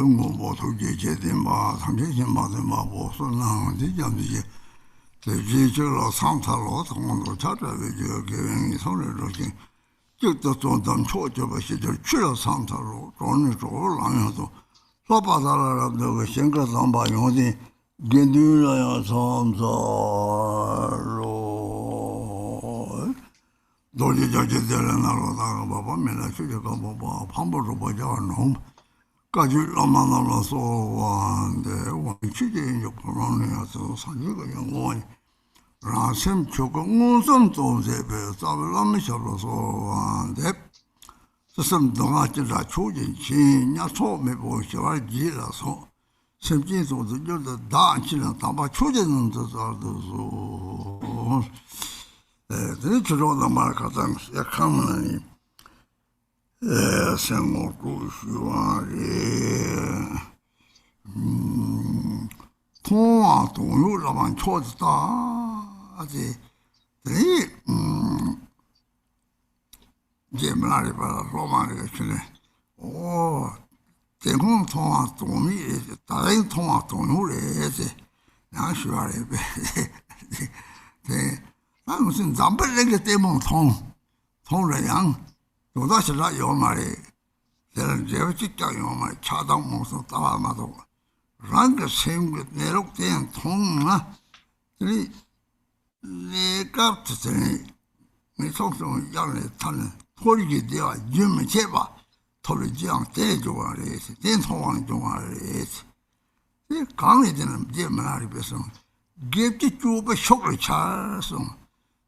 我头节节的嘛，他这些嘛的嘛，我说那这样子，这老长他老长都查出来这个给人从来都行，就到中等错就把些就去了长他路，中间走廊上头，说把他了那个先个上把用的，跟对了要长他路，都是叫这人那老大个爸爸没来，就这个爸爸旁边就不叫弄。感觉老妈那老说完的，我去年就不让人家做上这个人我，然先去个我上做这边，咱们那么小的说完的，这什么东西就在出进去，人家错没不小孩急了说，甚至说是有的大起来，他把出进人这啥都说，这知道他妈个当时也看了你。生活故事啊，通话动物老板错的大这么那里把老板这个去了，电话通话动物，大人通话动物嘞这，两学嘞对，那我是咱们那个电话通了样。多大是那有嘛的，现在这叫有嘛，恰当模式打嘛都，然个生活内陆点通啊，这里那个这里，你从中让人谈的脱离掉，原本切吧，脱离这样这就完了意思，这通完就完了意思，这刚一点的这么那里边说，给这就不学了差说，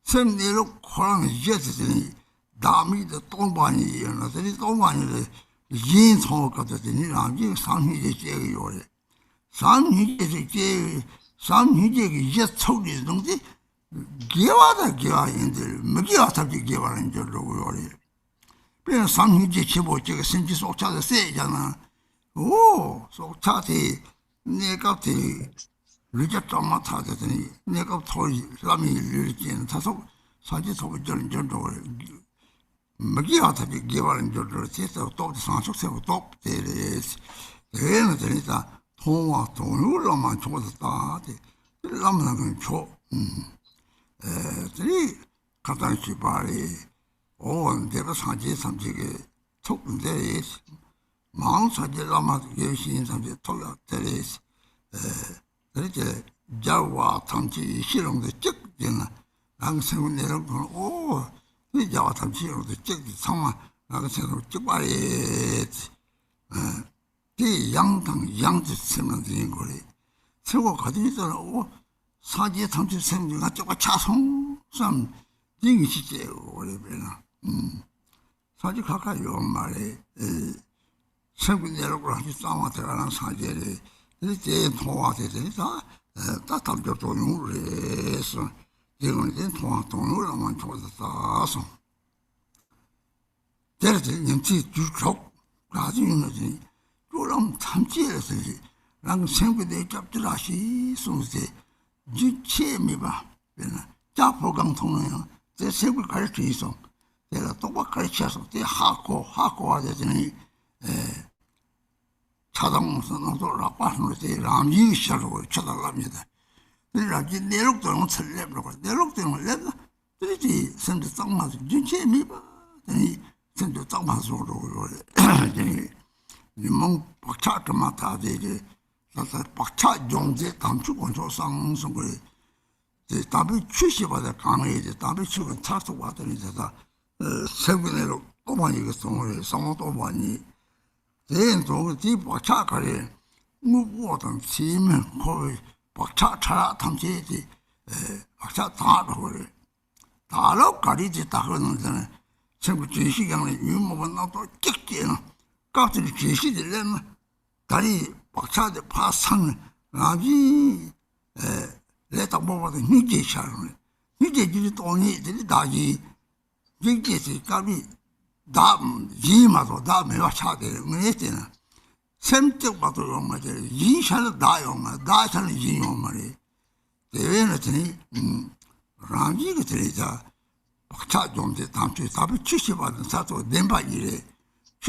生内陆可能也是这里。大米的东半一样了，这里东半的烟草搞的，你让这个上面就这个药的，上面这个一抽的东西，给我的给我人的，没给我他就给我人就这个药的，别人上面这不这个身体所吃的谁讲呢？所吃的那个的，人家怎么他的那个头上面有点，他说上去头叫人家这个。没给他就给我人就这这到上宿舍到这里，这里啥通话总有那么错是大的，那么那个错，这里看上去吧嘞，这个上街上这个错这里，忙上街那么有些上街错了这里，这里这家娃上街西龙的这个呢，那个生活内容可你叫他们去了，这个厂嘛，那个程度就把这养殖什么这样过来，所以我看见说上街上去什么，叫我掐葱上这个是这个我那边了，上街看看有嘛嘞，生活内容过去上网这个人上街嘞，这通话这啥，他们就作用嘞是。这个人通话动物让man错的大上，这个人去追求，哪种人呢？就让他们接的是，让生活的接触那些东西，就前面吧，变了，家婆刚通了，这生活开始追上，这个都把开始接受，这哈过的这里，恰当是能做到发生的这让你下手吃到那面的。让这内陆都能吃来不了，内陆都能来了，这里甚至长嘛是就前面吧，这里甚至长嘛说的，这里你们白茶干嘛他这个，那是白茶用在当初工作上什么的，这大概确实把它讲来的，大概去个差不多的你知道，社会内陆多半一个什么的，什么多半你，这样做这白茶个的，我当前面可以。白茶他们这的，白茶打了的，打了家里的打个人呢，全部全是样的，你莫问那多结结了，搞这里全是的人嘛，但是白茶的怕生呢，那你来到某的你这下来，你这就是当年这里打的，你这是家里打人嘛说打没有差的，没得呢。sem te pato yung ma tere yin shala da yung ma da shala yin yung ma re tewe na tene rangi ka tere ja bakcha yung te tam tue tabi chushi pa dan sato denpa yi re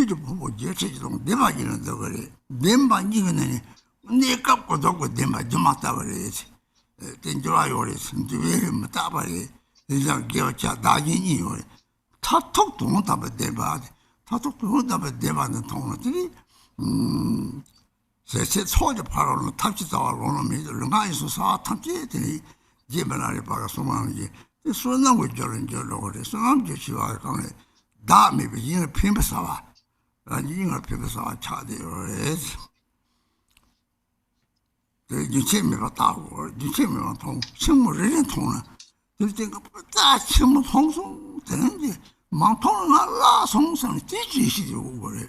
보고 제체지동 내가 이런다 그래. 내가 이거는 내 갖고 두고 내가 좀 맞다 그래야지. 된 좋아요 그래서 왜 맞다 그래. 이제 개어차 나진이 그래. 타톡 동답을 내봐. 타톡 동답을 내봐는 동들이 제 소리 바로는 탑지다로는 미들가에서 사 탑지들이 제발하리 바가 소망이 소나고 저런 그래. 소나고 지와 강에 다음에 비행을 핀버사와 아니인가 핀버사와 차대요. 유체미가 따고 유체미가 통 식물을 통나 그때가 다 식물 통송 되는지 망통을 날라 송선이 뒤지시고 그래.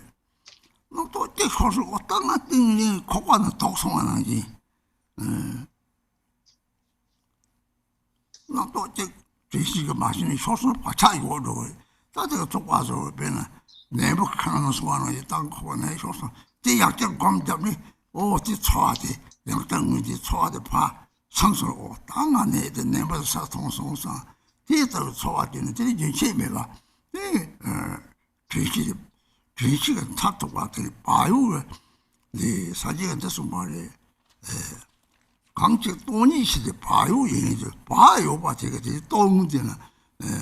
너또 때서서 어떤 것들이 코관을 독송하는지 나또 뒤지가 마시는 소설 바차이고 그래. 다들 똑와서 배는 내부 하는 소원을 땅 코가 내 소설 제 약점 감점이 어디 쳐야지 양땅문지 쳐야지 봐 상서고 땅 안에 내부 사통송사 뒤에서 쳐야지는 제 유체미가 뒤지가 타톡 같은 바유가 네 사진은 됐어 말이야. 강직 돈이 시대 바유 얘기죠. 바유 봐 제가 또 문제는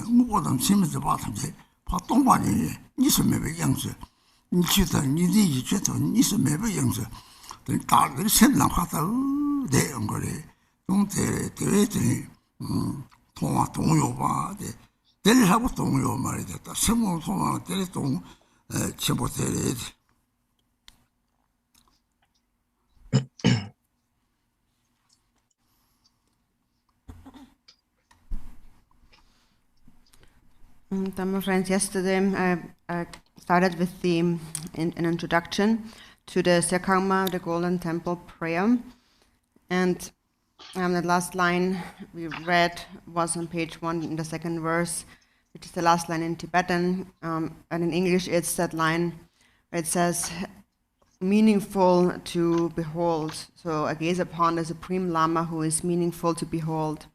무거든 치면서 봤는데 파동반이 있으면 양수 니치다 니디 이제도 있으면 양수 다들 생각 하다 대응 거래 동대 대외들이 통화 동요 봐 대리하고 동요 말이야. 생물 통화 대리 동 제보 대리 My friends, yesterday I started with an introduction to the Sekangma, the Golden Temple prayer, and the last line we read was on page 1 in the second verse, which is the last line in Tibetan, and in English it's that line where it says, meaningful to behold. So I gaze upon the Supreme Lama who is meaningful to behold.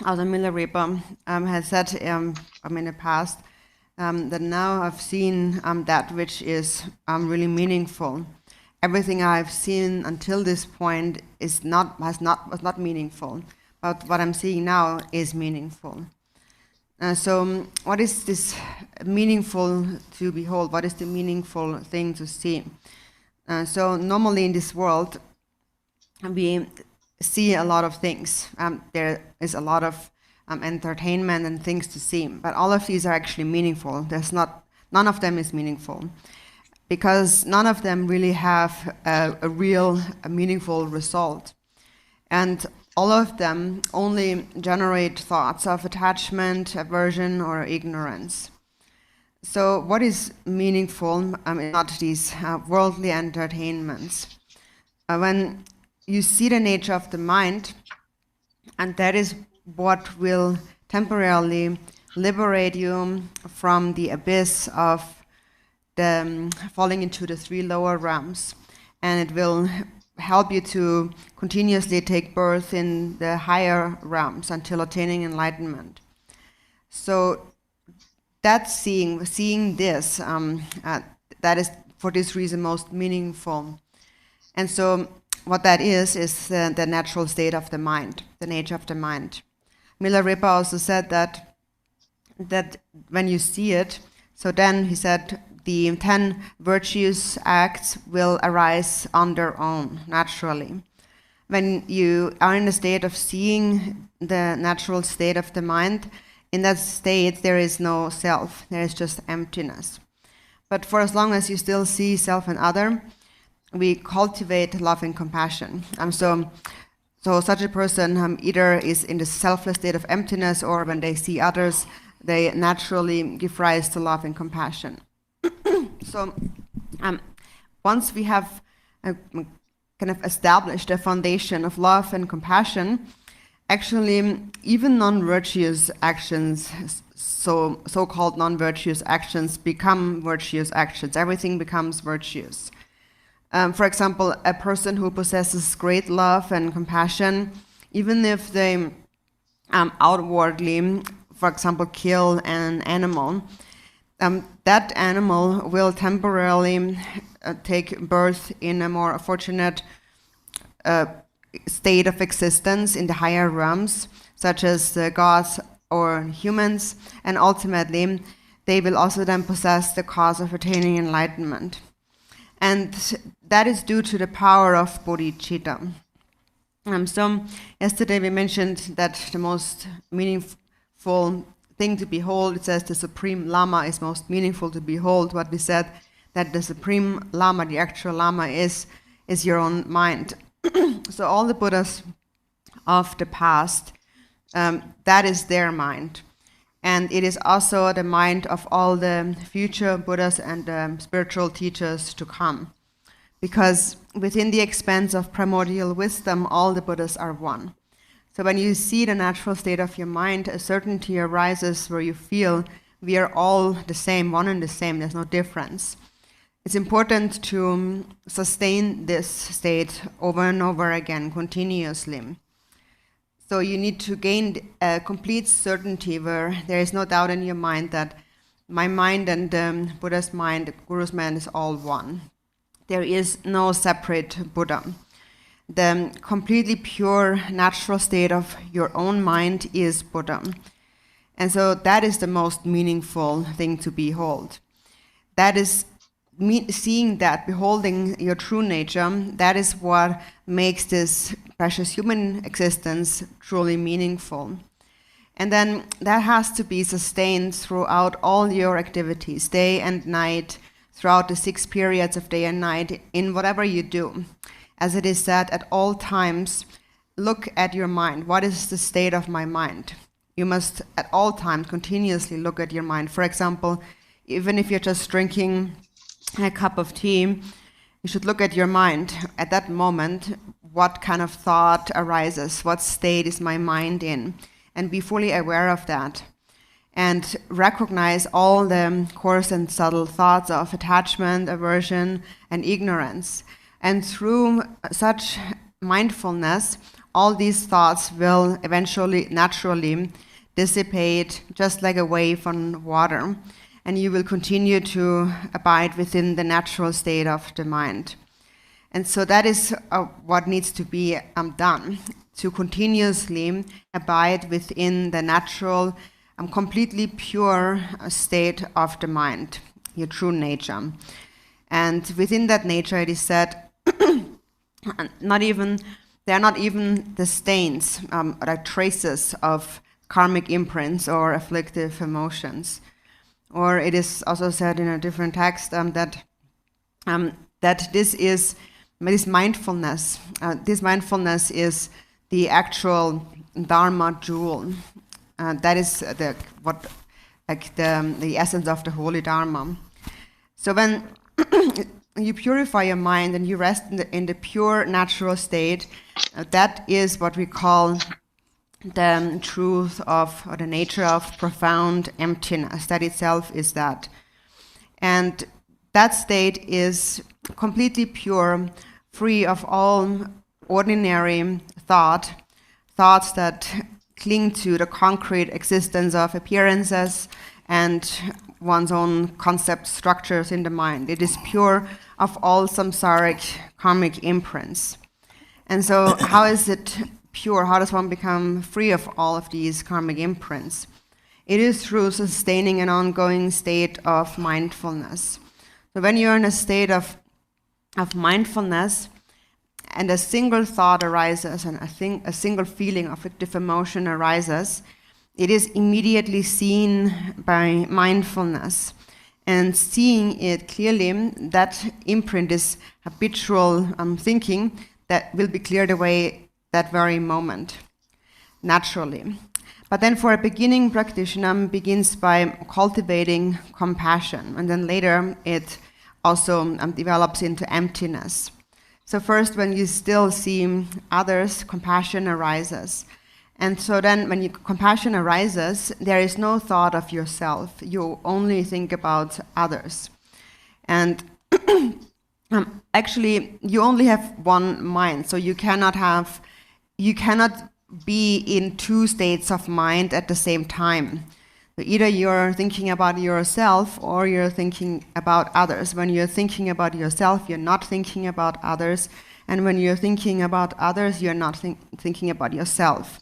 Also Milarepa has said in the past that now I've seen that which is really meaningful. Everything I've seen until this point was not meaningful, but what I'm seeing now is meaningful. So what is this meaningful to behold? What is the meaningful thing to see? So normally in this world, we see a lot of things. There is a lot of entertainment and things to see, but all of these are actually meaningful. None of them is meaningful, because none of them really have a meaningful result. And all of them only generate thoughts of attachment, aversion, or ignorance. So what is meaningful not these worldly entertainments. When you see the nature of the mind, and that is what will temporarily liberate you from the abyss of the falling into the 3 lower realms, and it will help you to continuously take birth in the higher realms until attaining enlightenment. So that's seeing this, that is for this reason most meaningful. And so what that is the natural state of the mind, the nature of the mind. Milarepa also said that when you see it, so then he said the 10 virtuous acts will arise on their own, naturally. When you are in a state of seeing the natural state of the mind, in that state there is no self, there is just emptiness. But for as long as you still see self and other, we cultivate love and compassion. So such a person either is in the selfless state of emptiness, or when they see others, they naturally give rise to love and compassion. So once we have kind of established a foundation of love and compassion, actually even non-virtuous actions, so-called non-virtuous actions, become virtuous actions. Everything becomes virtuous. For example, a person who possesses great love and compassion, even if they outwardly, for example, kill an animal, that animal will temporarily take birth in a more fortunate state of existence in the higher realms, such as the gods or humans, and ultimately they will also then possess the cause of attaining enlightenment. And that is due to the power of bodhicitta. So yesterday we mentioned that the most meaningful thing to behold, it says the Supreme Lama is most meaningful to behold. What we said, that the Supreme Lama, the actual Lama, is your own mind. So all the Buddhas of the past, that is their mind. And it is also the mind of all the future Buddhas and spiritual teachers to come. Because within the expanse of primordial wisdom, all the Buddhas are one. So when you see the natural state of your mind, a certainty arises where you feel we are all the same, one and the same, there's no difference. It's important to sustain this state over and over again, continuously. So you need to gain a complete certainty where there is no doubt in your mind that my mind and Buddha's mind, the Guru's mind is all one. There is no separate Buddha. The completely pure natural state of your own mind is Buddha. And so that is the most meaningful thing to behold. That is seeing that, beholding your true nature, that is what makes this precious human existence truly meaningful. And then that has to be sustained throughout all your activities, day and night, throughout the 6 periods of day and night, in whatever you do. As it is said, at all times, look at your mind. What is the state of my mind? You must, at all times, continuously look at your mind. For example, even if you're just drinking a cup of tea, you should look at your mind. At that moment, what kind of thought arises? What state is my mind in? And be fully aware of that. And recognize all the coarse and subtle thoughts of attachment, aversion, and ignorance. And through such mindfulness, all these thoughts will eventually, naturally dissipate just like a wave on water. And you will continue to abide within the natural state of the mind. And so that is what needs to be done, to continuously abide within the natural, completely pure state of the mind, your true nature. And within that nature, it is said, there are not even the stains, or traces of karmic imprints or afflictive emotions. Or it is also said in a different text that this mindfulness is the actual Dharma jewel. That is the essence of the holy Dharma. So when you purify your mind and you rest in the pure natural state, that is what we call the truth of, or the nature of profound emptiness. That itself is that. And that state is completely pure, free of all ordinary thoughts that cling to the concrete existence of appearances and one's own concept structures in the mind. It is pure of all samsaric karmic imprints. And so how is it pure? How does one become free of all of these karmic imprints? It is through sustaining an ongoing state of mindfulness. So when you're in a state of mindfulness, and a single thought arises, and a single feeling of afflictive emotion arises, it is immediately seen by mindfulness. And seeing it clearly, that imprint is habitual thinking that will be cleared away that very moment, naturally. But then for a beginning practitioner begins by cultivating compassion, and then later it also develops into emptiness. So first, when you still see others, compassion arises. And so then when compassion arises, there is no thought of yourself. You only think about others. And actually, you only have one mind. So you cannot be in 2 states of mind at the same time. So either you're thinking about yourself or you're thinking about others. When you're thinking about yourself, you're not thinking about others. And when you're thinking about others, you're not thinking about yourself.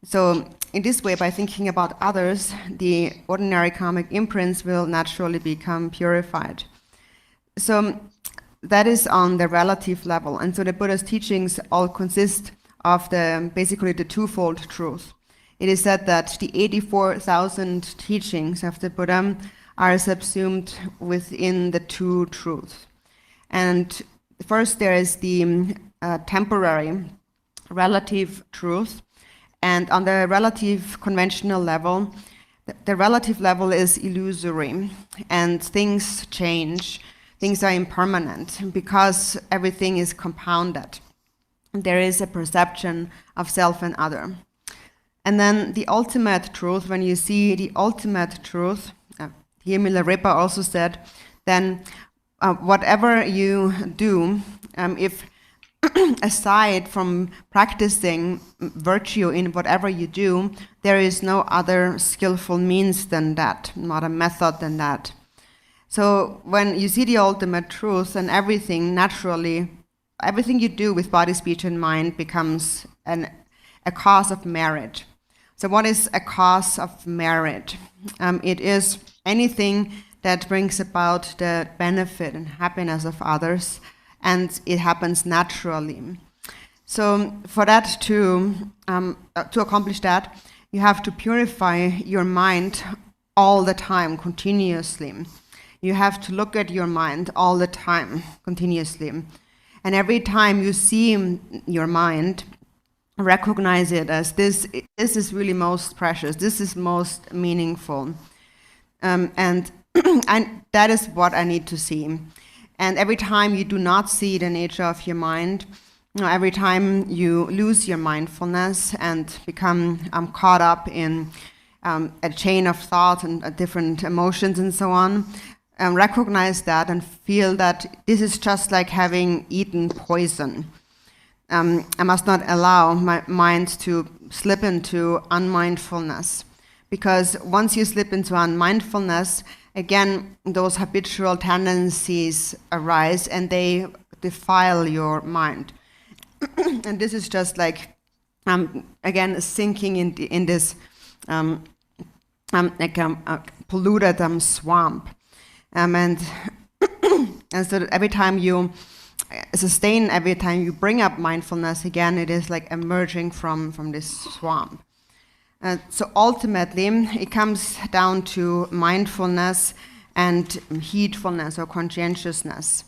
So in this way, by thinking about others, the ordinary karmic imprints will naturally become purified. So that is on the relative level. And so the Buddha's teachings all consist of basically the twofold truth. It is said that the 84,000 teachings of the Buddha are subsumed within the two truths. And first there is the temporary relative truth. And on the relative conventional level, the relative level is illusory and things change. Things are impermanent because everything is compounded. There is a perception of self and other. And then the ultimate truth, when you see the ultimate truth, here Milarepa also said, then whatever you do, if aside from practicing virtue in whatever you do, there is no other skillful means than that, not a method than that. So when you see the ultimate truth, and everything naturally, everything you do with body, speech, and mind becomes a cause of merit. So what is a cause of merit? It is anything that brings about the benefit and happiness of others, and it happens naturally. So for that to accomplish that, you have to purify your mind all the time, continuously. You have to look at your mind all the time, continuously. And every time you see your mind, recognize it as this is really most precious, this is most meaningful. And that is what I need to see. And every time you do not see the nature of your mind, every time you lose your mindfulness and become caught up in a chain of thought and different emotions and so on, recognize that and feel that this is just like having eaten poison. I must not allow my mind to slip into unmindfulness, because once you slip into unmindfulness, again, those habitual tendencies arise and they defile your mind. And this is just like, again, sinking in this polluted swamp. And so every time you sustain, every time you bring up mindfulness again, it is like emerging from this swamp. So ultimately, it comes down to mindfulness and heedfulness or conscientiousness.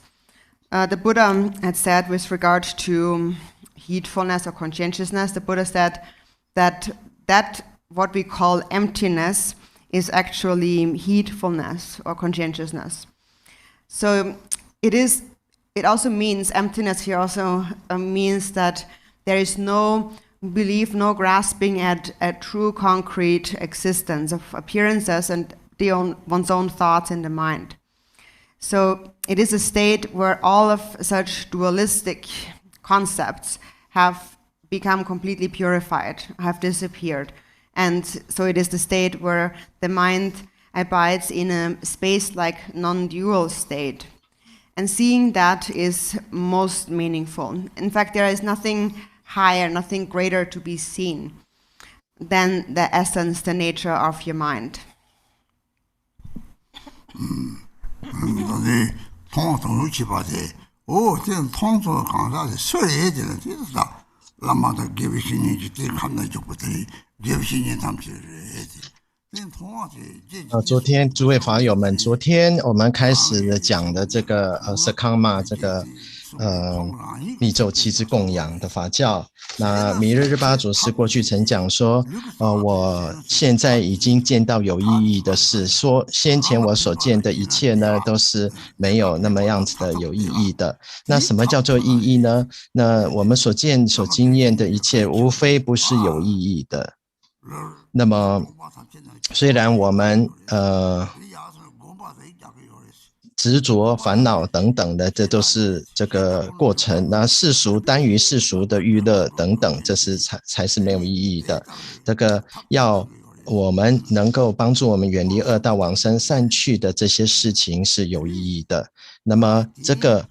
The Buddha had said with regard to heedfulness or conscientiousness, the Buddha said that what we call emptiness is actually heedfulness or conscientiousness. So it also means, emptiness here also means that there is no belief, no grasping at a true concrete existence of appearances and one's own thoughts in the mind. So it is a state where all of such dualistic concepts have become completely purified, have disappeared. And so it is the state where the mind abides in a space-like non-dual state. And seeing that is most meaningful. In fact, there is nothing higher, nothing greater to be seen than the essence, the nature of your mind.昨天诸位法友们，昨天我们开始讲的这个色康玛这个密咒七支供养的法教。那米日日巴祖师过去曾讲说，我现在已经见到有意义的事，说先前我所见的一切呢，都是没有那么样子的有意义的。那什么叫做意义呢？那我们所见所经验的一切，无非不是有意义的。那么虽然我们执着、烦恼等等的，这都是这个过程。那世俗单于世俗的娱乐等等，这是才是没有意义的。这个要我们能够帮助我们远离恶道往生善趣的这些事情是有意义的。那么这个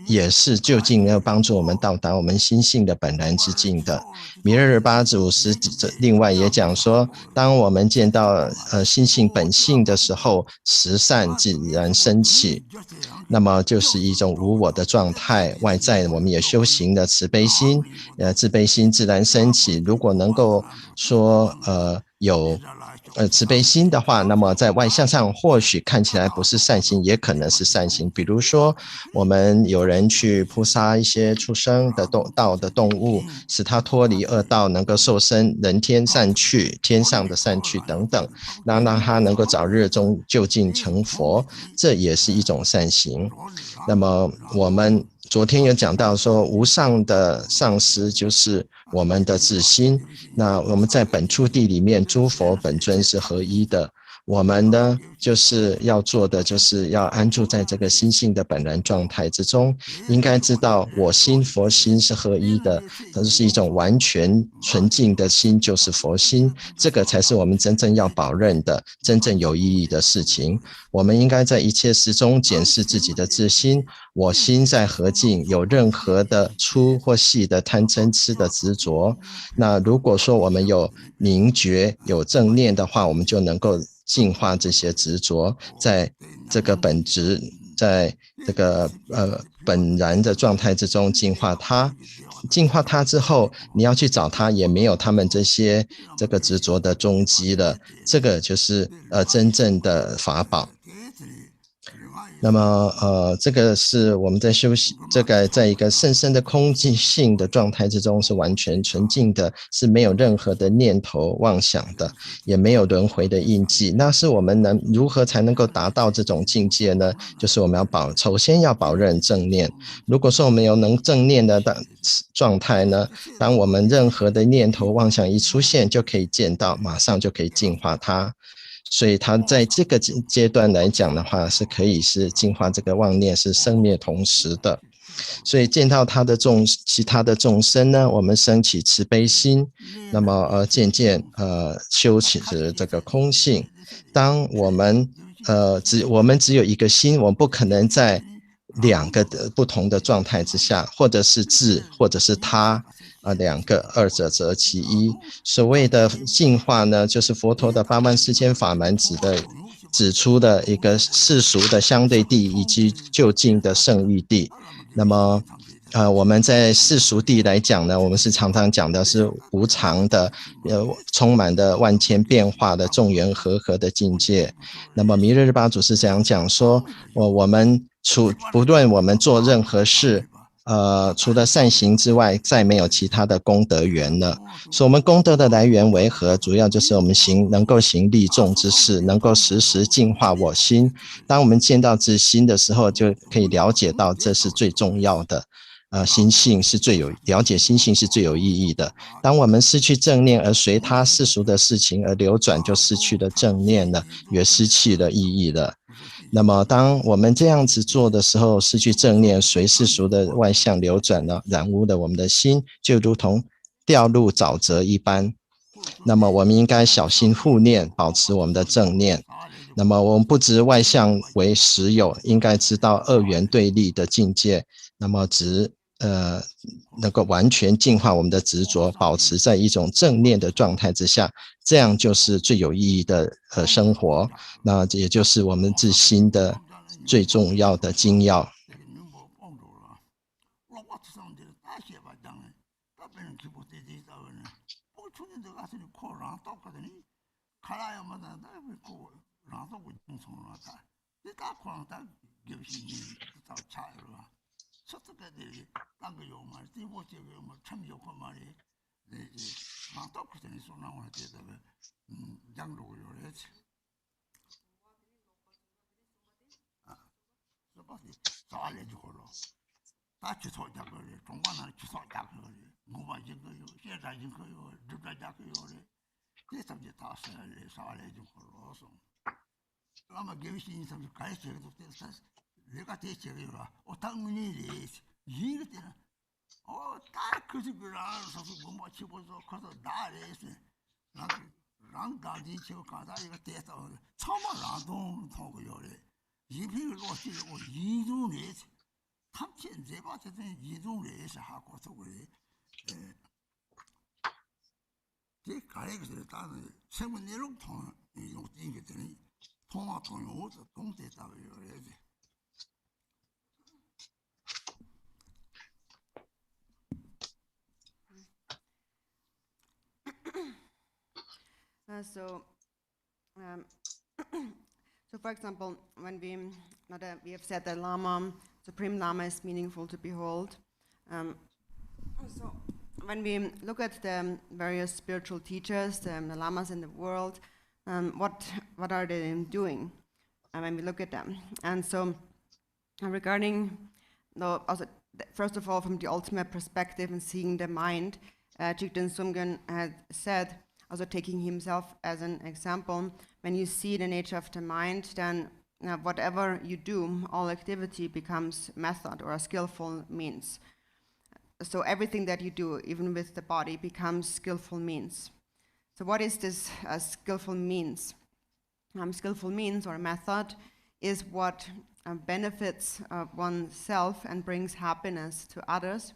也是究竟要帮助我们到达我们心性的本然之境的。弥勒日巴祖师另外也讲说，当我们见到心性本性的时候，慈善自然升起，那么就是一种无我的状态。外在我们也修行的慈悲心，自悲心自然升起。如果能够说有慈悲心的话，那么在外向上或许看起来不是善行，也可能是善行。比如说，我们有人去扑杀一些畜生的道的动物，使他脱离恶道，能够受生人天善趣、天上的善趣等等，让他能够早日就近成佛，这也是一种善行。那么我们昨天有讲到说，无上的上师就是我们的自心。那我们在本初地里面，诸佛本尊是合一的。我们呢，就是要做的，就是要安住在这个心性的本然状态之中。应该知道，我心、佛心是合一的，它是一种完全纯净的心，就是佛心。这个才是我们真正要保任的、真正有意义的事情。我们应该在一切时中检视自己的自心，我心在何境？有任何的粗或细的贪嗔痴的执着？那如果说我们有明觉、有正念的话，我们就能够净化这些执着，在这个本质，在这个本然的状态之中净化它。净化它之后，你要去找它，也没有他们这个执着的踪迹了。这个就是真正的法宝。那么这个是我们在修习，这个在一个甚深的空寂性的状态之中是完全纯净的，是没有任何的念头妄想的，也没有轮回的印记。那是我们如何才能够达到这种境界呢？就是我们首先要保任正念。如果说我们有能正念的状态呢，当我们任何的念头妄想一出现，就可以见到，马上就可以净化它。所以他在这个阶段来讲的话，是可以是净化这个妄念，是生灭同时的。所以见到其他的众生呢，我们升起慈悲心，那么渐渐修起这个空性。当我们只有一个心，我们不可能在两个不同的状态之下，或者是自，或者是他。两个，二者择其一。所谓的净化呢，就是佛陀的84000法门指出的一个世俗的相对地以及就近的圣域地。那么我们在世俗地来讲呢，我们是常常讲的是无常的，充满的万千变化的众缘和合的境界。那么弥勒日巴祖是这样讲说，我们不论我们做任何事，除了善行之外，再没有其他的功德源了。所以我们功德的来源为何？主要就是我们能够行利众之事，能够时时净化我心。当我们见到自心的时候，就可以了解到这是最重要的。心性是了解心性是最有意义的。当我们失去正念，而随他世俗的事情而流转，就失去了正念了，也失去了意义了。那么当我们这样子做的时候，失去正念，随世俗的外相流转了，染污了我们的心，就如同掉入沼泽一般。那么我们应该小心护念，保持我们的正念。那么我们不执外相为实有，应该知道二元对立的境界。那么能够完全净化我们的执着，保持在一种正念的状态之下，这样就是最有意义的生活。那也就是我们自心的最重要的精要。让家己就刚才一个跌倒，草木让东通过有的，一批个落去我一种类，他们现在吧，这种一种类是还过做的，这搞一个是当然，新闻内容通用这个的，通话通用我是懂得到有的。So, for example, when we have said that Lama, Supreme Lama, is meaningful to behold. So, when we look at the various spiritual teachers, the Lamas in the world, what are they doing? When we look at them, and so regarding, also first of all, from the ultimate perspective and seeing the mind, Jigten Sumgön had said, also taking himself as an example, when you see the nature of the mind, then whatever you do, all activity becomes method or a skillful means. So everything that you do, even with the body, becomes skillful means. So what is this skillful means? Skillful means or method is what benefits oneself and brings happiness to others,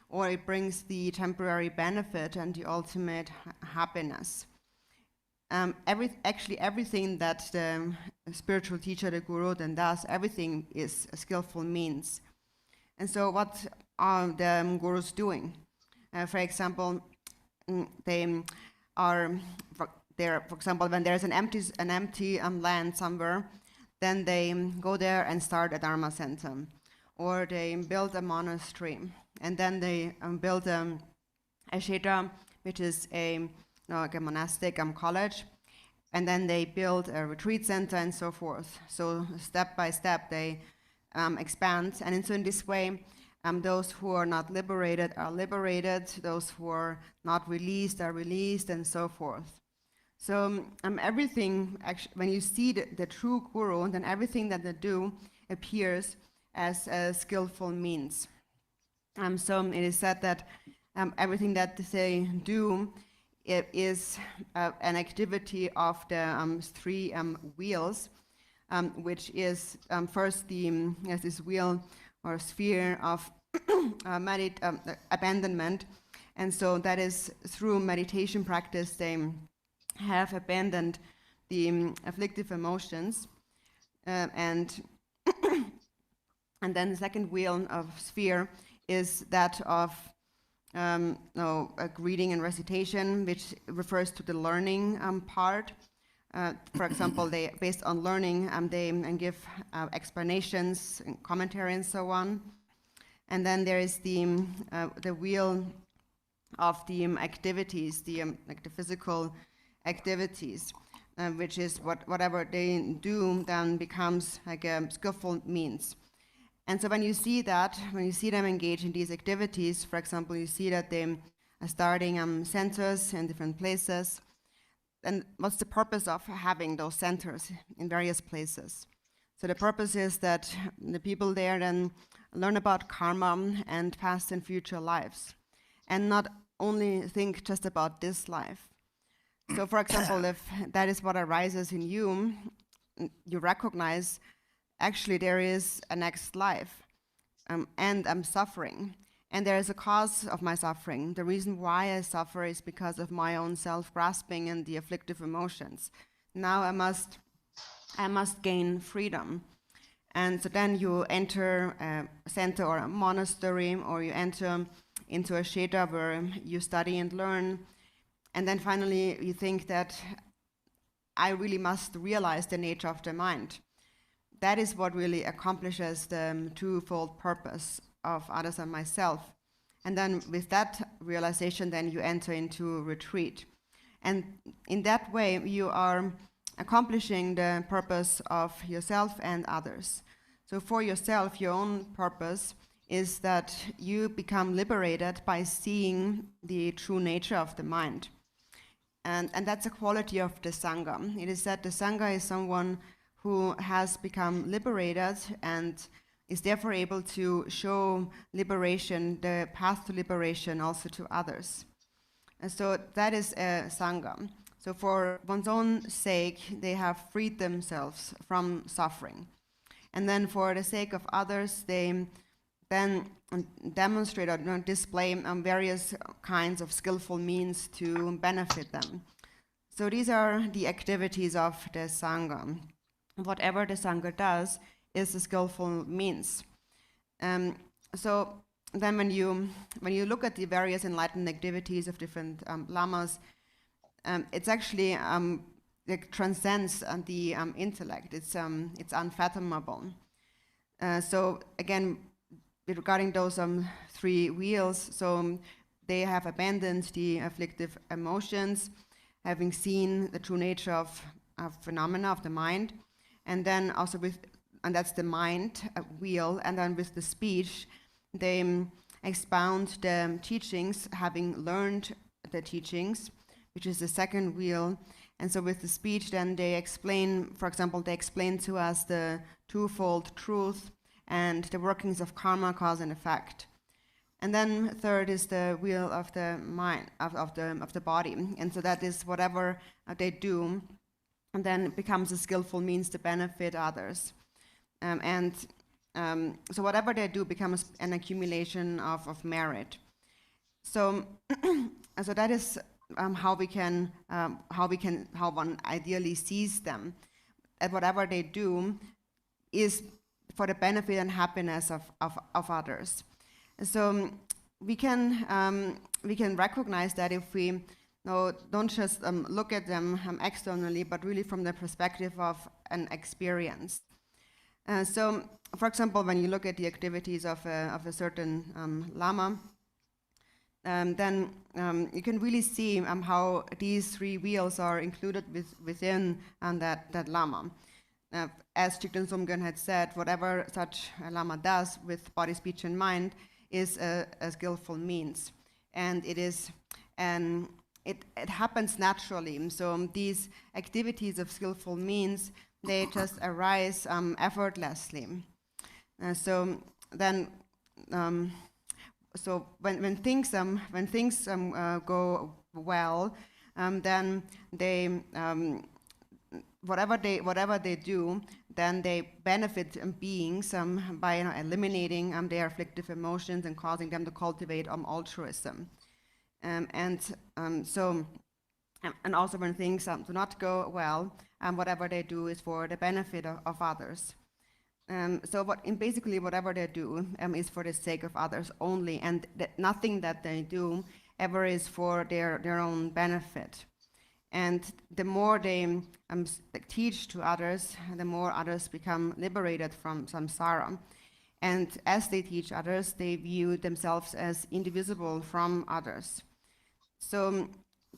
or it brings the temporary benefit and the ultimate happiness. Everything that the spiritual teacher, the guru, then does, everything is a skillful means. And so what are the gurus doing? For example, they are, for example, when there's an empty land somewhere, then they go there and start a Dharma center. Or they build a monastery, and then they build a kshetra, which is like a monastic college, and then they build a retreat center and so forth. So step by step they expand, and so in this way, those who are not liberated are liberated, those who are not released are released, and so forth. So everything, actually, when you see the true guru, then everything that they do appears as a skillful means. So it is said that everything that they do, it is an activity of the three wheels, which is first this wheel or sphere of abandonment, and so that is through meditation practice they have abandoned the afflictive emotions, and then the second wheel of sphere is that of reading and recitation, which refers to the learning part. For example, they, based on learning, they give explanations, and commentary, and so on. And then there is the wheel of the activities, the physical activities, which is whatever they do then becomes like a skillful means. And so when you see them engage in these activities, for example, you see that they are starting centers in different places. And what's the purpose of having those centers in various places? So the purpose is that the people there then learn about karma and past and future lives, and not only think just about this life. So for example, if that is what arises in you, you recognize actually there is a next life, and I'm suffering, and there is a cause of my suffering. The reason why I suffer is because of my own self-grasping and the afflictive emotions. Now I must gain freedom. And so then you enter a center or a monastery, or you enter into a kshetra where you study and learn, and then finally you think that I really must realize the nature of the mind. That is what really accomplishes the twofold purpose of others and myself. And then with that realization, then you enter into retreat. And in that way, you are accomplishing the purpose of yourself and others. So for yourself, your own purpose is that you become liberated by seeing the true nature of the mind. And that's a quality of the Sangha. It is said the Sangha is someone who has become liberated and is therefore able to show liberation, the path to liberation, also to others. And so that is a Sangha. So for one's own sake, they have freed themselves from suffering. And then for the sake of others, they then demonstrate or display various kinds of skillful means to benefit them. So these are the activities of the Sangha. Whatever the Sangha does is a skillful means. So then when you look at the various enlightened activities of different lamas, it's actually it transcends the intellect. It's unfathomable. So again, regarding those three wheels, so they have abandoned the afflictive emotions, having seen the true nature of phenomena of the mind, and then also and that's the mind wheel, and then with the speech, they expound the teachings, having learned the teachings, which is the second wheel. And so with the speech, then they explain, for example, they explain to us the twofold truth and the workings of karma, cause and effect. And then third is the wheel of the mind, of the body. And so that is whatever they do, and then it becomes a skillful means to benefit others. So whatever they do becomes an accumulation of merit. So that is how one ideally sees them. That whatever they do is for the benefit and happiness of others. So we can recognize that if we don't just look at them externally, but really from the perspective of an experience. So, for example, when you look at the activities of a certain lama, then you can really see how these three wheels are included within that lama. As Chikden Somgön had said, whatever such a lama does with body, speech, and mind is a skillful means, and it happens naturally. So these activities of skillful means, they just arise effortlessly. So when things go well, then they whatever they do, then they benefit beings by eliminating their afflictive emotions and causing them to cultivate altruism. And also when things do not go well, whatever they do is for the benefit of others. Basically whatever they do is for the sake of others only, and nothing that they do ever is for their own benefit. And the more they teach to others, the more others become liberated from samsara. And as they teach others, they view themselves as indivisible from others. So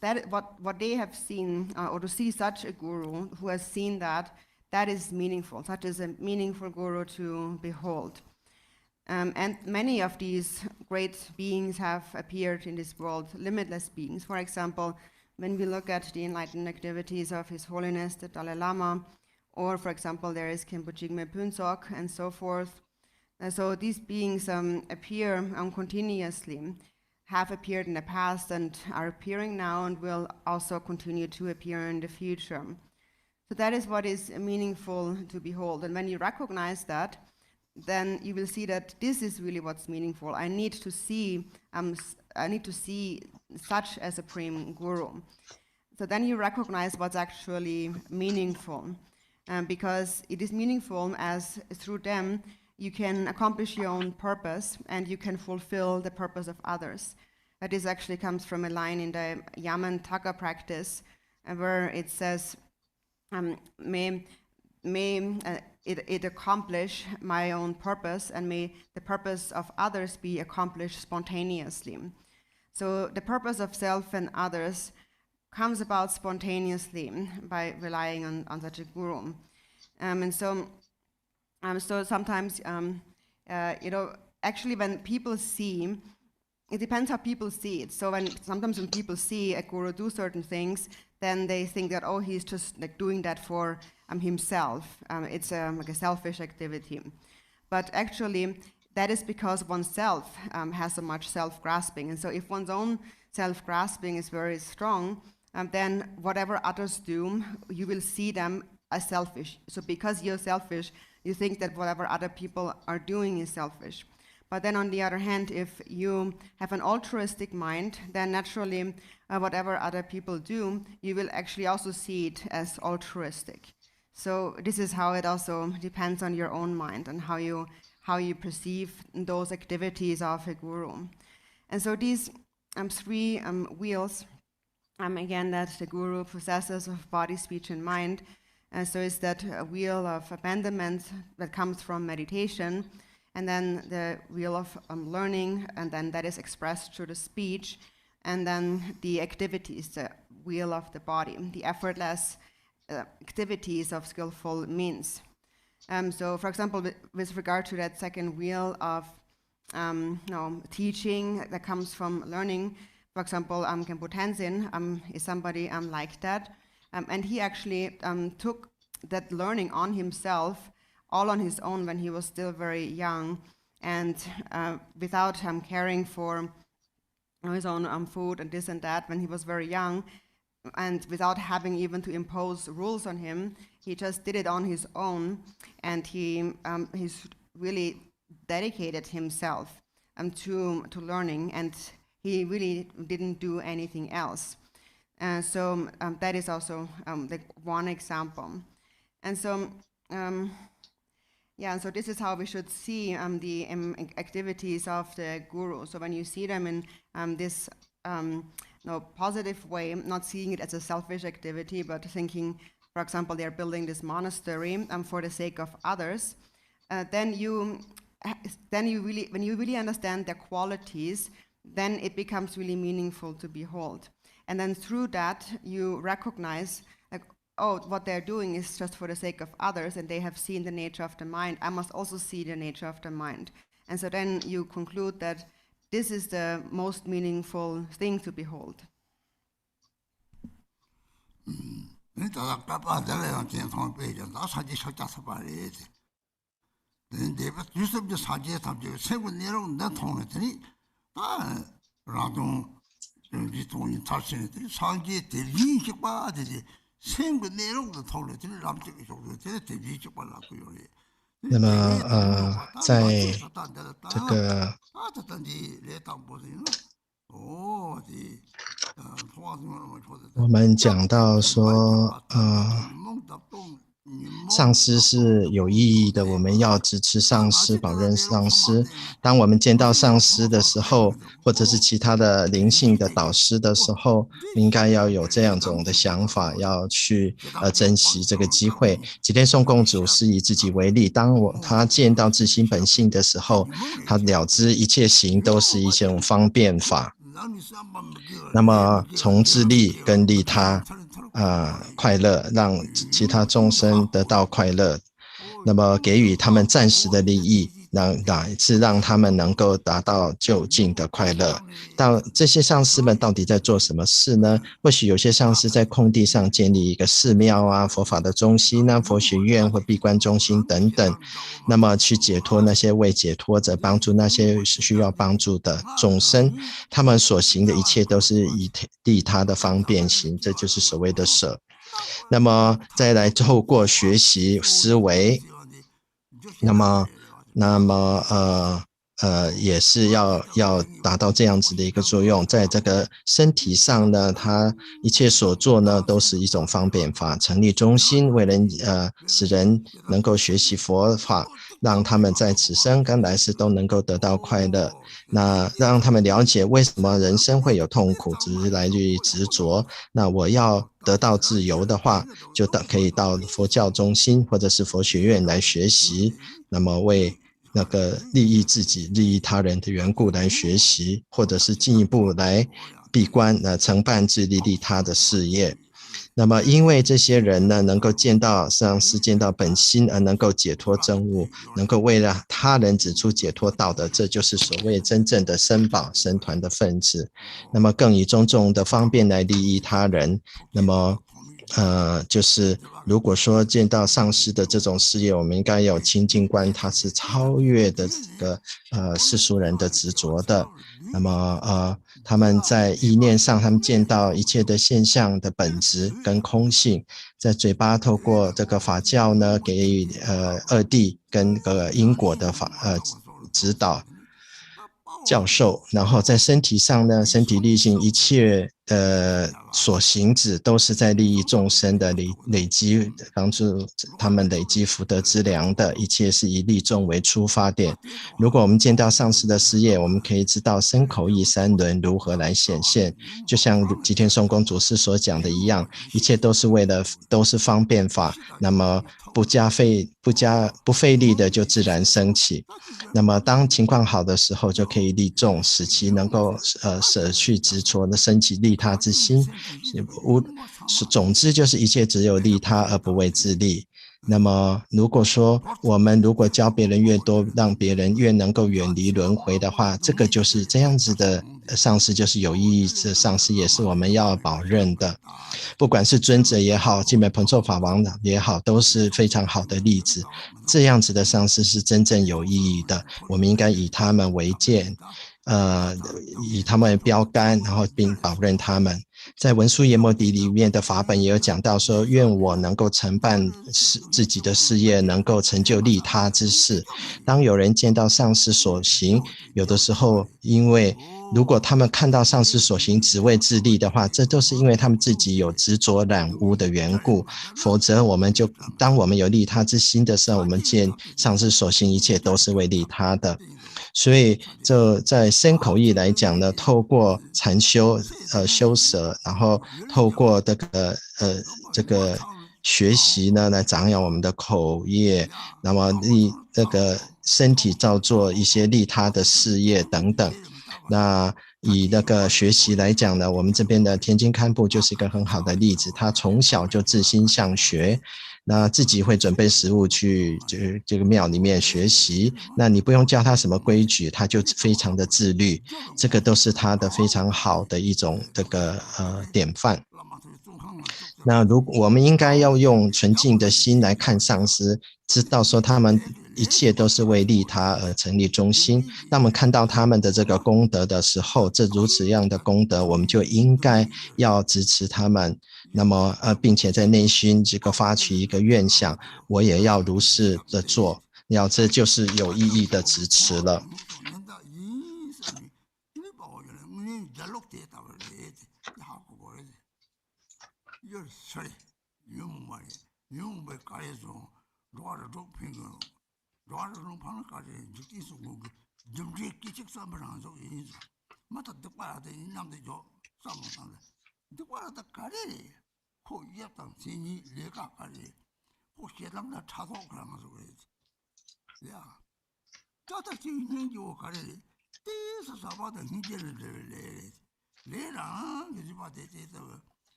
that what they have seen, or to see such a guru who has seen that is meaningful. Such is a meaningful guru to behold. And many of these great beings have appeared in this world, limitless beings. For example, when we look at the enlightened activities of His Holiness the Dalai Lama, or for example, there is Khenpo Jigme Phuntsok and so forth. So these beings appear continuously, have appeared in the past and are appearing now and will also continue to appear in the future. So that is what is meaningful to behold. And when you recognize that, then you will see that this is really what's meaningful. I need to see such a supreme guru. So then you recognize what's actually meaningful, because it is meaningful as through them you can accomplish your own purpose and you can fulfill the purpose of others. This actually comes from a line in the Yaman Taka practice, where it says, may it accomplish my own purpose, and may the purpose of others be accomplished spontaneously. So the purpose of self and others comes about spontaneously by relying on such a guru. So sometimes, actually when people see, it depends how people see it. So sometimes when people see a guru do certain things, then they think that, oh, he's just like doing that for himself. It's like a selfish activity. But actually, that is because oneself has so much self-grasping. And so if one's own self-grasping is very strong, then whatever others do, you will see them as selfish. So because you're selfish, you think that whatever other people are doing is selfish. But then on the other hand, if you have an altruistic mind, then naturally whatever other people do, you will actually also see it as altruistic. So this is how it also depends on your own mind and how you perceive those activities of a guru. And so these three wheels, again, that the guru possesses of body, speech, and mind. So it's that wheel of abandonment that comes from meditation, and then the wheel of learning, and then that is expressed through the speech, and then the activities, the wheel of the body, the effortless activities of skillful means. So, for example, with regard to that second wheel of teaching that comes from learning, for example, Khenpo Tenzin is somebody like that, and he actually took that learning on himself, all on his own when he was still very young, and without caring for his own food and this and that when he was very young, and without having even to impose rules on him, he just did it on his own, and he's really dedicated himself to learning, and he really didn't do anything else. So that is also the one example. And so, so this is how we should see the activities of the guru. So when you see them in this positive way, not seeing it as a selfish activity, but thinking, for example, they're building this monastery for the sake of others, then you really, when you really understand their qualities, then it becomes really meaningful to behold. And then through that, you recognize, like, oh, what they're doing is just for the sake of others, and they have seen the nature of the mind. I must also see the nature of the mind. And so then you conclude that this is the most meaningful thing to behold.那么在这个我们讲到说上师是有意义的，我们要支持上师，保任上师。当我们见到上师的时候，或者是其他的灵性的导师的时候，应该要有这样种的想法，要去珍惜这个机会。吉天颂共主是以自己为例，当他见到自心本性的时候，他了知一切行都是一种方便法。那么从自利跟利他快乐，让其他众生得到快乐，那么给予他们暂时的利益，乃至让他们能够达到究竟的快乐。到这些上师们到底在做什么事呢？或许有些上师在空地上建立一个寺庙啊、佛法的中心啊、佛学院或闭关中心等等，那么去解脱那些未解脱者，帮助那些需要帮助的众生。他们所行的一切都是以利他的方便行，这就是所谓的舍。那么再来透过学习思维，那么也是要达到这样子的一个作用。在这个身体上呢，他一切所做呢都是一种方便法，成立中心，为人使人能够学习佛法，让他们在此生跟来世都能够得到快乐。那让他们了解为什么人生会有痛苦，只是来自于执着。那我要得到自由的话，就可以到佛教中心或者是佛学院来学习，那么为那个利益自己、利益他人的缘故来学习，或者是进一步来闭关承办自利利他的事业。那么因为这些人呢，能够见到上师，见到本心，而能够解脱真悟，能够为了他人指出解脱道的，这就是所谓真正的僧宝僧团的分子。那么更以种种的方便来利益他人，那么就是如果说见到上师的这种事业，我们应该有清净观，它是超越的这个世俗人的执着的。那么他们在意念上，他们见到一切的现象的本质跟空性，在嘴巴透过这个法教呢，给予二谛跟因果的指导。教授，然后在身体上呢，身体力行一切所行止都是在利益众生的累积，帮助他们累积福德资粮的，一切是以利众为出发点。如果我们见到上师的事业，我们可以知道身口意三轮如何来显现，就像吉田松公祖师所讲的一样，一切都是方便法，那么不费力的就自然升起。那么当情况好的时候，就可以利众，使其能够舍去执着的升起利他之心。总之就是一切只有利他而不为自利。那么如果说我们如果教别人越多，让别人越能够远离轮回的话，这个就是这样子的上师，就是有意义的上师，也是我们要保任的。不管是尊者也好，净美彭措法王也好，都是非常好的例子。这样子的上师是真正有意义的，我们应该以他们为鉴，以他们为标杆，然后并保任他们。在文殊研摩底里面的法本也有讲到说，愿我能够承办自己的事业，能够成就利他之事。当有人见到上师所行，有的时候因为如果他们看到上师所行只为自利的话，这都是因为他们自己有执着染污的缘故，否则当我们有利他之心的时候，我们见上师所行一切都是为利他的。所以这在身口意来讲呢，透过禅修修舍，然后透过这个学习呢，来长养我们的口业，那么这个身体照做一些利他的事业等等。那以那个学习来讲呢，我们这边的田津堪布就是一个很好的例子，他从小就自心向学，那自己会准备食物去这个庙里面学习，那你不用教他什么规矩，他就非常的自律，这个都是他的非常好的一种这个典范。那如果我们应该要用纯净的心来看上师，知道说他们一切都是为利他而成立中心，那么看到他们的这个功德的时候，这如此样的功德，我们就应该要支持他们，那么并且在内心这个发起一个愿想，我也要如是的做，这就是有意义的支持了。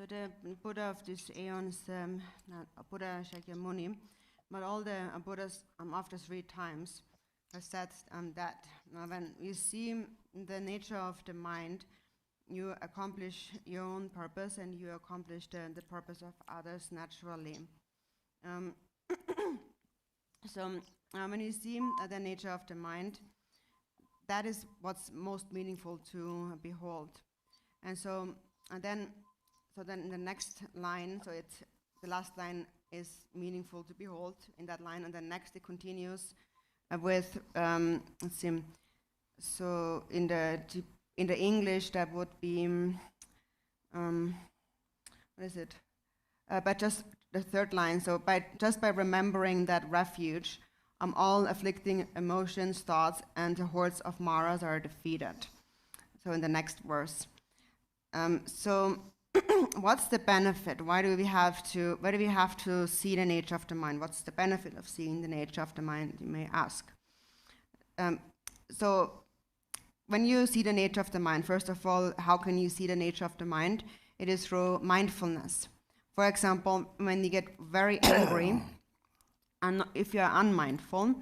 So the Buddha of these aeons, not Buddha Shakyamuni, but all the Buddhas after 3 times have said that when you see the nature of the mind, you accomplish your own purpose and you accomplish the purpose of others naturally. So when you see the nature of the mind, that is what's most meaningful to behold. And then in the next line, so it's the last line is meaningful to behold in that line, and then next it continues with let's see. So in the English that would be what is it? But just the third line. So by remembering that refuge, all afflicting emotions, thoughts, and the hordes of Maras are defeated. So in the next verse. So what's the benefit? Why do we have to see the nature of the mind? What's the benefit of seeing the nature of the mind, you may ask. So when you see the nature of the mind, first of all, how can you see the nature of the mind? It is through mindfulness. For example, when you get very angry, and if you are unmindful,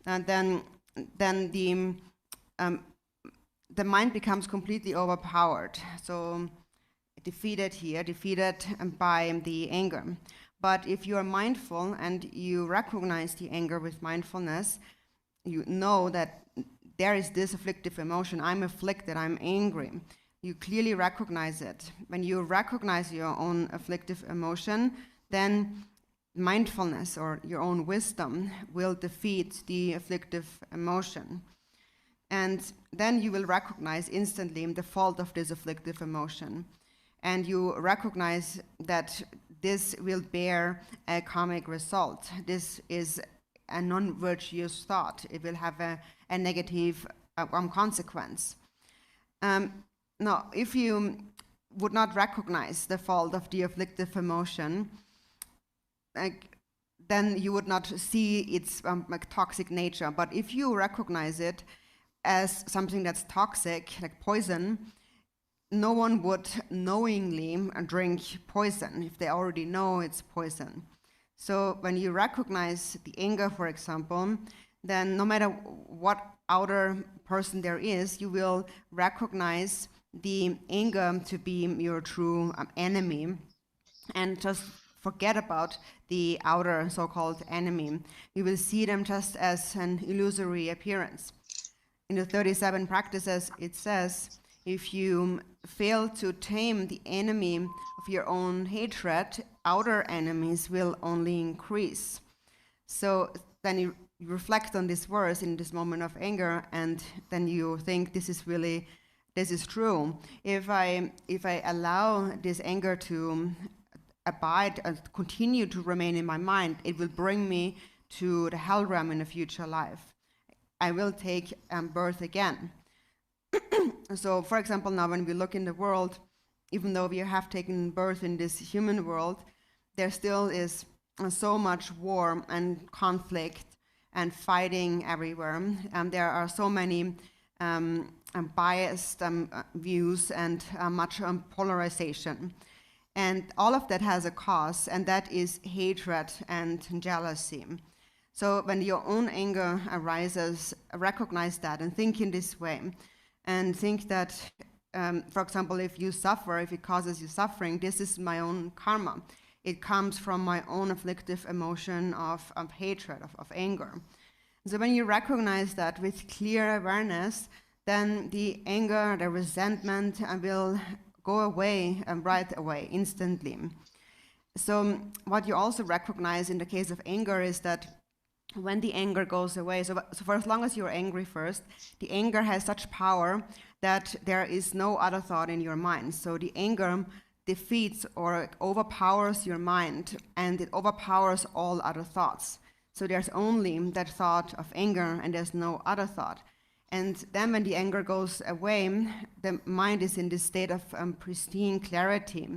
then the mind becomes completely overpowered. So defeated by the anger. But if you are mindful and you recognize the anger with mindfulness, you know that there is this afflictive emotion. I'm afflicted, I'm angry. You clearly recognize it. When you recognize your own afflictive emotion, then mindfulness or your own wisdom will defeat the afflictive emotion. And then you will recognize instantly the fault of this afflictive emotion. And you recognize that this will bear a karmic result. This is a non-virtuous thought. It will have a negative consequence. Now, if you would not recognize the fault of the afflictive emotion, then you would not see its toxic nature. But if you recognize it as something that's toxic, like poison, no one would knowingly drink poison if they already know it's poison. So when you recognize the anger, for example, then no matter what outer person there is, you will recognize the anger to be your true enemy and just forget about the outer so-called enemy. You will see them just as an illusory appearance. In the 37 practices, it says, if you fail to tame the enemy of your own hatred, outer enemies will only increase. So then you reflect on this verse in this moment of anger, and then you think this is true. If I allow this anger to abide and continue to remain in my mind, it will bring me to the hell realm in a future life. I will take birth again. So, for example, now when we look in the world, even though we have taken birth in this human world, there still is so much war and conflict and fighting everywhere. There are so many biased views and much polarization. And all of that has a cause, and that is hatred and jealousy. So when your own anger arises, recognize that and think in this way. And think that, for example, if you suffer, if it causes you suffering, this is my own karma. It comes from my own afflictive emotion of hatred, of anger. So when you recognize that with clear awareness, then the anger, the resentment will go away right away, instantly. So what you also recognize in the case of anger is that when the anger goes away, so for as long as you're angry first, the anger has such power that there is no other thought in your mind. So the anger defeats or overpowers your mind, and it overpowers all other thoughts. So there's only that thought of anger, and there's no other thought. And then when the anger goes away, the mind is in this state of pristine clarity.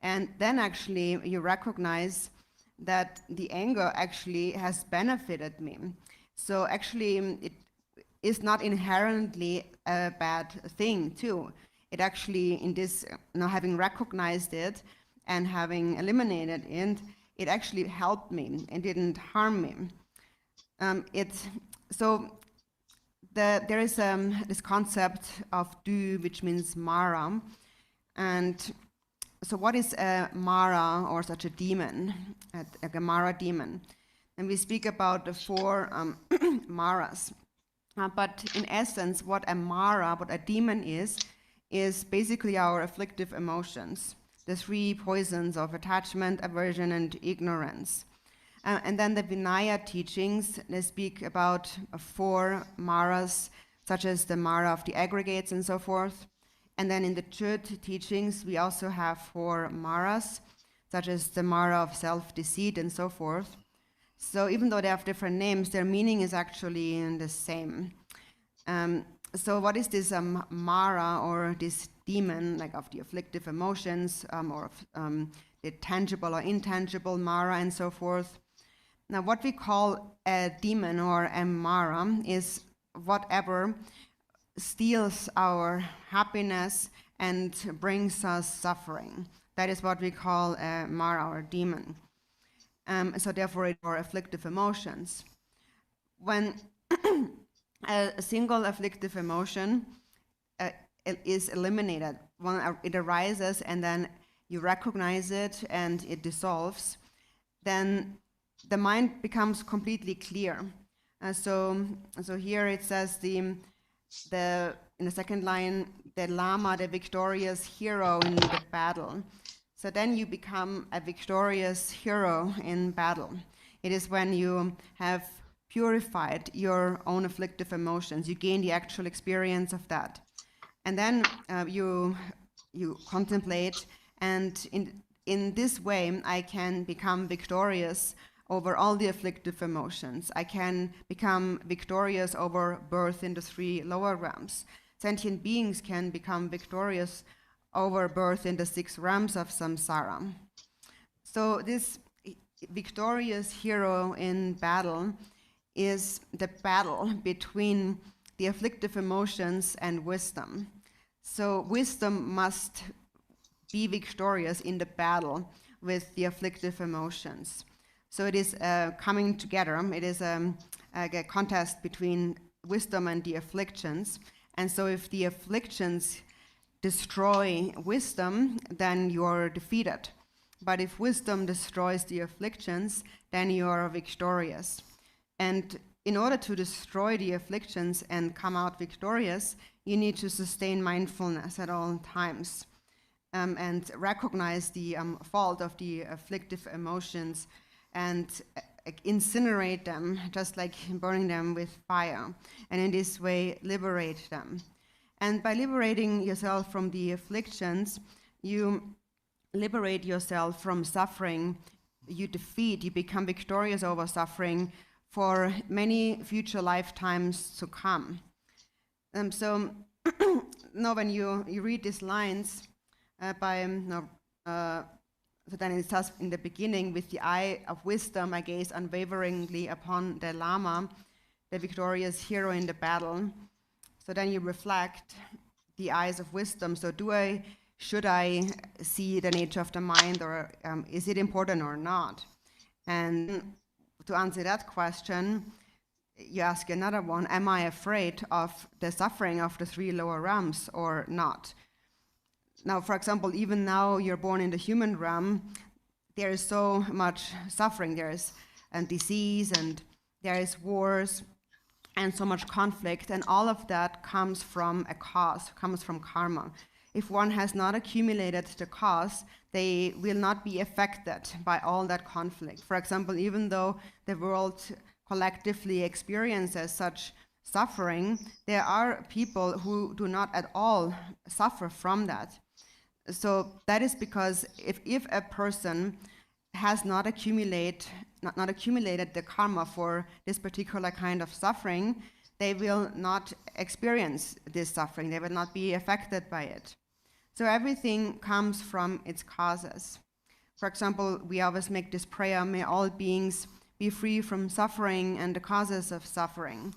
And then actually you recognize that the anger actually has benefited me. So actually it is not inherently a bad thing too. It actually, in this, now having recognized it, and having eliminated it actually helped me and didn't harm me. There is this concept of du, which means Mara, and so what is a Mara or such a demon, like a Mara demon? And we speak about the 4 Maras. But in essence, what a Mara, what a demon is basically our afflictive emotions, the 3 poisons of attachment, aversion, and ignorance. And then the Vinaya teachings, they speak about 4 Maras, such as the Mara of the aggregates and so forth. And then in the Chud teachings, we also have 4 Maras, such as the Mara of self-deceit and so forth. So even though they have different names, their meaning is actually the same. So what is this Mara, or this demon, like of the afflictive emotions, or the tangible or intangible Mara and so forth? Now, what we call a demon or a Mara is whatever steals our happiness and brings us suffering. That is what we call a Mara or demon. So therefore, it are afflictive emotions. When a single afflictive emotion is eliminated, when it arises and then you recognize it and it dissolves, then the mind becomes completely clear. So here it says in the second line, the Lama, the victorious hero in the battle. So then you become a victorious hero in battle. It is when you have purified your own afflictive emotions, you gain the actual experience of that. And then you contemplate, and in this way I can become victorious over all the afflictive emotions. I can become victorious over birth in the 3 lower realms. Sentient beings can become victorious over birth in the 6 realms of samsara. So this victorious hero in battle is the battle between the afflictive emotions and wisdom. So wisdom must be victorious in the battle with the afflictive emotions. So it is coming together. It is a contest between wisdom and the afflictions. And so if the afflictions destroy wisdom, then you're defeated. But if wisdom destroys the afflictions, then you are victorious. And in order to destroy the afflictions and come out victorious, you need to sustain mindfulness at all times, and recognize the fault of the afflictive emotions and incinerate them, just like burning them with fire, and in this way liberate them. And by liberating yourself from the afflictions, you liberate yourself from suffering. You become victorious over suffering for many future lifetimes to come. So now when you read these lines so then it says in the beginning, with the eye of wisdom, I gaze unwaveringly upon the Lama, the victorious hero in the battle. So then you reflect the eyes of wisdom. So should I see the nature of the mind, or is it important or not? And to answer that question, you ask another one, am I afraid of the suffering of the 3 lower realms or not? Now, for example, even now you're born in the human realm, there is so much suffering. There is disease, and there is wars, and so much conflict, and all of that comes from a cause, comes from karma. If one has not accumulated the cause, they will not be affected by all that conflict. For example, even though the world collectively experiences such suffering, there are people who do not at all suffer from that. So that is because if a person has not accumulated the karma for this particular kind of suffering, they will not experience this suffering. They will not be affected by it. So everything comes from its causes. For example, we always make this prayer, may all beings be free from suffering and the causes of suffering.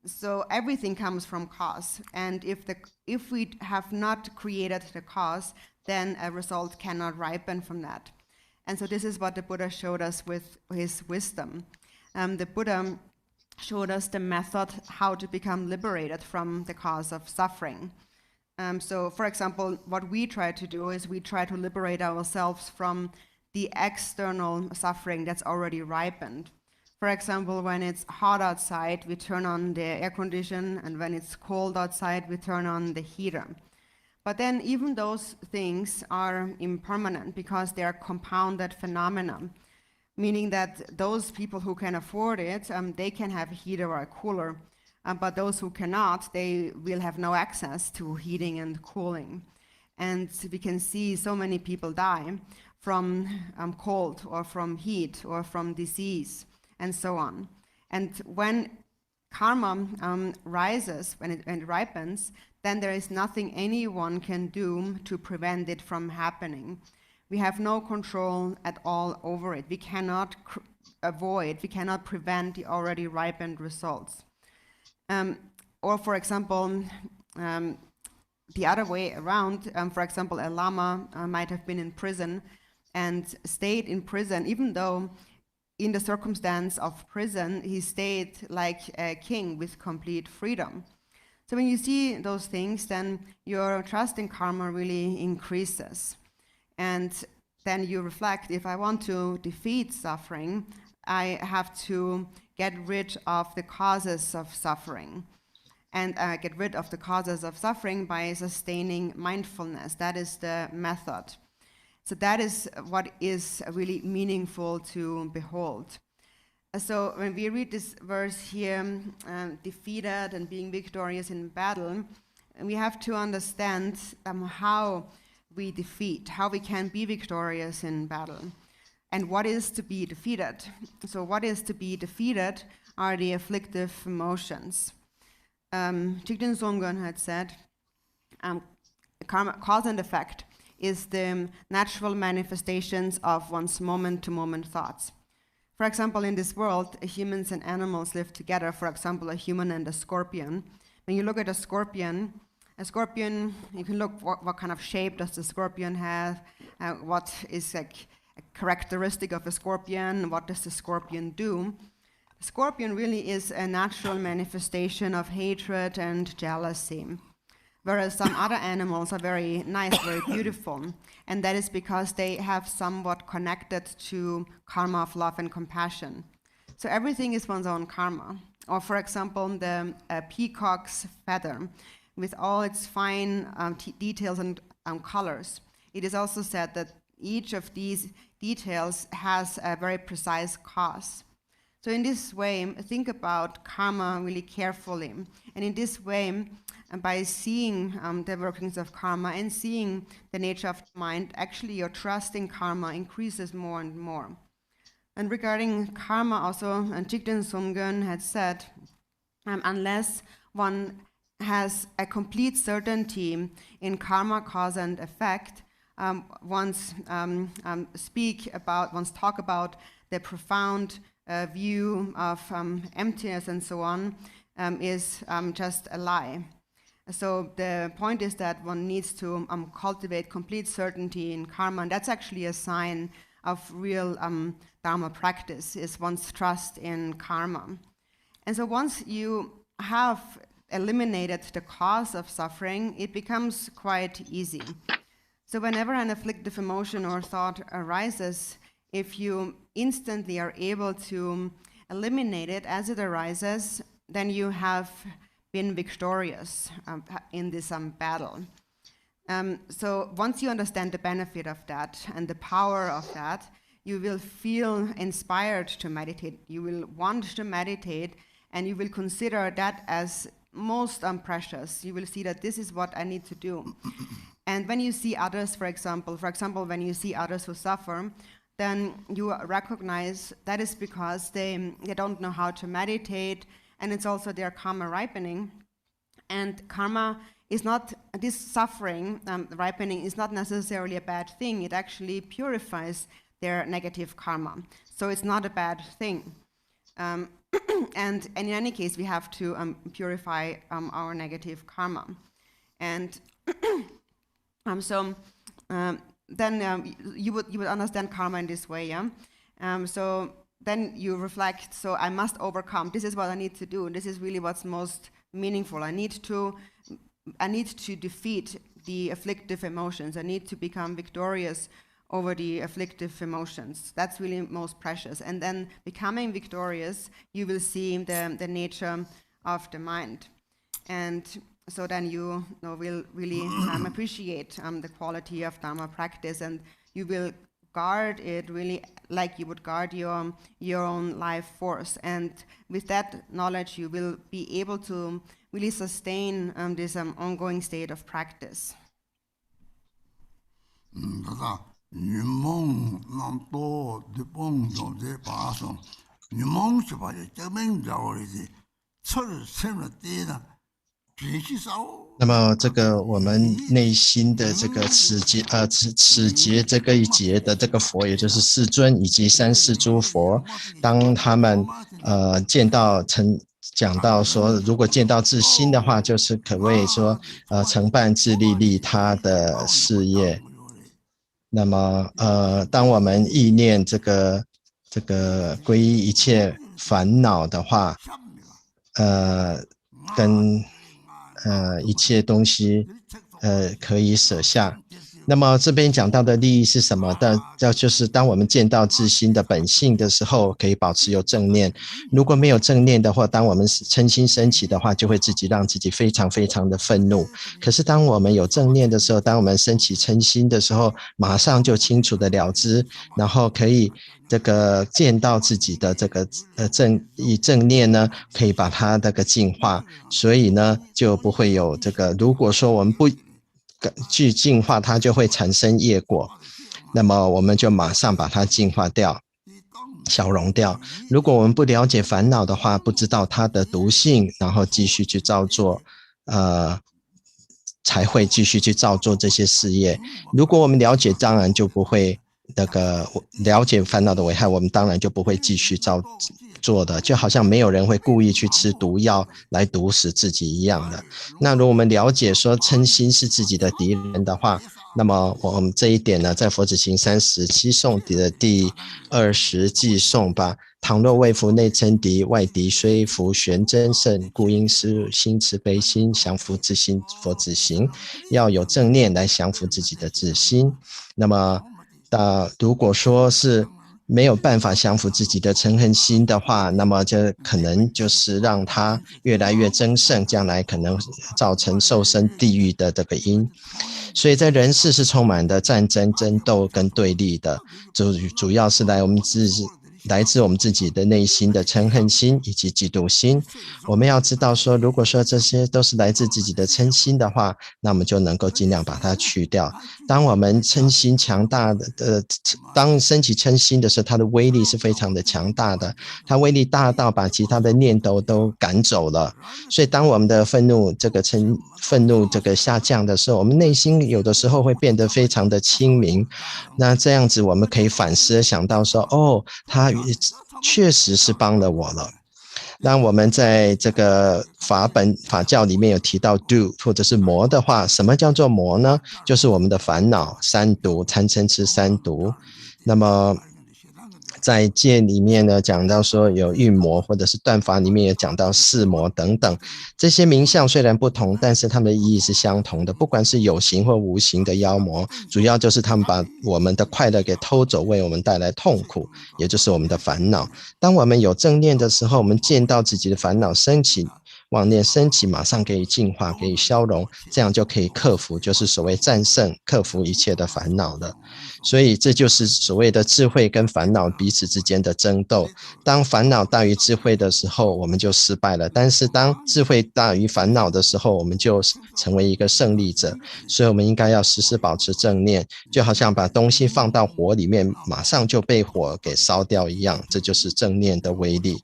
So everything comes from cause, and if we have not created the cause, then a result cannot ripen from that. And so this is what the Buddha showed us with his wisdom. The Buddha showed us the method how to become liberated from the cause of suffering. So, for example, what we try to do is we try to liberate ourselves from the external suffering that's already ripened. For example, when it's hot outside, we turn on the air condition, and when it's cold outside, we turn on the heater. But then even those things are impermanent because they are compounded phenomena, meaning that those people who can afford it, they can have a heater or a cooler, but those who cannot, they will have no access to heating and cooling. And we can see so many people die from cold or from heat or from disease and so on. And when karma rises, when it ripens, then there is nothing anyone can do to prevent it from happening. We have no control at all over it. We cannot avoid, we cannot prevent the already ripened results. Or for example, the other way around, for example, a lama might have been in prison and stayed in prison, even though in the circumstance of prison, he stayed like a king with complete freedom. So when you see those things, then your trust in karma really increases. And then you reflect, if I want to defeat suffering, I have to get rid of the causes of suffering. And get rid of the causes of suffering by sustaining mindfulness. That is the method. So that is what is really meaningful to behold. So when we read this verse here, defeated and being victorious in battle, we have to understand how we defeat, how we can be victorious in battle, and what is to be defeated. So what is to be defeated are the afflictive emotions. Jigten Songön had said, karma, cause and effect is the natural manifestations of one's moment-to-moment thoughts. For example, in this world, humans and animals live together. For example, a human and a scorpion. When you look at a scorpion, you can look what kind of shape does the scorpion have, what is like a characteristic of a scorpion, what does the scorpion do. The scorpion really is a natural manifestation of hatred and jealousy, whereas some other animals are very nice, very beautiful, and that is because they have somewhat connected to karma of love and compassion. So everything is one's own karma. Or for example, the peacock's feather, with all its fine details and colors. It is also said that each of these details has a very precise cause. So in this way, think about karma really carefully. And in this way, by seeing the workings of karma and seeing the nature of the mind, actually your trust in karma increases more and more. And regarding karma also, Jigten Songön had said, unless one has a complete certainty in karma, cause and effect, once talk about the profound view of emptiness and so on is just a lie. So the point is that one needs to cultivate complete certainty in karma, and that's actually a sign of real Dharma practice, is one's trust in karma. And so once you have eliminated the cause of suffering, it becomes quite easy. So whenever an afflictive emotion or thought arises, if you instantly are able to eliminate it as it arises, then you have been victorious in this battle. So once you understand the benefit of that and the power of that, you will feel inspired to meditate. You will want to meditate, and you will consider that as most precious. You will see that this is what I need to do. And when you see others, for example, when you see others who suffer, then you recognize that is because they don't know how to meditate, and it's also their karma ripening. And karma is not, this suffering, ripening is not necessarily a bad thing. It actually purifies their negative karma. So it's not a bad thing. And in any case, we have to purify our negative karma. And so then you would understand karma in this way, yeah. So then you reflect. So I must overcome. This is what I need to do. This is really what's most meaningful. I need to defeat the afflictive emotions. I need to become victorious over the afflictive emotions. That's really most precious. And then becoming victorious, you will see the nature of the mind. And so then you will really appreciate the quality of Dharma practice, and you will guard it really like you would guard your own life force. And with that knowledge, you will be able to really sustain this ongoing state of practice. 女梦南多的帮助这把上，女梦是把这门找的是出生了的呢，必须少。那么这个我们内心的这个此节这个一节的这个佛，也就是世尊以及三世诸佛，当他们见到讲到说，如果见到自心的话，就是可谓说承办自利利他的事业。那么当我们意念这个皈依一切烦恼的话，跟一切东西可以舍下。那么这边讲到的利益是什么？就是当我们见到自心的本性的时候，可以保持有正念。如果没有正念的话，当我们嗔心升起的话，就会让自己非常非常的愤怒。可是当我们有正念的时候，当我们升起嗔心的时候，马上就清楚的了知，然后可以这个见到自己的这个正念呢，可以把它这个净化，所以呢就不会有这个。如果说我们不去净化，它就会产生业果，那么我们就马上把它净化掉，消融掉。如果我们不了解烦恼的话，不知道它的毒性，然后继续去造作，才会继续去造作这些事业。如果我们了解，当然就不会了解烦恼的危害，我们当然就不会继续做的，就好像没有人会故意去吃毒药来毒死自己一样的。那如果我们了解说嗔心是自己的敌人的话，那么我们这一点呢，在佛子行37颂的第20偈颂吧。倘若为服内嗔敌，外敌虽服玄真胜，故应施心慈悲心，降伏自心。佛子行要有正念来降伏自己的自心。那么如果说是没有办法降服自己的嗔恨心的话，那么这可能就是让它越来越增盛，将来可能造成受生地狱的这个因。所以在人世是充满的战争、争斗跟对立的，主要是来自我们自己的内心的嗔恨心以及嫉妒心。我们要知道说，如果说这些都是来自自己的嗔心的话，那我们就能够尽量把它去掉。当我们嗔心强大的当升起嗔心的时候，它的威力是非常的强大的，它威力大到把其他的念头都赶走了。所以当我们的愤怒这个下降的时候，我们内心有的时候会变得非常的清明。那这样子我们可以反思想到说，他确实是帮了我了。那我们在这个法教里面有提到 do 或者是魔的话，什么叫做魔呢？就是我们的烦恼三毒，贪嗔痴三毒。那么在戒里面呢，讲到说有欲魔，或者是断法里面也讲到四魔等等。这些名相虽然不同，但是它们的意义是相同的。不管是有形或无形的妖魔，主要就是他们把我们的快乐给偷走，为我们带来痛苦，也就是我们的烦恼。当我们有正念的时候，我们见到自己的烦恼升起，妄念升起，马上可以净化，可以消融，这样就可以克服，就是所谓战胜、克服一切的烦恼了。所以这就是所谓的智慧跟烦恼彼此之间的争斗。当烦恼大于智慧的时候，我们就失败了；但是当智慧大于烦恼的时候，我们就成为一个胜利者。所以我们应该要时时保持正念，就好像把东西放到火里面，马上就被火给烧掉一样，这就是正念的威力。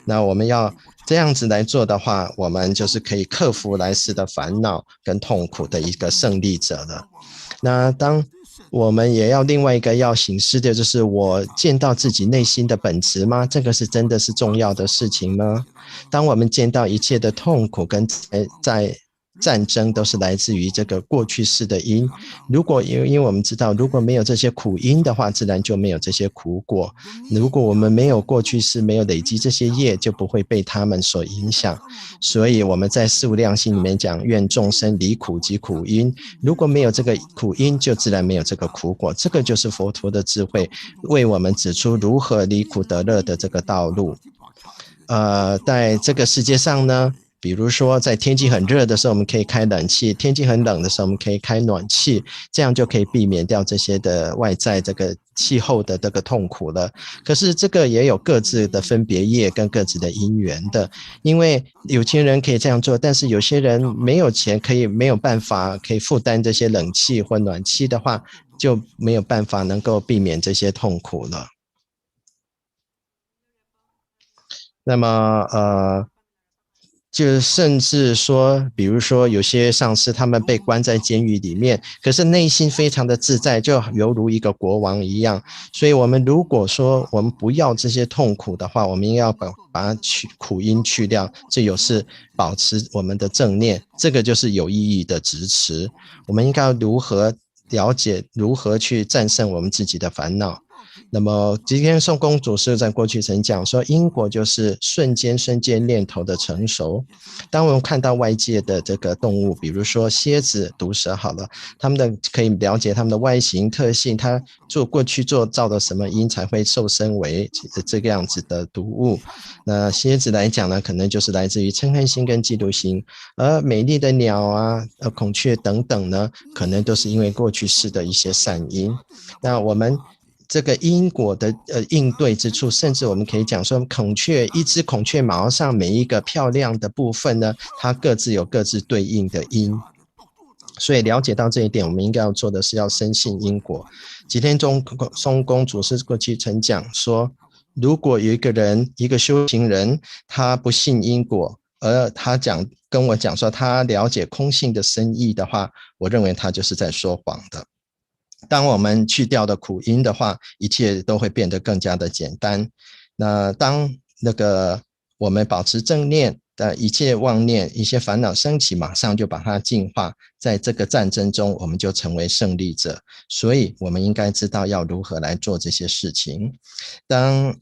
那我们要这样子来做的话，我们就是可以克服来世的烦恼跟痛苦的一个胜利者了。那当我们也要另外一个要省思的，就是我见到自己内心的本质吗？这个是真的是重要的事情吗？当我们见到一切的痛苦跟在战争都是来自于这个过去式的因。如果因为我们知道，如果没有这些苦因的话，自然就没有这些苦果。如果我们没有过去式，没有累积这些业，就不会被他们所影响。所以我们在四无量心里面讲，愿众生离苦即苦因。如果没有这个苦因，就自然没有这个苦果。这个就是佛陀的智慧，为我们指出如何离苦得乐的这个道路。在这个世界上呢，比如说在天气很热的时候，我们可以开冷气；天气很冷的时候，我们可以开暖气，这样就可以避免掉这些的外在这个气候的这个痛苦了。可是这个也有各自的分别业跟各自的因缘的，因为有钱人可以这样做，但是有些人没有钱，没有办法可以负担这些冷气或暖气的话，就没有办法能够避免这些痛苦了。那么就甚至说，比如说有些上司他们被关在监狱里面，可是内心非常的自在，就犹如一个国王一样。所以我们如果说我们不要这些痛苦的话，我们要把苦因去掉，这就是保持我们的正念，这个就是有意义的执持。我们应该如何了解，如何去战胜我们自己的烦恼。那么吉田颂公主是在过去曾讲说，因果就是瞬间念头的成熟。当我们看到外界的这个动物，比如说蝎子、毒蛇好了，他们的可以了解他们的外形特性，它过去造了什么因才会受生为这个样子的毒物。那蝎子来讲呢，可能就是来自于嗔恨心跟嫉妒心，而美丽的鸟啊、孔雀等等呢，可能都是因为过去世的一些善因。那我们这个因果的应对之处，甚至我们可以讲说，一只孔雀毛上每一个漂亮的部分呢，它各自有各自对应的因。所以了解到这一点，我们应该要做的是要深信因果。吉田松公主是过去曾讲说，如果有一个修行人，他不信因果，而他跟我讲说他了解空性的深意的话，我认为他就是在说谎的。当我们去掉的苦因的话，一切都会变得更加的简单。那当我们保持正念的一切妄念、一些烦恼升起，马上就把它净化，在这个战争中，我们就成为胜利者。所以我们应该知道要如何来做这些事情。当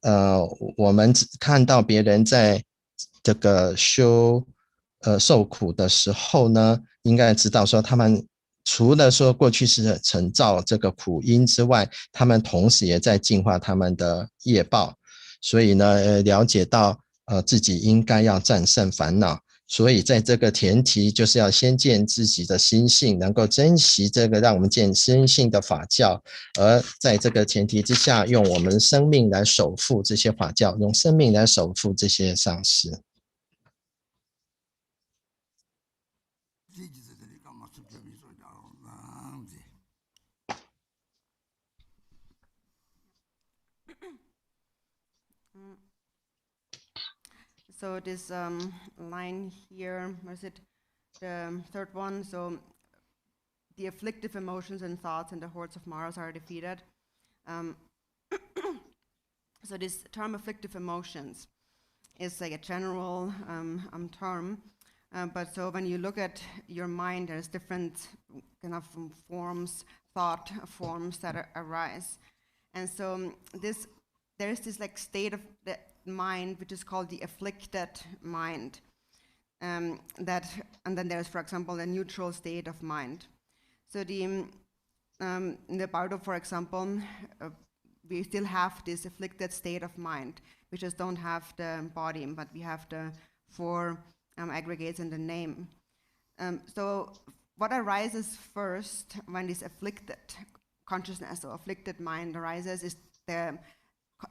我们看到别人在这个受苦的时候呢，应该知道说他们除了说过去是承造这个苦因之外，他们同时也在净化他们的业报。所以呢，了解到自己应该要战胜烦恼。所以在这个前提，就是要先见自己的心性，能够珍惜这个让我们见心性的法教，而在这个前提之下，用我们生命来守护这些法教，用生命来守护这些上师。So this line here, or is it the third one? So the afflictive emotions and thoughts and the hordes of Maras are defeated. So this term afflictive emotions is like a general term, but so when you look at your mind, there's different kind of thought forms that arise. And so there's this like state of the mind which is called the afflicted mind. And then there's, for example, the neutral state of mind. So in the Bardo, for example, we still have this afflicted state of mind. We just don't have the body, but we have the four aggregates in the name. So what arises first when this afflicted consciousness or afflicted mind arises is the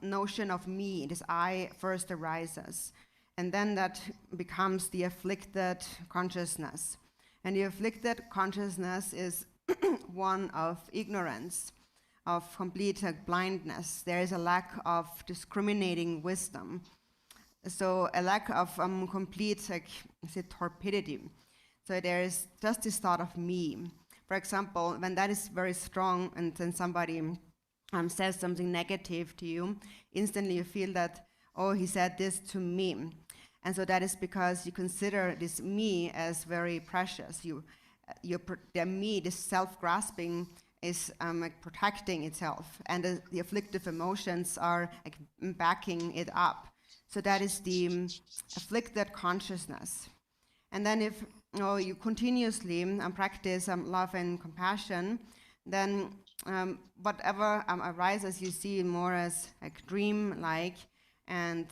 notion of me, this I first arises. And then that becomes the afflicted consciousness. And the afflicted consciousness is one of ignorance, of complete blindness. There is a lack of discriminating wisdom. So a lack of complete torpidity. So there is just this thought of me. For example, when that is very strong and then somebody says something negative to you, instantly you feel that, oh, he said this to me. And so that is because you consider this me as very precious. The me, this self-grasping, is like protecting itself, and the afflictive emotions are like backing it up. So that is the afflicted consciousness. And then if you continuously practice love and compassion, then whatever arises, you see more as like dream-like, and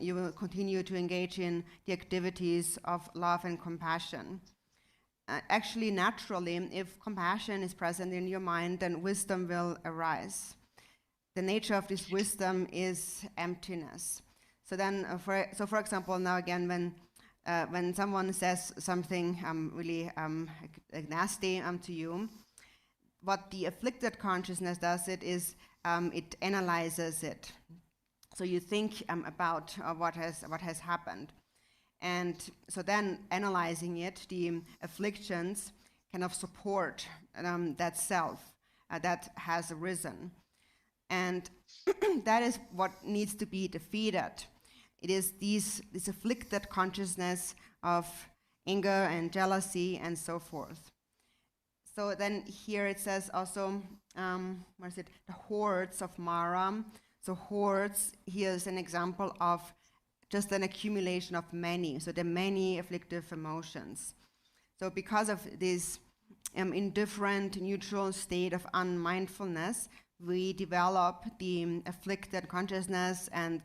you will continue to engage in the activities of love and compassion. Actually, naturally, if compassion is present in your mind, then wisdom will arise. The nature of this wisdom is emptiness. So then, for example, now again, when someone says something really nasty to you, what the afflicted consciousness does is it analyzes it. So you think about what has happened. And so then analyzing it, the afflictions kind of support that self that has arisen. And that is what needs to be defeated. It is this afflicted consciousness of anger and jealousy and so forth. So then here it says also, the hordes of Mara. So hordes, here is an example of just an accumulation of many, so the many afflictive emotions. So because of this indifferent, neutral state of unmindfulness, we develop the afflicted consciousness, and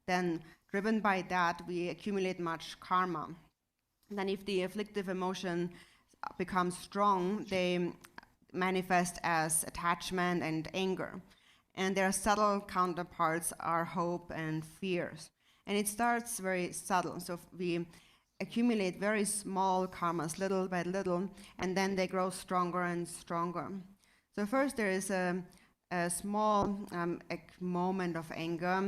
then driven by that, we accumulate much karma. And then if the afflictive emotion becomes strong, they manifest as attachment and anger. And their subtle counterparts are hope and fears. And it starts very subtle. So we accumulate very small karmas, little by little, and then they grow stronger and stronger. So first there is a small moment of anger,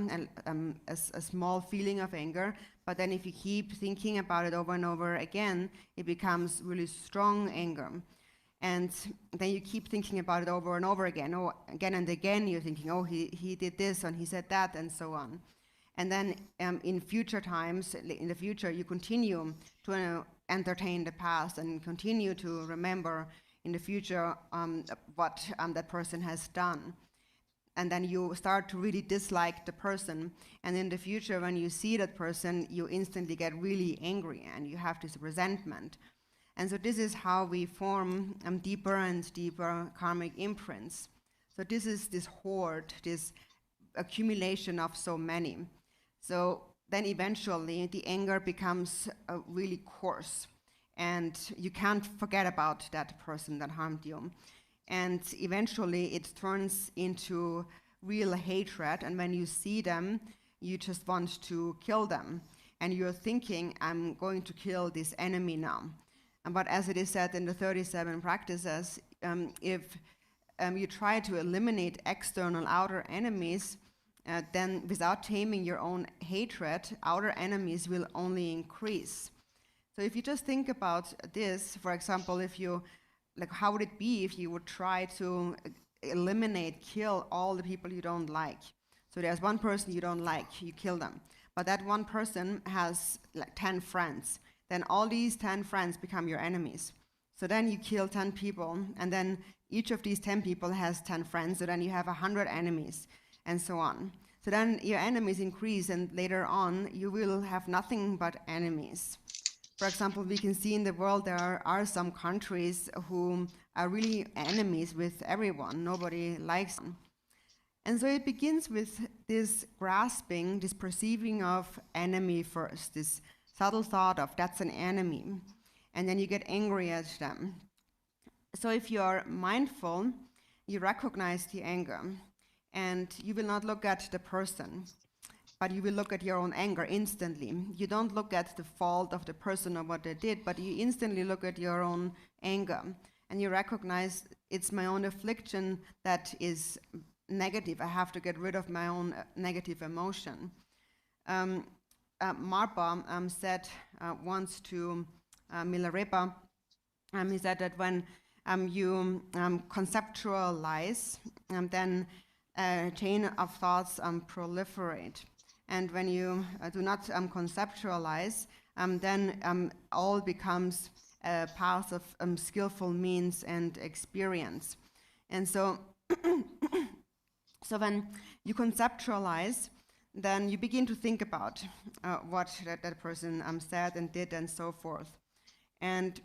and a small feeling of anger, but then if you keep thinking about it over and over again, it becomes really strong anger. And then you keep thinking about it over and over again. Again and again, you're thinking, he did this and he said that, and so on. And then in future times, in the future, you continue to entertain the past and continue to remember in the future what that person has done. And then you start to really dislike the person. And in the future, when you see that person, you instantly get really angry and you have this resentment. And so this is how we form deeper and deeper karmic imprints. So this is this horde, this accumulation of so many. So then eventually the anger becomes really coarse, and you can't forget about that person that harmed you. And eventually it turns into real hatred, and when you see them, you just want to kill them. And you're thinking, I'm going to kill this enemy now. But as it is said in the 37 practices, if you try to eliminate external outer enemies, then without taming your own hatred, outer enemies will only increase. So if you just think about this, for example, how would it be if you would try to kill all the people you don't like? So there's one person you don't like, you kill them. But that one person has 10 friends. Then all these 10 friends become your enemies. So then you kill 10 people, and then each of these 10 people has 10 friends, so then you have 100 enemies, and so on. So then your enemies increase, and later on, you will have nothing but enemies. For example, we can see in the world there are some countries who are really enemies with everyone. Nobody likes them. And so it begins with this grasping, this perceiving of enemy first, this subtle thought of that's an enemy. And then you get angry at them. So if you're mindful, you recognize the anger, and you will not look at the person, but you will look at your own anger instantly. You don't look at the fault of the person or what they did, but you instantly look at your own anger, and you recognize it's my own affliction that is negative. I have to get rid of my own negative emotion. Marpa said once to Milarepa, he said that when you conceptualize, then a chain of thoughts proliferate. And when you do not conceptualize, then all becomes a path of skillful means and experience. And so, so when you conceptualize, then you begin to think about what that person said and did and so forth. And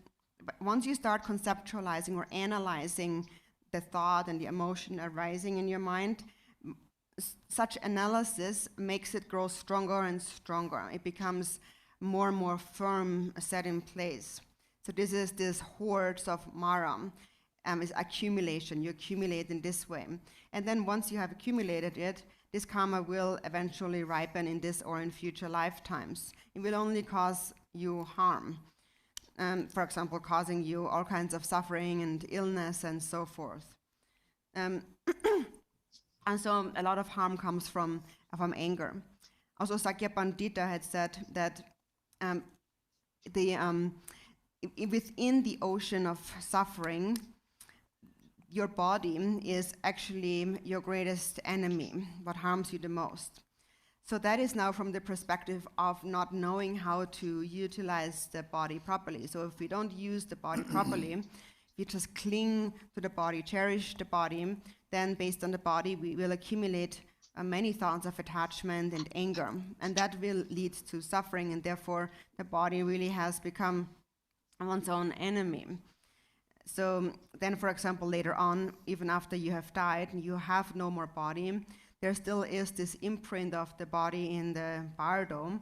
once you start conceptualizing or analyzing the thought and the emotion arising in your mind, such analysis makes it grow stronger and stronger. It becomes more and more firm, set in place. So this is this hordes of Mara, is accumulation. You accumulate in this way. And then once you have accumulated it, this karma will eventually ripen in this or in future lifetimes. It will only cause you harm. For example, causing you all kinds of suffering and illness and so forth. And so a lot of harm comes from anger. Also, Sakya Pandita had said that within the ocean of suffering, your body is actually your greatest enemy, what harms you the most. So that is now from the perspective of not knowing how to utilize the body properly. So if we don't use the body properly, if we just cling to the body, cherish the body, then based on the body, we will accumulate many thoughts of attachment and anger. And that will lead to suffering, and therefore the body really has become one's own enemy. So then, for example, later on, even after you have died and you have no more body, there still is this imprint of the body in the bardo.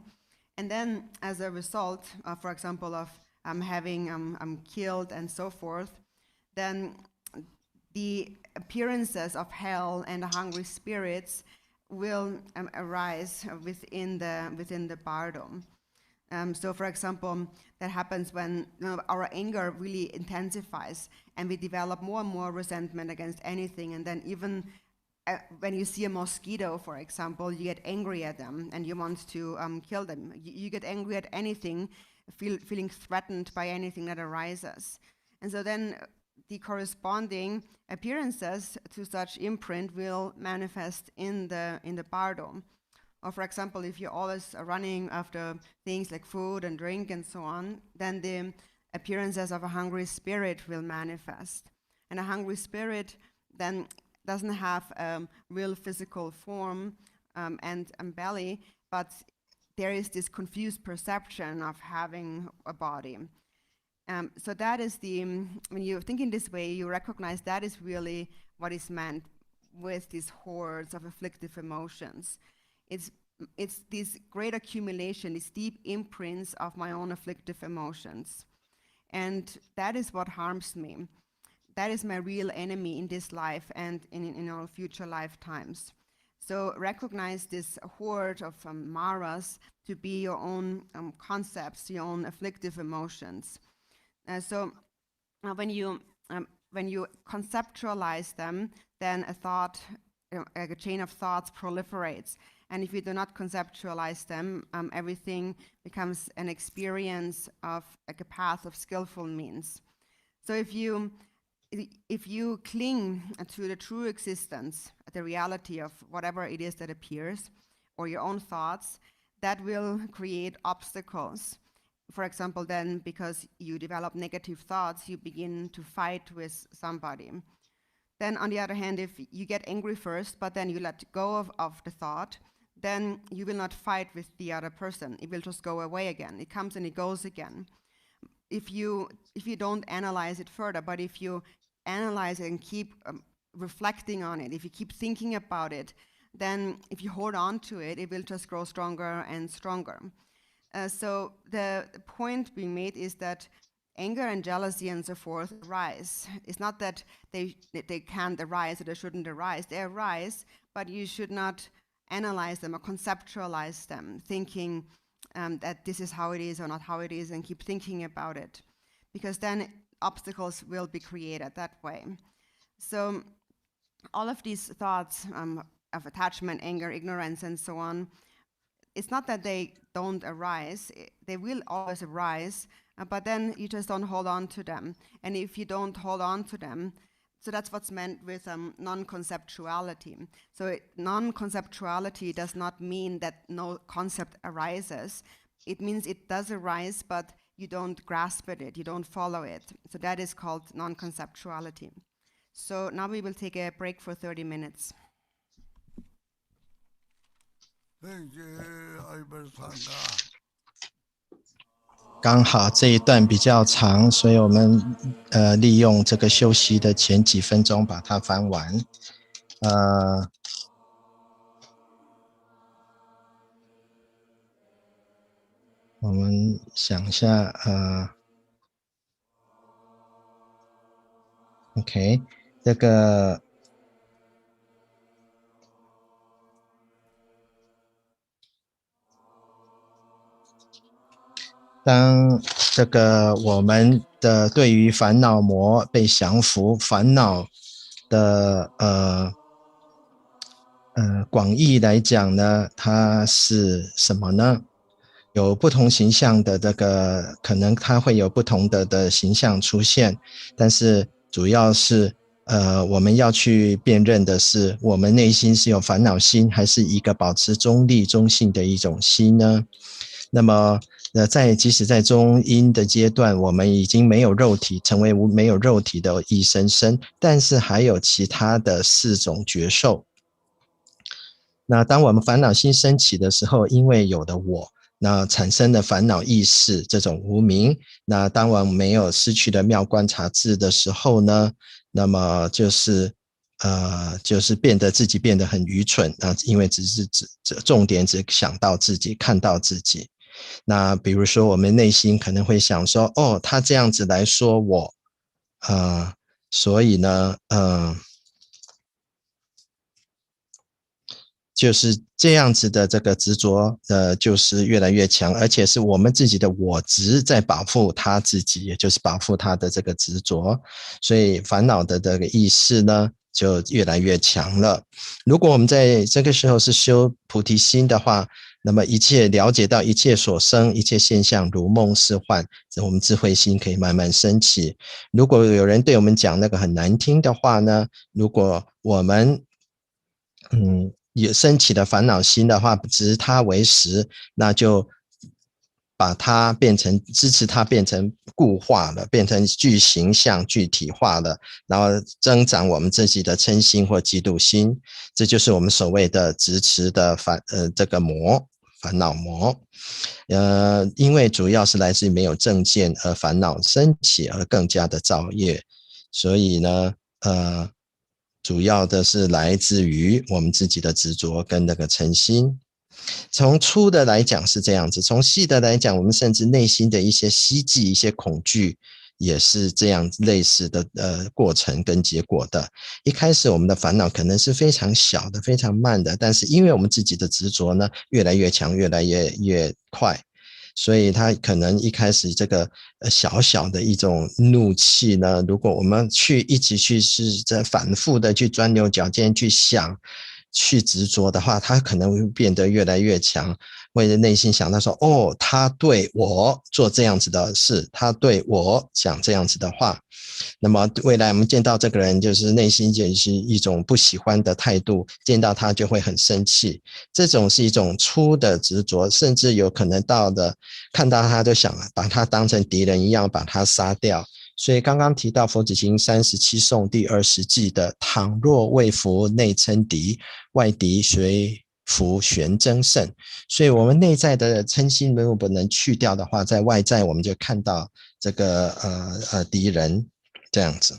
And then as a result, for example, of having killed and so forth, then the appearances of hell and the hungry spirits will arise within the bardo. So, for example, that happens when our anger really intensifies and we develop more and more resentment against anything. And then even when you see a mosquito, for example, you get angry at them and you want to kill them. You get angry at anything, feeling threatened by anything that arises. And so then the corresponding appearances to such imprint will manifest in the bardo. Or for example, if you're always running after things like food and drink and so on, then the appearances of a hungry spirit will manifest. And a hungry spirit then doesn't have a real physical form and belly, but there is this confused perception of having a body. So that is when you think in this way, you recognize that is really what is meant with these hordes of afflictive emotions. It's this great accumulation, these deep imprints of my own afflictive emotions. And that is what harms me. That is my real enemy in this life and in all future lifetimes. So recognize this horde of maras to be your own concepts, your own afflictive emotions. So when you conceptualize them, then a thought, a chain of thoughts proliferates. And if you do not conceptualize them, everything becomes an experience of like a path of skillful means. So if you cling to the true existence, the reality of whatever it is that appears, or your own thoughts, that will create obstacles. For example, then because you develop negative thoughts, you begin to fight with somebody. Then on the other hand, if you get angry first, but then you let go of the thought, then you will not fight with the other person. It will just go away again. It comes and it goes again. If you don't analyze it further, but if you analyze it and keep reflecting on it, if you keep thinking about it, then if you hold on to it, it will just grow stronger and stronger. So the point being made is that anger and jealousy and so forth arise. It's not that they can't arise or they shouldn't arise. They arise, but you should not analyze them or conceptualize them, thinking that this is how it is or not how it is, and keep thinking about it, because then obstacles will be created that way. So all of these thoughts of attachment, anger, ignorance, and so on, it's not that they don't arise. They will always arise, but then you just don't hold on to them. And if you don't hold on to them, So that's what's meant with non-conceptuality. So non-conceptuality does not mean that no concept arises. It means it does arise, but you don't grasp at it, you don't follow it. So that is called non-conceptuality. So now we will take a break for 30 minutes. Thank you, Ibersanga. 刚好这一段比较长，所以我们利用这个休息的前几分钟把它翻完。我们想一下OK， 这个当这个我们的对于烦恼魔被降服，烦恼的广义来讲呢，它是什么呢？有不同形象的这个，可能它会有不同的形象出现，但是主要是我们要去辨认的是，我们内心是有烦恼心，还是一个保持中立中性的一种心呢？那么即使在中阴的阶段，我们已经没有肉体，成为没有肉体的一生身，但是还有其他的4种觉受。那当我们烦恼心升起的时候，因为有的我，那产生的烦恼意识，这种无明。那当我们没有失去了妙观察智的时候呢，那么就是自己变得很愚蠢啊，因为重点只想到自己，看到自己。那比如说我们内心可能会想说，哦，他这样子来说我，所以呢，就是这样子的这个执着，就是越来越强，而且是我们自己的我执在保护他自己，也就是保护他的这个执着，所以烦恼的这个意识呢，就越来越强了。如果我们在这个时候是修菩提心的话，那么一切了解到一切所生，一切现象如梦似幻，我们智慧心可以慢慢升起。如果有人对我们讲那个很难听的话呢，如果我们也升起的烦恼心的话，执它为实，那就把它支持它变成固化了，变成具形象具体化了，然后增长我们自己的嗔心或嫉妒心，这就是我们所谓的执持的这个烦恼魔。因为主要是来自于没有正见而烦恼升起而更加的造业，所以呢主要的是来自于我们自己的执着跟那个嗔心。从粗的来讲是这样子，从细的来讲，我们甚至内心的一些希冀、一些恐惧，也是这样类似的过程跟结果的。一开始我们的烦恼可能是非常小的、非常慢的，但是因为我们自己的执着呢，越来越强、越来越快，所以它可能一开始这个小小的一种怒气呢，如果我们一直去是在反复的去钻牛角尖去想、去执着的话，它可能会变得越来越强，会内心想到说，哦，他对我做这样子的事，他对我讲这样子的话，那么未来我们见到这个人，就是内心就是一种不喜欢的态度，见到他就会很生气，这种是一种粗的执着，甚至有可能看到他就想把他当成敌人一样把他杀掉。所以刚刚提到佛子行37颂第20偈的，倘若未服内嗔敌，外敌随服旋增胜。所以我们内在的嗔心如果不能去掉的话，在外在我们就看到这个敌人这样子。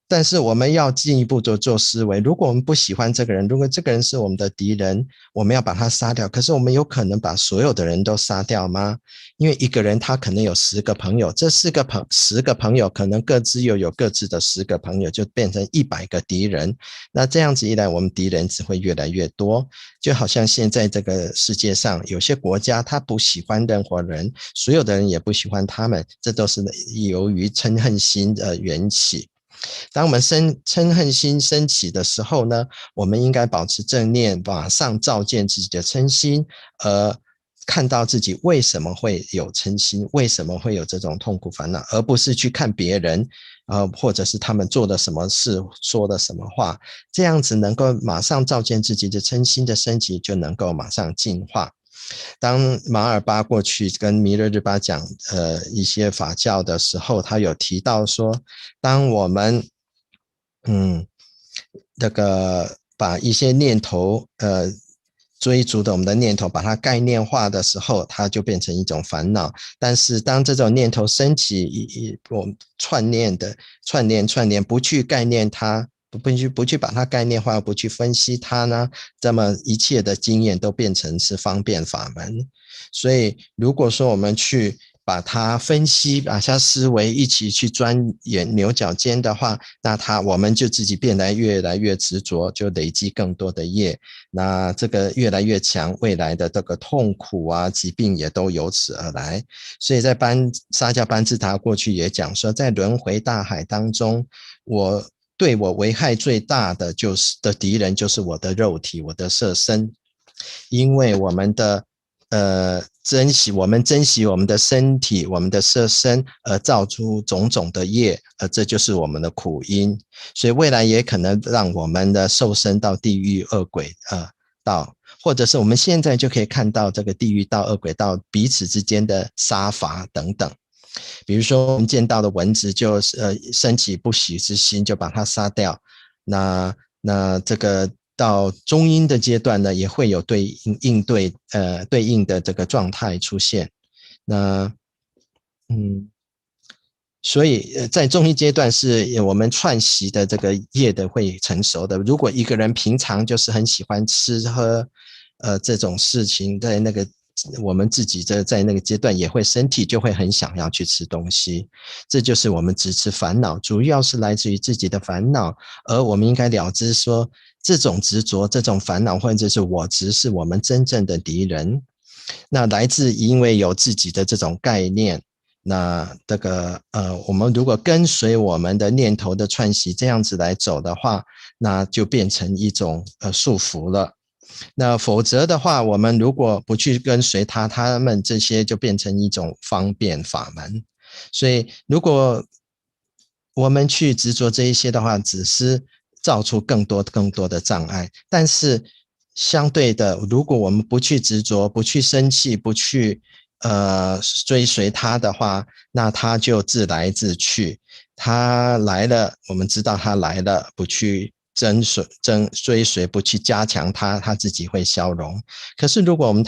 但是我们要进一步做思维，如果我们不喜欢这个人，如果这个人是我们的敌人，我们要把他杀掉，可是我们有可能把所有的人都杀掉吗？因为一个人他可能有10个朋友，这10个朋友可能各自又有各自的10个朋友，就变成100个敌人。那这样子一来，我们敌人只会越来越多。就好像现在这个世界上有些国家他不喜欢任何人，所有的人也不喜欢他们，这都是由于嗔恨心的缘起。当我们嗔恨心升起的时候呢，我们应该保持正念，马上照见自己的嗔心，看到自己为什么会有嗔心，为什么会有这种痛苦烦恼，而不是去看别人或者是他们做的什么事，说的什么话，这样子能够马上照见自己的嗔心的升级，就能够马上净化。当马尔巴过去跟弥勒日巴讲一些法教的时候，他有提到说，当我们这个把一些念头追逐的我们的念头把它概念化的时候，它就变成一种烦恼。但是当这种念头升起，我们串联不去概念它，不去把它概念化，不去分析它呢，这么一切的经验都变成是方便法门。所以如果说我们去把它分析，把它思维一起去钻研牛角尖的话，那我们就自己变得越来越执着，就累积更多的业，那这个越来越强，未来的这个痛苦啊、疾病也都由此而来。所以在沙迦班智达过去也讲说，在轮回大海当中，对我危害最大的敌人就是我的肉体，我的色身，因为我们珍惜我们的身体，我们的色身，而造出种种的业，这就是我们的苦因。所以未来也可能让我们的受生到地狱恶鬼道，或者是我们现在就可以看到这个地狱道、恶鬼道彼此之间的杀伐等等。比如说我们见到的蚊子就升起不喜之心，就把它杀掉。那这个到中阴的阶段呢，也会有对应的这个状态出现。那所以在中阴阶段是我们串习的这个业的会成熟的。如果一个人平常就是很喜欢吃喝这种事情，在那个我们自己在那个阶段也会身体就会很想要去吃东西，这就是我们执持烦恼，主要是来自于自己的烦恼。而我们应该了知说，这种执着、这种烦恼或者是我执是我们真正的敌人。那来自因为有自己的这种概念，那这个我们如果跟随我们的念头的串习这样子来走的话，那就变成一种束缚了。那否则的话，我们如果不去跟随他们这些就变成一种方便法门。所以如果我们去执着这一些的话，只是造出更多的障碍。但是相对的，如果我们不去执着，不去生气，不去追随他的话，那他就自来自去。他来了，我们知道他来了，不去追随，不去加强他自己会消融。可是如果我们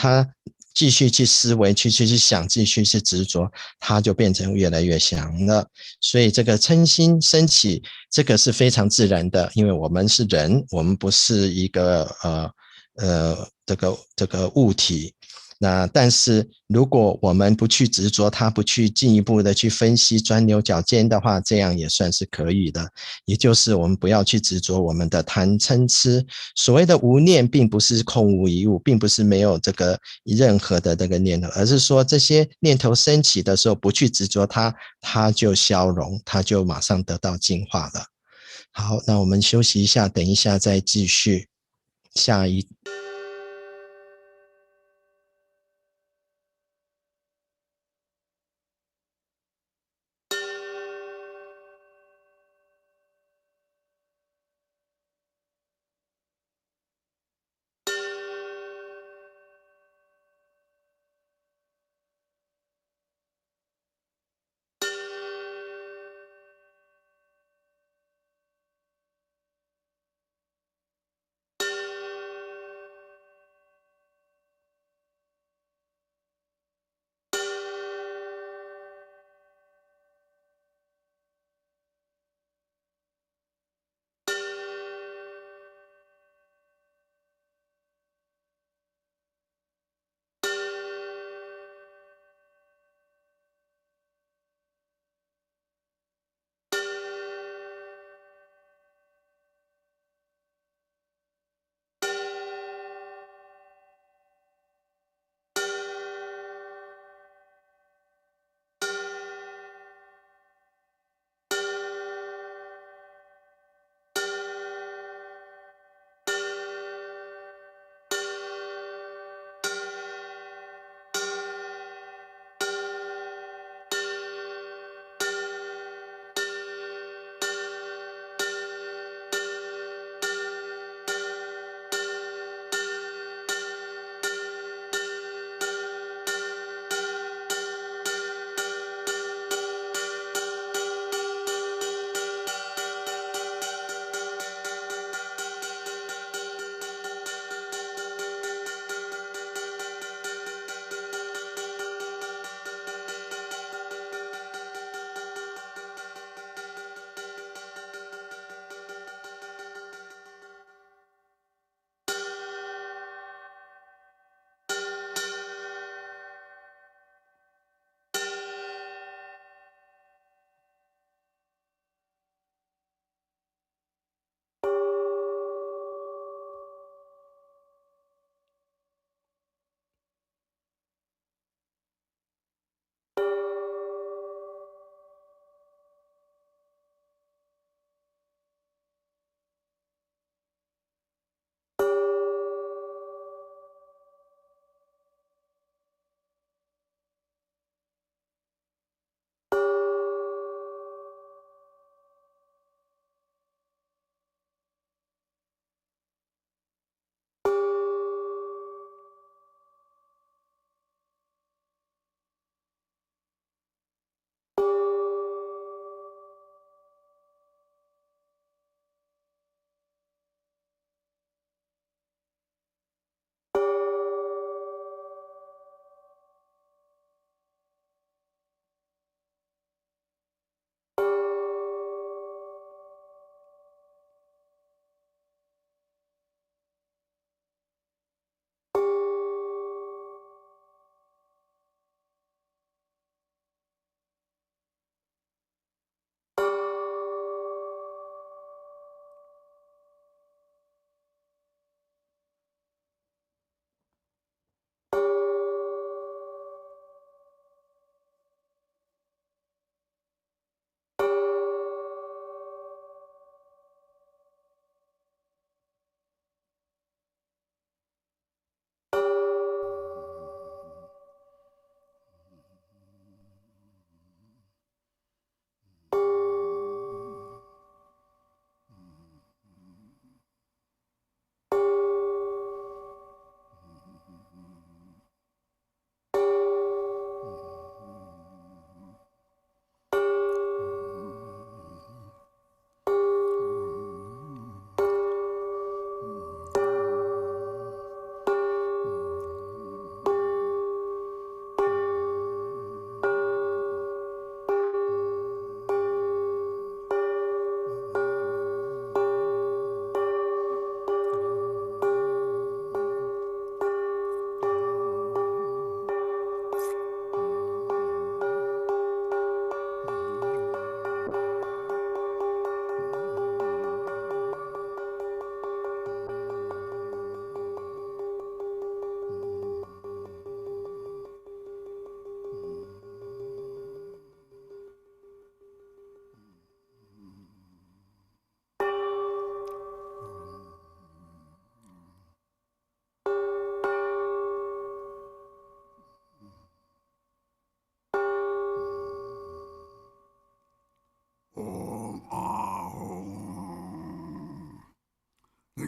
继续去思维，去想，继续去执着，它就变成越来越强了。所以这个嗔心升起，这个是非常自然的，因为我们是人，我们不是一个这个物体。那但是如果我们不去执着它，不去进一步的去分析钻牛角尖的话，这样也算是可以的。也就是我们不要去执着我们的贪嗔痴。所谓的无念并不是空无一物，并不是没有这个任何的这个念头，而是说这些念头升起的时候不去执着它，它就消融，它就马上得到净化了。好，那我们休息一下，等一下再继续下一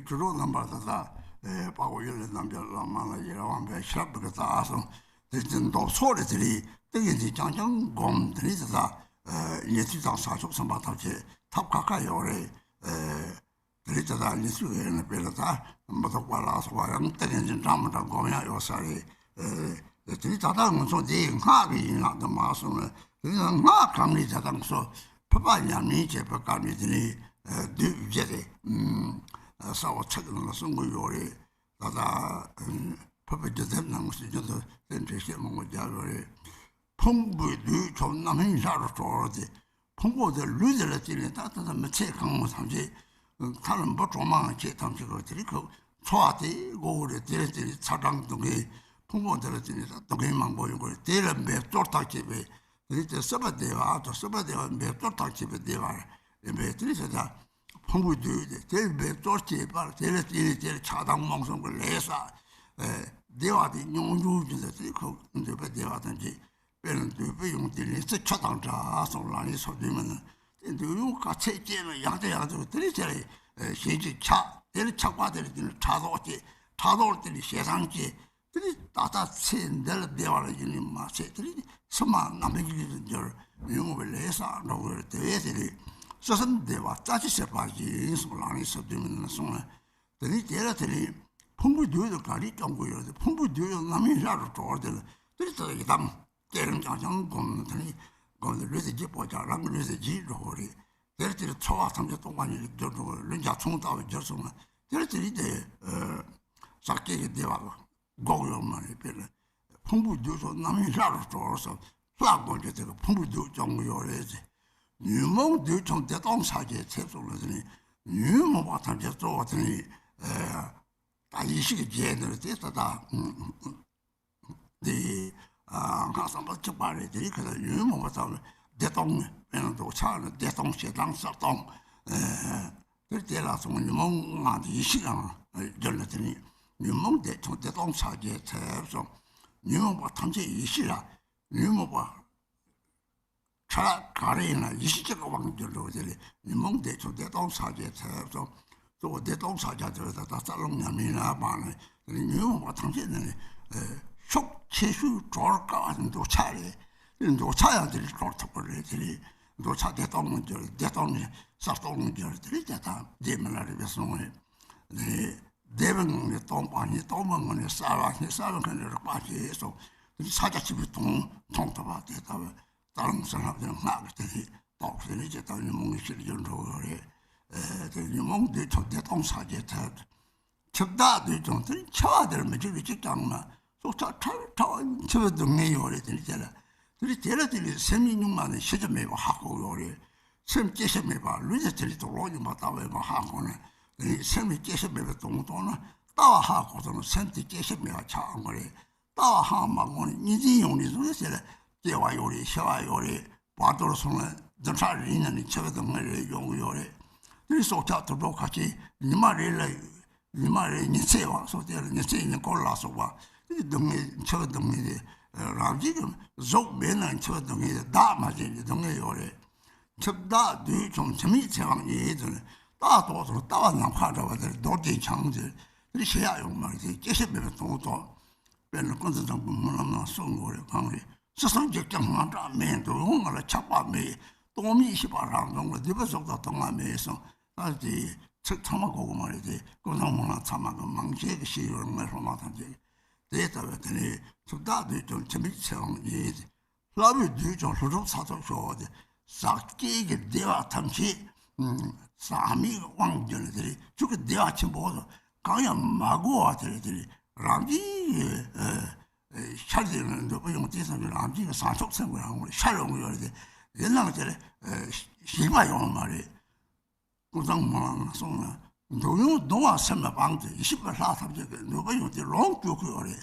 주로 넘버다 바고 열는 남별랑만 이라만 샤브가 다서 진도 소리들이 되게 장장 공들이다 예지장 사족 선바다체 탑카카요래 그랬다 리스에는 별다 뭐도 말아서 와랑 때는 잠만 거면 요사리 진짜다는 소리 하기 나도 마서는 그냥 막 강리 자당서 파파냐 미제 파카미들이 뒤제대 사고 책을 쓴 거요래 다다 파파제된 남스 저도 된대시 뭔가 자거래 풍부도 좀 남은 사로 저러지 풍부들 루들을 지는 따뜻한 매체 강모 상지 다른 뭐 조망한 게 당시거들이 그 초아대 고를 들들이 차장동에 풍부들을 지는 동에만 보이고 대는 몇 쫓다집에 이제 서버대와 또 서버대와 몇 쫓다집에 대와 매트리스다 풍부도 대몇 쫓집에 대를 차당 몽성을 내서 대화의 용주들이 그 이제 대화든지 배는 배용들이 차당자 손란이 소리면 요 같이 제는 양대양들이 제일 시지 차 대를 차과들이 차도지 차도들이 세상지 들이 다다 신들 대화를 이는 마세들이 서마 남기는 줄 용을 내서 노를 대들이 서선 대화 짜지세 바지 손란이 소리면 손에 들이 대라들이 풍부도도 가리 정보요 풍부도요 남이 자로 저들 들이 저기 담 대는 장장 공들이 거기서 이제 보자랑 그래서 지로리 대들이 초와 삼자 동안이 저도 렌자 총다고 저서만 대들이 이제 작게 대화가 고요만 별로 풍부도서 남이 자로 저서 쏴고 저거 풍부도 정보요래지 유몽도 좀 대동사제 채소로더니 유몽 같은 게 저더니 다 이식이 제대로 됐다. 가서 뭐 చెప్పాలి 그래서 유모부터 대동 배는도 차는 대동 시장 사동 그때라서 유몽한테 이식을 열렸더니 유몽 대동 사제 채서 유모가 탐지 이식이라 유모가 차 가리나 이식적 왕절로 되리 유몽 대동 사제 채서 또 대동사자들에다 다 살롱냐미나 많이 유모가 당신은 속 체수 좋을까 하는 도 차례 도 차야들이 좋다고들이 도 차 대동문절 대동이 사동문절들이 다 제만을 배송을 네 대변의 동반이 동문의 싸와 그는 빠지서 사자집이 통통도가 되다 다른 사람들은 하거든요 또 이제 또 유몽이 실전으로 유몽도 저 대동사제 다 첩다도 좀 쳐들면 저기 직장만 소차 저 동네 요리 들잖아. 우리 대라들이 세민육만의 시점에 하고 요리 셈 깨셔매 봐. 루저들이 돌아오니 마다왜 하고는 이 셈이 깨셔매 동동은 따와 하고서는 셈이 깨셔매 차한 거래. 따와 하면 이제 용리 소리서 대화 요리 셔와 요리 봐도로서는 전사를 있는 저 동네 요리 그래서 저도 같이 이 말이 니세와 소대를 니세는 골라서 와 동네 저 동네 라지금 좀매는 저 동네 다 맞지 동네 요래 첩다 뒤좀 재미있어랑 예들 따도서 따왔나 화자와들 도지 창들 이렇게 해야 말이지 계시면 또도 별로 건설 정부 문화나 송고를 강리 서성적장만 라면도 홍을 잡아매 도미 시바랑 정도 디버속도 동남에서 아직 참아보고 말이지 고상문화 참아고 망치의 시를 말하마든지 대답했더니 저다도 좀 재밌어요 이제 라비도 좀 소속 사서 줘야 싹기게 대화 탐치 사미 왕전들이 저게 대화 좀 보고 강야 마고 와들들이 라비 샤르는 도 보용 대상을 라비가 사속 생각을 하고 샤롱을 해야 돼 옛날에 시바요 말이 고상문화 송나 노와 설마 방지 20번 사탑제 누가 요지 롱주 그거래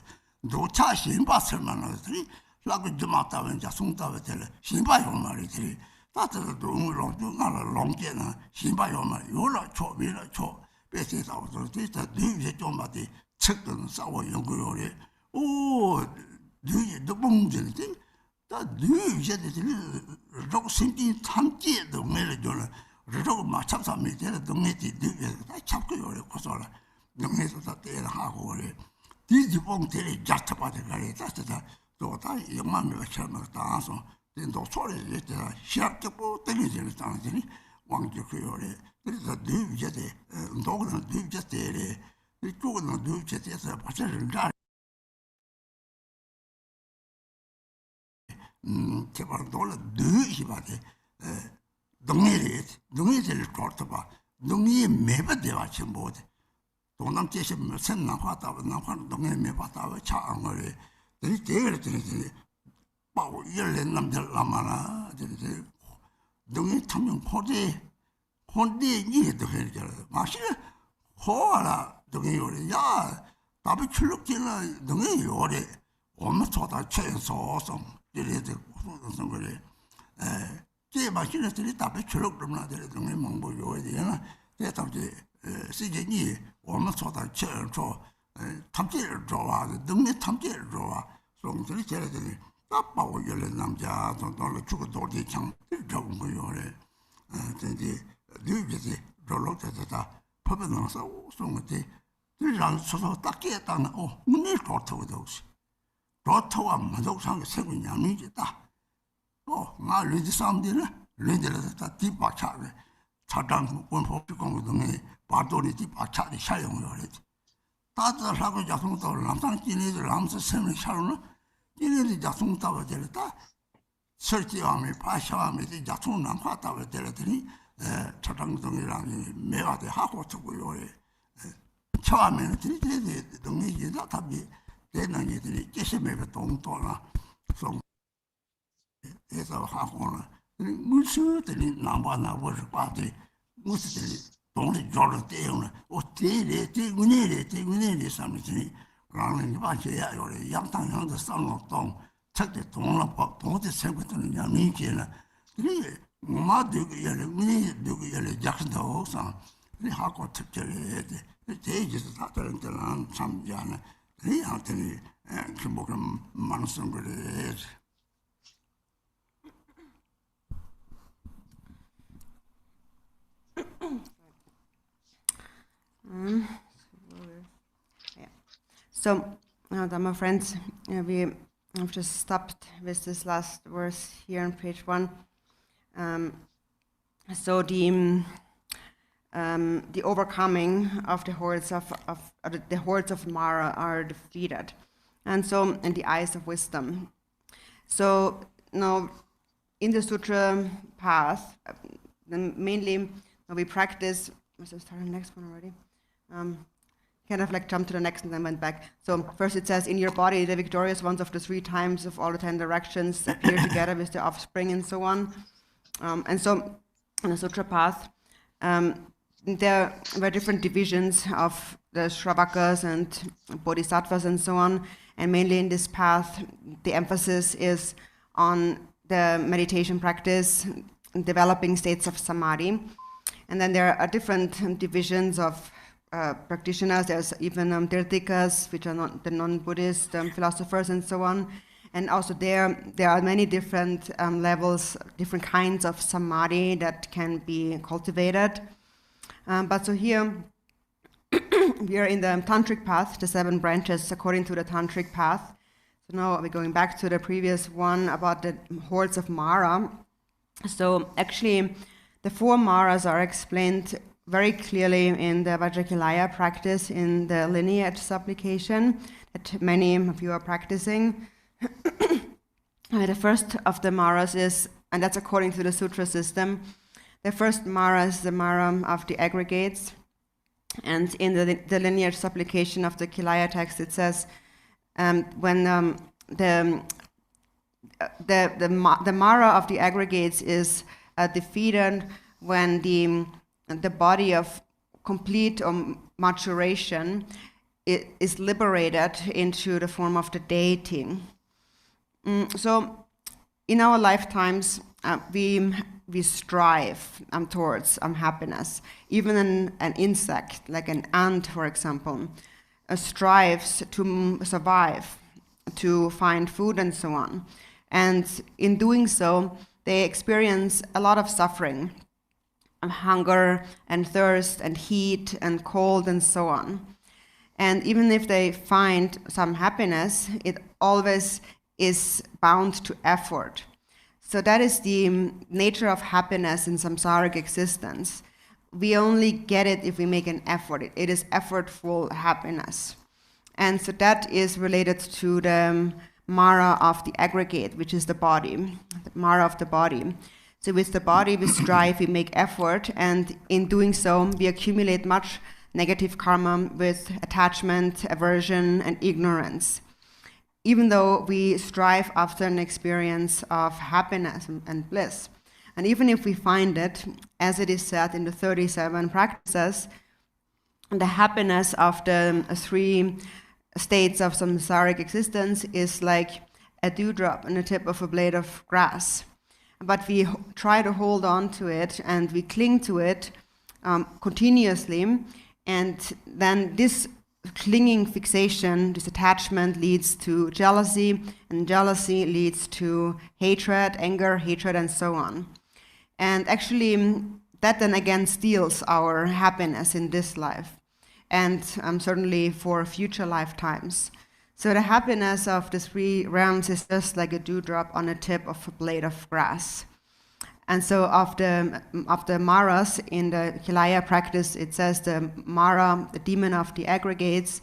노차 신바 설마나들이 라고 좀 왔다면 자 송다에 될 신바요 말이지 다들 롱주 나라 롱제나 신바요 말 요라 초비라 초 배세다고 저때 뒤에 좀 맞지 책은 싸워 연구요래 오 뒤에 도 봉제지 다 뒤에 이제 로 생긴 탐지도 매를 줘라 로 저거 막 잡사면 되는 동네지 다 잡고 요래 고소라 동네에서 다 때려 하고 그래 뒤집어 때려 잡아대 가래 다다 또다 영만을 처럼 따서 된도 소리를 했다 시작적으로 때리지는 않으니 왕적 요래 그래서 뒤집제 도구는 뒤집제래 이쪽은 뒤집제에서 받쳐를 잘 제발 돌아 뒤집어대 동네를 걸어봐 동네 매버대와 전부 동남 제시면 선남화다 남한 동네 매버다 차안 거래 이 대결을 되는 바로 열린 남들 남아나 이제 동네 탐정 혼대 이해도 해야 돼 마시 호라 동네 요래 야 답이 출력되는 동네 요래 엄마 초다 최소성 이래도 무슨 그래 제 마시는들이 답이 출력되는 데를 동네 몽보 요래 되나 대답지 시제니 엄마 초다 최소 탐지를 좋아 동네 탐지를 좋아 송들이 저래더니 아빠고 열린 남자 돈을 주고 돌이 참 좋은 거요래 이제 뉴비지 rollote다 퍼변어서 송한테 들랑 서서 딱게 땅 문을 좋다고도 없이 좋다고 만족상 세군 양이다 나 렌지 사람들은 렌지를 다 뒷바차를 차장 원법 공동에 바도리 뒷바차를 사용을 하지 다들하고 자동도 남상 진이들 남서 세면 샤로는 진이들 자동도 되다 설치함에 파샤함에 자동 남파다고 되더니 차장동이랑 매화대 하고 저고요 처음에는 들이대대 동네지다 답이 되는 애들이 깨시매가 동도나 송 해서 하고는 무슨들이 남바나 버를 빠지 무슨들이 동네 jor을 때우는 어때래 때문에 삼으시니 라는 게 맞아야 요래 양탕형도 쌍록동 책대 동남법 동대 생각하는 양민기는 그래 마두기 열에 문이 열에 작성도 없어 이 하고 특별히 대지에서 다른 데는 참지하는 이 한테는 그 뭐는 많은 거래 So, my friends, we have just stopped with this last verse here on page 1. So the overcoming of the hordes of Mara are defeated, and so in the eyes of wisdom. So now, in the sutra path, then mainly we practice. Was I starting the next one already? Kind of like jumped to the next and then went back. So first it says, in your body, the victorious ones of the 3 times of all the 10 directions appear together with their offspring and so on. And so in the sutra path, there were different divisions of the Shravakas and Bodhisattvas and so on. And mainly in this path, the emphasis is on the meditation practice, developing states of samadhi. And then there are different divisions of practitioners. There's even Tirthikas, which are not the non-Buddhist philosophers and so on. And also there are many different levels, different kinds of samadhi that can be cultivated. But so here, we are in the tantric path, the 7 branches according to the tantric path. So now we're going back to the previous one about the hordes of Mara. So actually, the 4 Maras are explained very clearly in the Vajrakilaya practice, in the lineage supplication that many of you are practicing. The first of the Maras is, and that's according to the sutra system, the first Mara is the Mara of the aggregates. And in the lineage supplication of the Kilaya text, it says, when the Mara of the aggregates is defeated when the body of complete maturation is liberated into the form of the deity. So in our lifetimes, we strive towards happiness. Even an insect, like an ant, for example, strives to survive, to find food and so on. And in doing so, they experience a lot of suffering. hunger and thirst and heat and cold and so on. And even if they find some happiness, it always is bound to effort. So that is the nature of happiness in samsaric existence. We only get it if we make an effort. It is effortful happiness. And so that is related to the Mara of the aggregate, which is the body, the Mara of the body. So with the body, we strive, we make effort, and in doing so, we accumulate much negative karma with attachment, aversion, and ignorance. Even though we strive after an experience of happiness and bliss. And even if we find it, as it is said in the 37 practices, the happiness of the 3 states of samsaric existence is like a dewdrop on the tip of a blade of grass. But we try to hold on to it and we cling to it continuously, and then this clinging fixation, this attachment leads to jealousy, and jealousy leads to hatred, anger, hatred, and so on. And actually, that then again steals our happiness in this life, and certainly for future lifetimes. So the happiness of the 3 realms is just like a dewdrop on the tip of a blade of grass. And so of the Maras in the Kilaya practice, it says the Mara, the demon of the aggregates,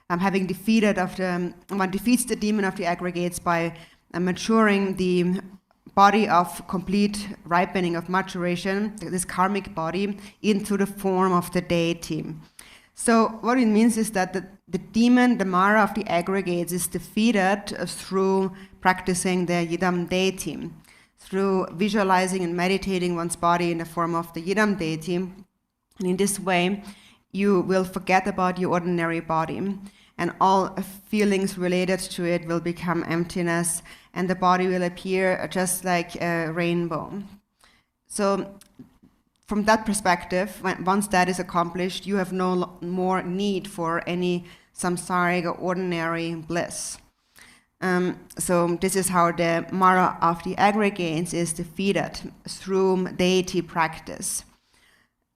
having one defeats the demon of the aggregates by maturing the body of complete ripening, of maturation, this karmic body, into the form of the deity. So what it means is that the demon, the Mara of the aggregates, is defeated through practicing the Yidam deity, through visualizing and meditating one's body in the form of the Yidam deity. And in this way, you will forget about your ordinary body, and all feelings related to it will become emptiness, and the body will appear just like a rainbow. So from that perspective, once that is accomplished, you have no more need for any samsaric or ordinary bliss. So this is how the Mara of the aggregates is defeated, through deity practice.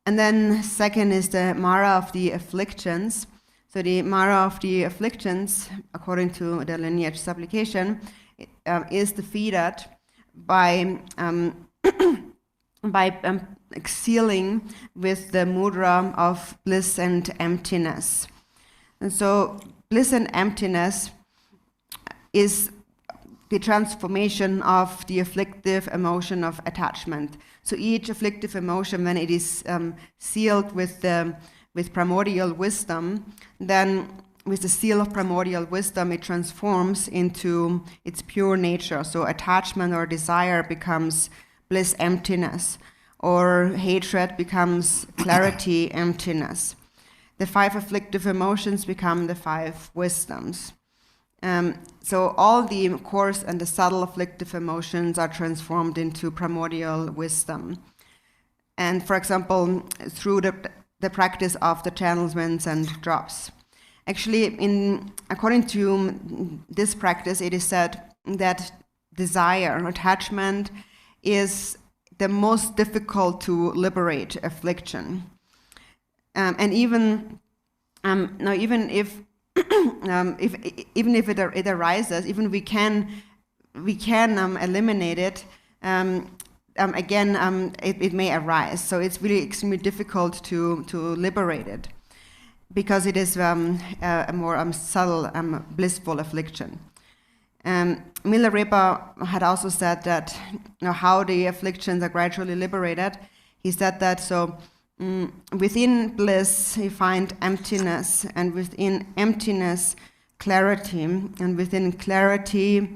And then second is the Mara of the afflictions. So the Mara of the afflictions, according to the lineage supplication, is defeated by sealing with the mudra of bliss and emptiness. And so bliss and emptiness is the transformation of the afflictive emotion of attachment. So each afflictive emotion, when it is sealed with primordial wisdom, then with the seal of primordial wisdom, it transforms into its pure nature. So attachment or desire becomes bliss emptiness, or hatred becomes clarity emptiness. The 5 afflictive emotions become the 5 wisdoms. So all the coarse and the subtle afflictive emotions are transformed into primordial wisdom. And for example, through the practice of the channels, winds, and drops. Actually, according to this practice, it is said that desire, attachment, is the most difficult to liberate affliction. And even if it arises, even we can eliminate it. It may arise. So it's really extremely difficult to liberate it, because it is a more subtle, blissful affliction. Milarepa had also said that how the afflictions are gradually liberated. He said that within bliss you find emptiness, and within emptiness clarity, and within clarity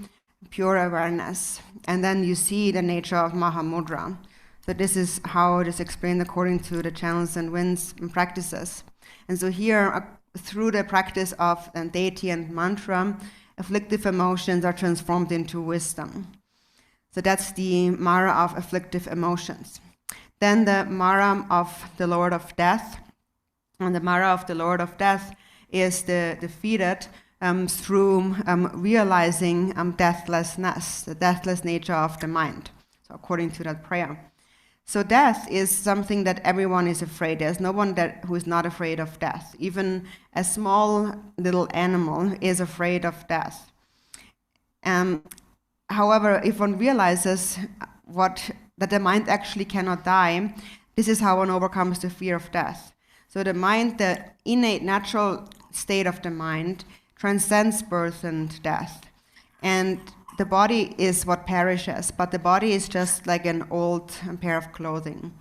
pure awareness, and then you see the nature of Mahamudra. So this is how it is explained according to the channels and winds practices. And so here, through the practice of deity and mantra, afflictive emotions are transformed into wisdom. So that's the Mara of afflictive emotions. Then the Mara of the Lord of Death. And the Mara of the Lord of Death is defeated through realizing deathlessness, the deathless nature of the mind, so according to that prayer. So death is something that everyone is afraid. There's no one who is not afraid of death. Even a small little animal is afraid of death. However, if one realizes that the mind actually cannot die, this is how one overcomes the fear of death. So the mind, the innate natural state of the mind, transcends birth and death. And the body is what perishes, but the body is just like an old pair of clothing.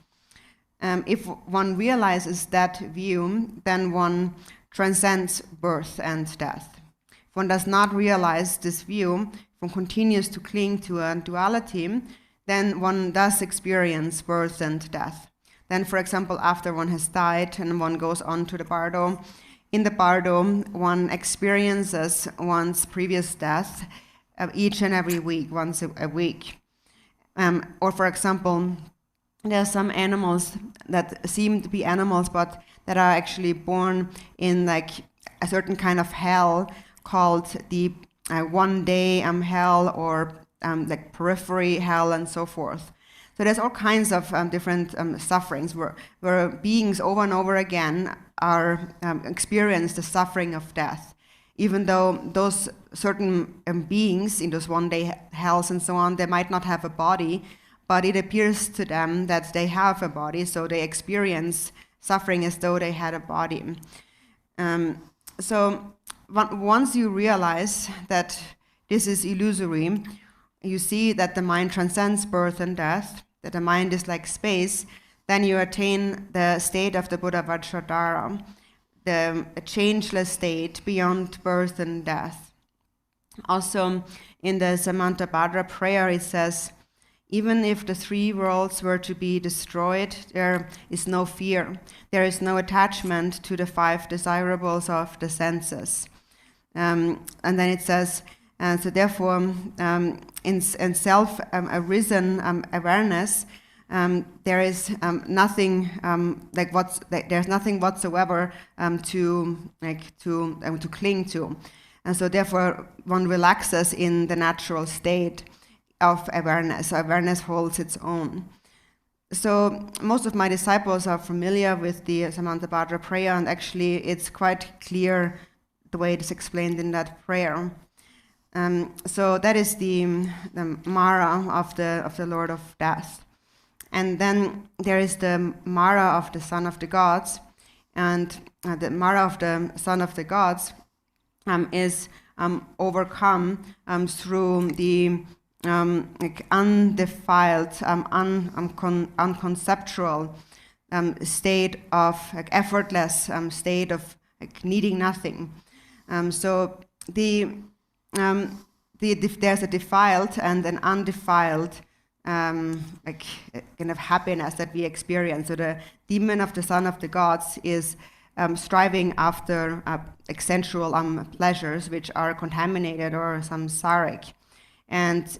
If one realizes that view, then one transcends birth and death. If one does not realize this view, if one continues to cling to a duality, then one does experience birth and death. Then, for example, after one has died and one goes on to the bardo, in the bardo, one experiences one's previous death each and every week, once a week. Or, for example, there are some animals that seem to be animals, but that are actually born in like a certain kind of hell called the one-day hell, or like periphery hell, and so forth. So there's all kinds of different sufferings where beings over and over again are experience the suffering of death, even though those certain beings in those one-day hells and so on, they might not have a body, but it appears to them that they have a body, so they experience suffering as though they had a body. So once you realize that this is illusory, you see that the mind transcends birth and death, that the mind is like space, then you attain the state of the Buddha Vajradhara, the changeless state beyond birth and death. Also, in the Samantabhadra prayer, it says, even if the three worlds were to be destroyed, there is no fear. There is no attachment to the five desirables of the senses. And then it says, so therefore, in self-arisen awareness, there is nothing there's nothing whatsoever to cling to, and so therefore one relaxes in the natural state of awareness. So awareness holds its own. So most of my disciples are familiar with the Samantabhadra prayer, and actually it's quite clear the way it is explained in that prayer. So that is the Mara of the Lord of Death. And then there is the Mara of the Son of the Gods, and the Mara of the Son of the Gods is overcome through the undefiled, unconceptual state of effortless state of needing nothing. So there's a defiled and an undefiled kind of happiness that we experience. So the demon of the Son of the Gods is striving after sensual pleasures which are contaminated or samsaric. And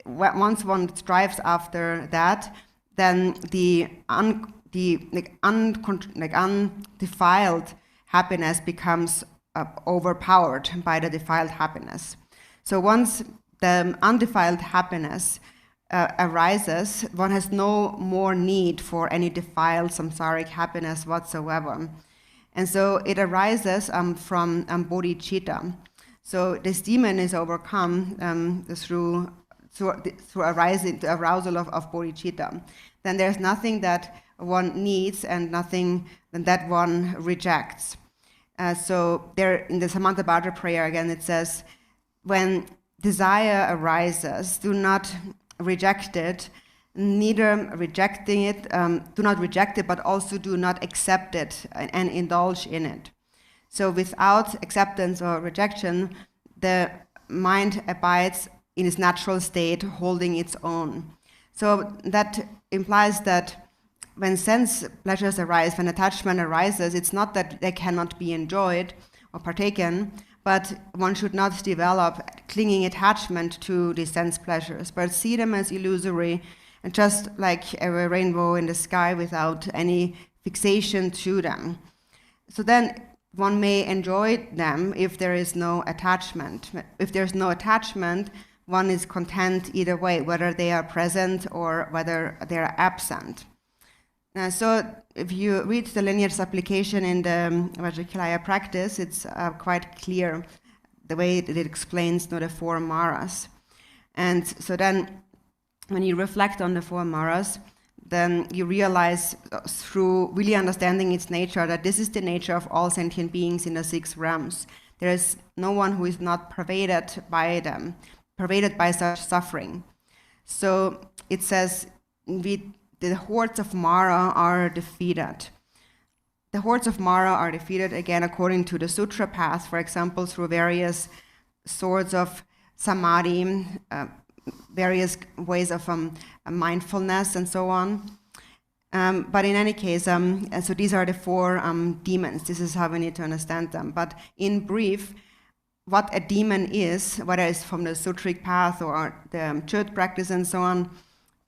once one strives after that, then the undefiled happiness becomes overpowered by the defiled happiness. So once the undefiled happiness arises, one has no more need for any defiled samsaric happiness whatsoever. And so it arises from bodhicitta. So this demon is overcome through arising, the arousal of bodhicitta. Then there's nothing that one needs and nothing that one rejects. So there in the Samantabhadra prayer again it says, when desire arises, do not reject it, neither rejecting it, do not reject it, but also do not accept it and indulge in it. So without acceptance or rejection, the mind abides in its natural state, holding its own. So that implies that when sense pleasures arise, when attachment arises, it's not that they cannot be enjoyed or partaken, but one should not develop clinging attachment to the sense pleasures, but see them as illusory, and just like a rainbow in the sky without any fixation to them. So then one may enjoy them if there is no attachment. If there's no attachment, one is content either way, whether they are present or whether they are absent. So if you read the lineage application in the Vajrakhilaya practice, it's quite clear the way that it explains the four maras. And so then when you reflect on the four maras, then you realize through really understanding its nature that this is the nature of all sentient beings in the six realms. There is no one who is not pervaded by them, pervaded by such suffering. So it says the hordes of Mara are defeated. The hordes of Mara are defeated, again, according to the sutra path, for example, through various sorts of samadhi, various ways of mindfulness and so on. But in any case, so these are the four demons. This is how we need to understand them. But in brief, what a demon is, whether it's from the sutric path or the Chöd practice and so on,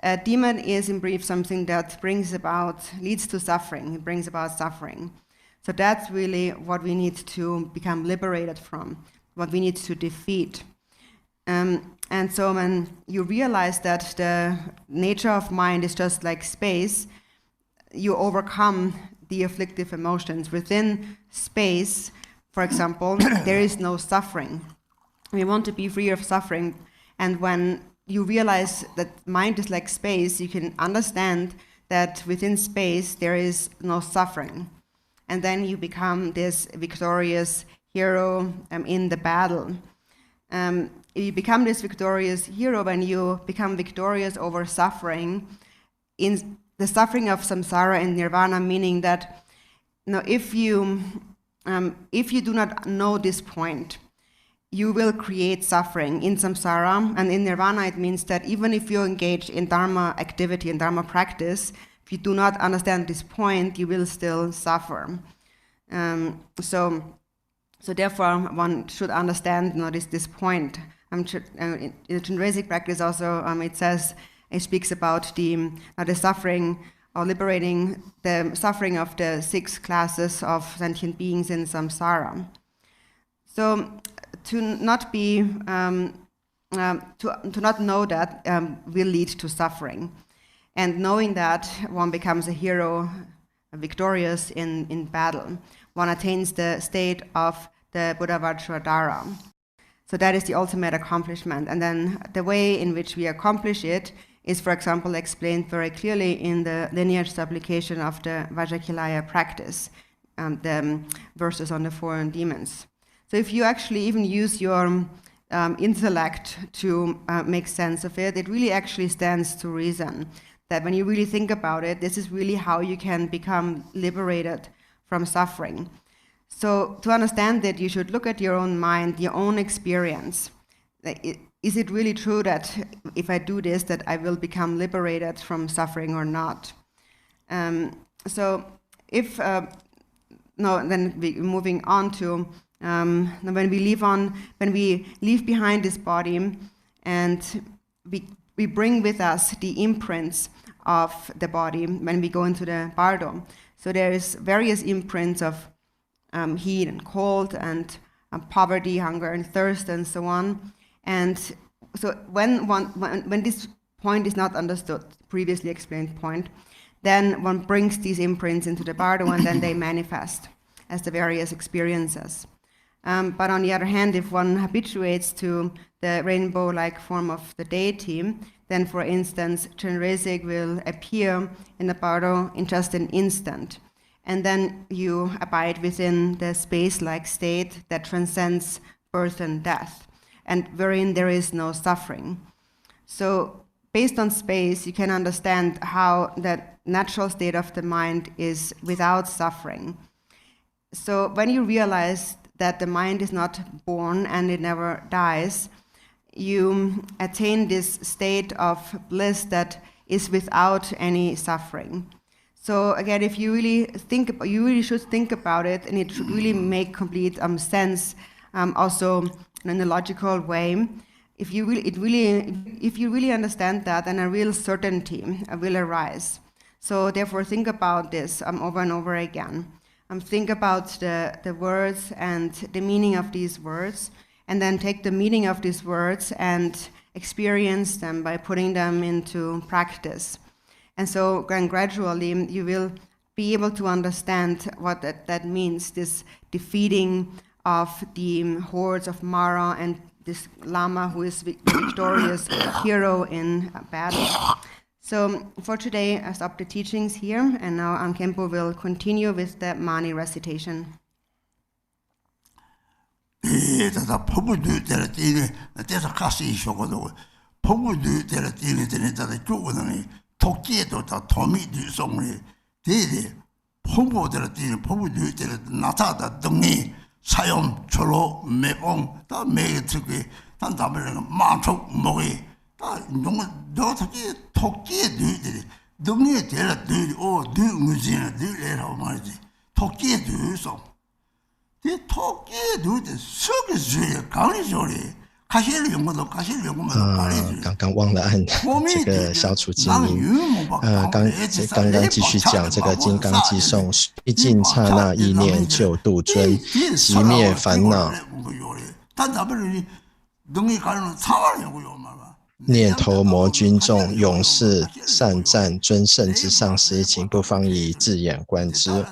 a demon is in brief something that leads to suffering. It brings about suffering. So that's really what we need to become liberated from, what we need to defeat. And so when you realize that the nature of mind is just like space, you overcome the afflictive emotions. Within space, for example, there is no suffering. We want to be free of suffering. And when you realize that mind is like space, you can understand that within space there is no suffering. And then you become this victorious hero in the battle. You become this victorious hero when you become victorious over suffering, in the suffering of samsara and nirvana, meaning that if you do not know this point, you will create suffering in samsara, and in nirvana it means that even if you engage in dharma activity and dharma practice, if you do not understand this point, you will still suffer. So therefore one should understand this point. In the Chandresic practice also it speaks about the suffering, or liberating the suffering of the 6 classes of sentient beings in samsara. So to not be to not know that will lead to suffering, and knowing that one becomes a hero, victorious in battle. One attains the state of the Buddha Vajradhara. So that is the ultimate accomplishment. And then the way in which we accomplish it is, for example, explained very clearly in the lineage application of the Vajrakhilaya practice, the verses on the foreign demons. So if you actually even use your intellect to make sense of it, it really actually stands to reason that when you really think about it, this is really how you can become liberated from suffering. So to understand it, you should look at your own mind, your own experience. Is it really true that if I do this, that I will become liberated from suffering or not? So if, then moving on to when we leave behind this body, and we bring with us the imprints of the body when we go into the bardo. So there is various imprints of heat and cold, and poverty, hunger and thirst, and so on. And so when this point is not understood, previously explained point, then one brings these imprints into the bardo, and then they manifest as the various experiences. But on the other hand, if one habituates to the rainbow-like form of the deity, then, for instance, Chandresic will appear in the bardo in just an instant. And then you abide within the space-like state that transcends birth and death, and wherein there is no suffering. So based on space, you can understand how that natural state of the mind is without suffering. So when you realize that the mind is not born and it never dies, you attain this state of bliss that is without any suffering. So again, if you really you really should think about it, and it should really make complete sense, also in a logical way. If you really understand that, then a real certainty will arise. So therefore, think about this over and over again. Think about the words and the meaning of these words, and then take the meaning of these words and experience them, by putting them into practice. And so then gradually you will be able to understand what that means, this defeating of the hordes of Mara and this Lama who is the victorious hero in battle. So for today, I stop the teachings here, and now Khenpo will continue with the Mani recitation. 독재도 다 도미도 송리 대대 포고들 뛰는 포고들 나타다 등이 사용 절로 매봉 다 매게 듣기 단 담을 마초 먹이 다 농을 너떻게 독재들이 등이 되라들 오 등무지는 들래라고 말이지 독재들 송 이 독재들 속에 주의 강의 소리刚刚忘了按这个消除静音。刚刚继续讲这个金刚偈颂，一尽刹那意念救度尊，即灭烦恼。念头魔君众，永世善赞尊圣之上师，请不妨以自眼观之。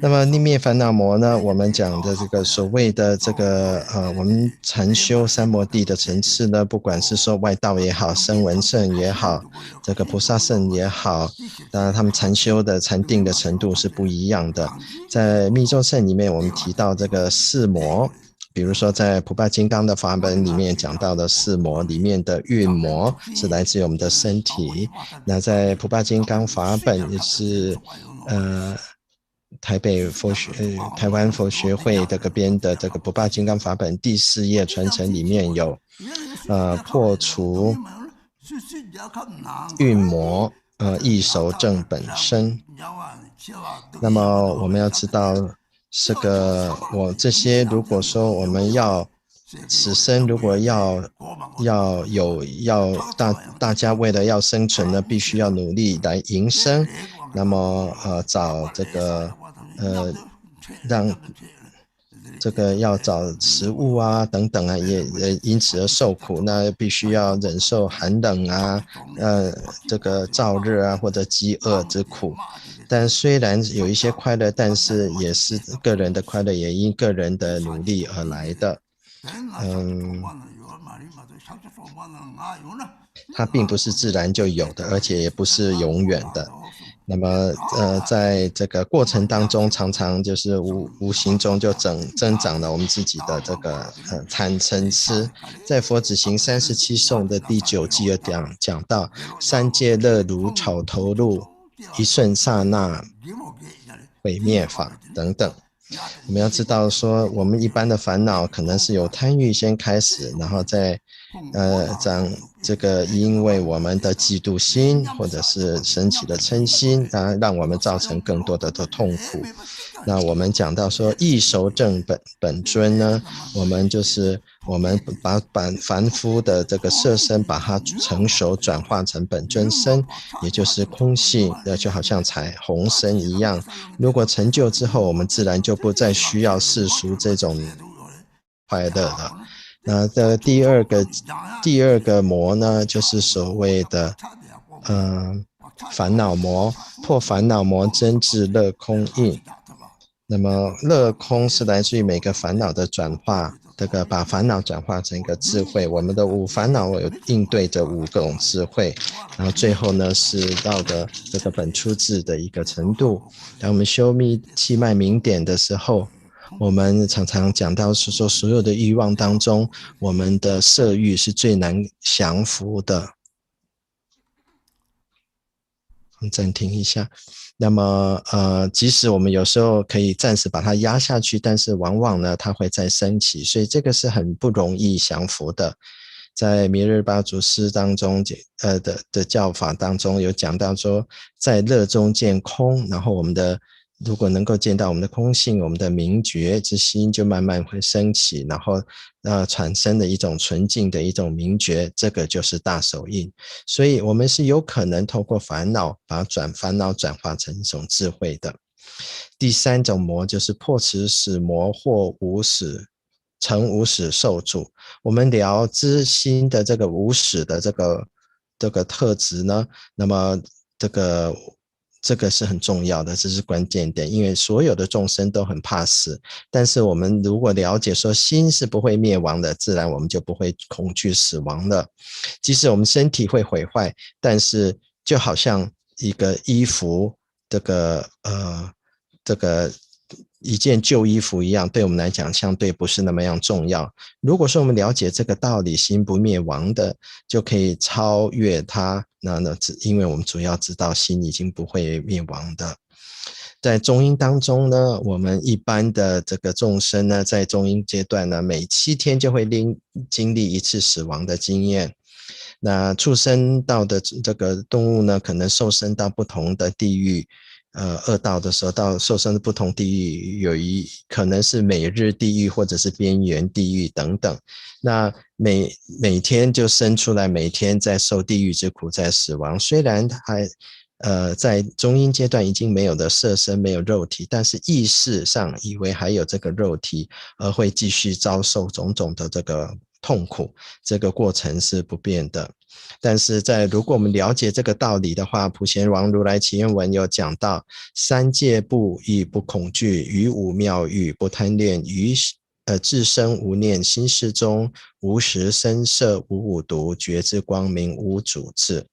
那么逆灭烦恼魔呢，我们讲的这个所谓的这个我们禅修三摩地的层次呢，不管是说外道也好，声闻圣也好，这个菩萨圣也好，当然他们禅修的禅定的程度是不一样的。在密咒圣里面我们提到这个四魔，比如说在普巴金刚的法本里面讲到的四魔里面的运魔是来自于我们的身体，那在普巴金刚法本也是台湾佛学会这个编的这个普巴金刚法本第4页传承里面有破除运魔易守正本身。那么我们要知道这个这些如果说我们要此生如果要大家为了要生存呢，必须要努力来营生，那么找这个让这个要找食物啊等等啊，也因此而受苦，那必须要忍受寒冷啊这个燥热啊或者饥饿之苦。但虽然有一些快乐，但是也是个人的快乐也因个人的努力而来的。它并不是自然就有的，而且也不是永远的。那么在这个过程当中，常常就是无形中就增长了我们自己的这个贪嗔痴。在佛子行37颂的第9偈有讲到三界乐如草头露，一瞬刹那毁灭法等等。我们要知道说，我们一般的烦恼可能是由贪欲先开始，然后再这个因为我们的嫉妒心或者是升起的嗔心，让我们造成更多的痛苦。那我们讲到说易守正本尊呢，我们把凡夫的这个色身把它成熟转化成本尊身，也就是空性，就好像彩虹身一样。如果成就之后，我们自然就不再需要世俗这种快乐了。那这第二个魔呢，就是所谓的烦恼魔，破烦恼魔真智乐空印。那么乐空是来自于每个烦恼的转化，这个把烦恼转化成一个智慧。我们的五烦恼有应对着5种智慧，然后最后呢是到的这个本初智的一个程度。当我们修气脉明点的时候，我们常常讲到是说，所有的欲望当中，我们的色欲是最难降服的。我们暂停一下。那么即使我们有时候可以暂时把它压下去，但是往往呢它会再升起，所以这个是很不容易降服的。在弥勒巴祖师当中的教法当中有讲到说，在乐中见空，然后我们的如果能够见到我们的空性，我们的明觉之心就慢慢会升起，然后产生的一种纯净的一种明觉，这个就是大手印。所以我们是有可能透过烦恼把烦恼转化成一种智慧的。第3种魔就是破持使魔或无使成无始受主。我们了知心的这个无始的这个特质呢，那么这个是很重要的，这是关键点，因为所有的众生都很怕死，但是我们如果了解说心是不会灭亡的，自然我们就不会恐惧死亡了。即使我们身体会毁坏，但是就好像一个衣服，这个一件旧衣服一样，对我们来讲相对不是那么样重要。如果说我们了解这个道理，心不灭亡的，就可以超越它。那因为我们主要知道心已经不会灭亡的。在中阴当中呢，我们一般的这个众生呢，在中阴阶段呢，每7天就会经历一次死亡的经验。那畜生道的这个动物呢，可能受生到不同的地狱。恶道的时候，到受生的不同地狱，可能是每日地狱或者是边缘地狱等等。那每天就生出来，每天在受地狱之苦，在死亡。虽然还在中阴阶段已经没有的色身，没有肉体，但是意识上以为还有这个肉体，而会继续遭受种种的这个痛苦，这个过程是不变的。但是如果我们了解这个道理的话，普贤王如来祈愿文有讲到三界不亦不恐惧，于五妙欲不贪恋，于自生无念，心事中无识声色无五毒，觉知光明无主治。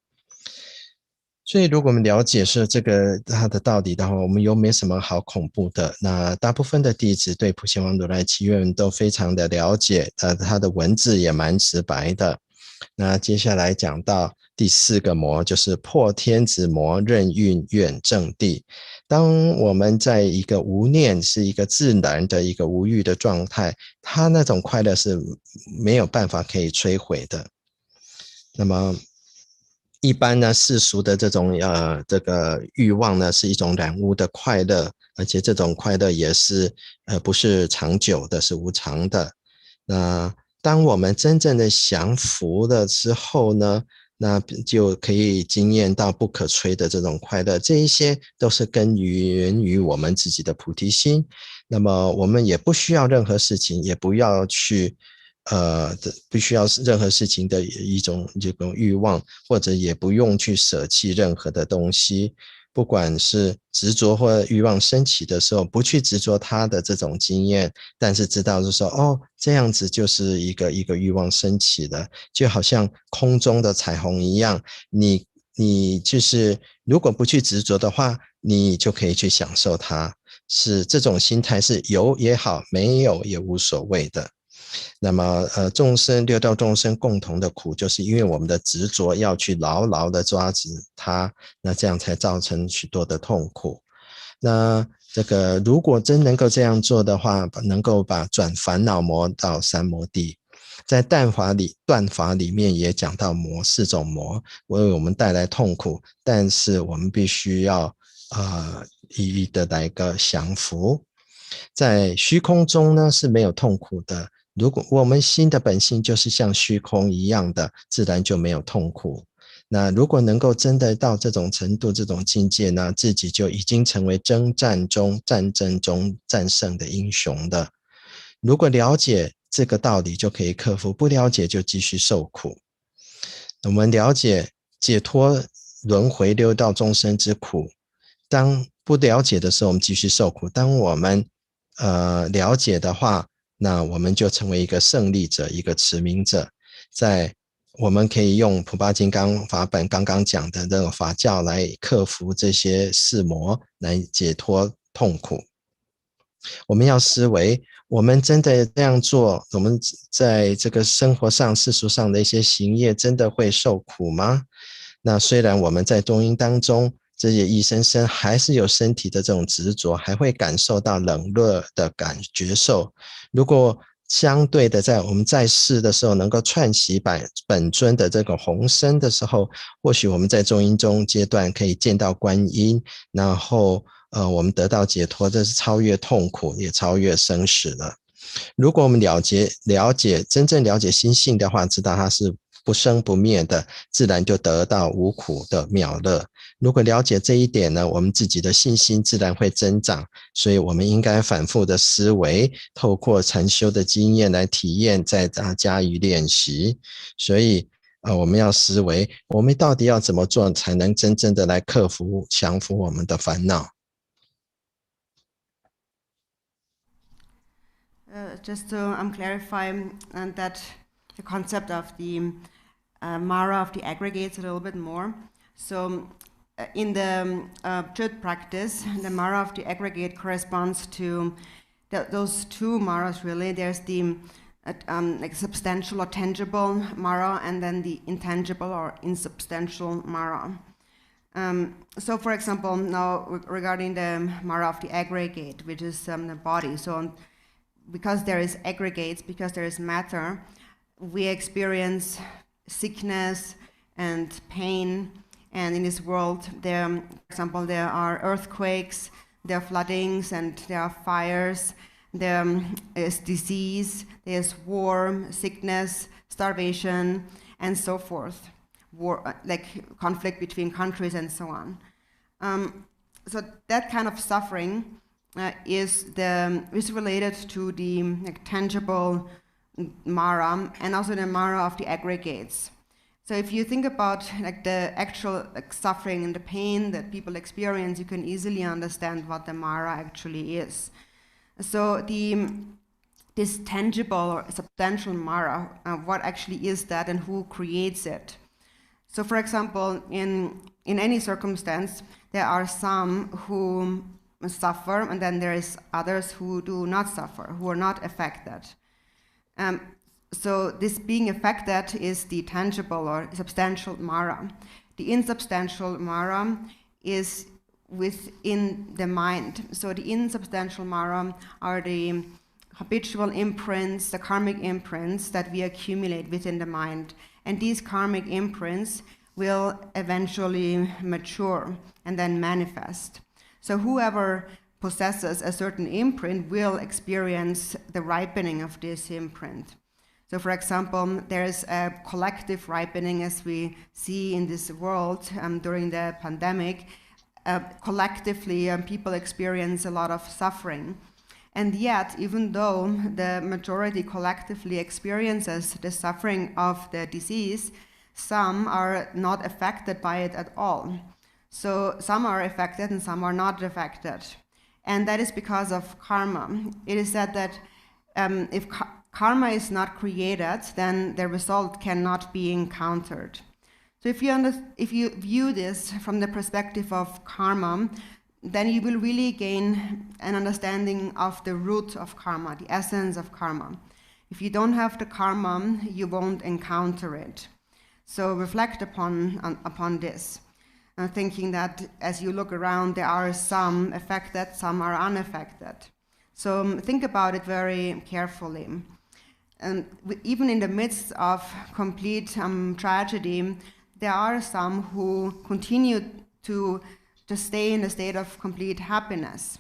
所以如果我们了解是这个它的道理的话，我们又没什么好恐怖的。那大部分的弟子对普贤王如来祈愿文都非常的了解，它的文字也蛮直白的。那接下来讲到第4个魔，就是破天子魔，任运远正地。当我们在一个无念，是一个自然的一个无欲的状态，它那种快乐是没有办法可以摧毁的。那么一般呢，世俗的这种这个欲望呢，是一种染污的快乐，而且这种快乐也是不是长久的，是无常的。那当我们真正的降服了之后呢，那就可以经验到不可摧的这种快乐。这一些都是根源于我们自己的菩提心。那么我们也不需要任何事情，也不要去不需要任何事情的一种这种欲望，或者也不用去舍弃任何的东西。不管是执着或欲望升起的时候，不去执着它的这种经验，但是知道就是说，哦，这样子就是一个欲望升起的，就好像空中的彩虹一样，你就是如果不去执着的话，你就可以去享受它。是这种心态是有也好，没有也无所谓的。那么众生六道众生共同的苦，就是因为我们的执着要去牢牢的抓住它，那这样才造成许多的痛苦。那这个如果真能够这样做的话，能够把转烦恼魔到三摩地。在断法里面也讲到魔，4种魔为我们带来痛苦，但是我们必须要一一的来个降服。在虚空中呢是没有痛苦的，如果我们心的本性就是像虚空一样的，自然就没有痛苦。那如果能够真的到这种程度，这种境界呢，自己就已经成为战争中战胜的英雄的。如果了解这个道理，就可以克服；不了解就继续受苦。我们了解解脱轮回六道众生之苦，当不了解的时候，我们继续受苦；当我们了解的话，那我们就成为一个胜利者，一个持明者。我们可以用普巴金刚法本刚刚讲的这个法教来克服这些4魔，来解脱痛苦。我们要思维，我们真的这样做，我们在这个生活上世俗上的一些行业真的会受苦吗？那虽然我们在中阴当中这些一生生还是有身体的这种执着，还会感受到冷热的觉受。如果相对的我们在世的时候能够串习本尊的这个红身的时候，或许我们在中阴中阶段可以见到观音，然后我们得到解脱，这是超越痛苦，也超越生死了。如果我们真正了解心性的话，知道它是不生不灭的，自然就得到无苦的妙乐。如果了解这一点呢，我们自己的信心自然会增长，所以我们应该反复的思维，透过禅修的经验来体验，再加以练习。所以我们要思维，我们到底要怎么做才能真正的来克服降服我们的烦恼。Just to clarify that the concept of the Mara of the aggregates a little bit more. So in the Chut practice, the Mara of the aggregate corresponds to those two Maras really. There's the like substantial or tangible Mara, and then the intangible or insubstantial Mara. So for example, now regarding the Mara of the aggregate, which is the body. So because there is aggregates, because there is matter, we experience sickness and pain. And in this world, for example, there are earthquakes, there are floodings, and there are fires, there is disease, there's war, sickness, starvation, and so forth. War, like conflict between countries and so on. So that kind of suffering is related to the tangible Mara and also the Mara of the aggregates. So if you think about the actual suffering and the pain that people experience, you can easily understand what the Mara actually is. So this tangible or substantial Mara, what actually is that and who creates it? So for example, in any circumstance, there are some who suffer, and then there is others who do not suffer, who are not affected. So this being affected is the tangible or substantial Mara. The insubstantial Mara is within the mind. So the insubstantial Mara are the habitual imprints, the karmic imprints that we accumulate within the mind. And these karmic imprints will eventually mature and then manifest. So whoever possesses a certain imprint will experience the ripening of this imprint. So for example, there is a collective ripening as we see in this world during the pandemic. Collectively, people experience a lot of suffering. And yet, even though the majority collectively experiences the suffering of the disease, some are not affected by it at all. So some are affected and some are not affected. And that is because of karma. It is said that if karma is not created, then the result cannot be encountered. So if you view this from the perspective of karma, then you will really gain an understanding of the root of karma, the essence of karma. If you don't have the karma, you won't encounter it. So reflect upon this, thinking that as you look around, there are some affected, some are unaffected. So think about it very carefully. And even in the midst of complete tragedy, there are some who continue to stay in a state of complete happiness.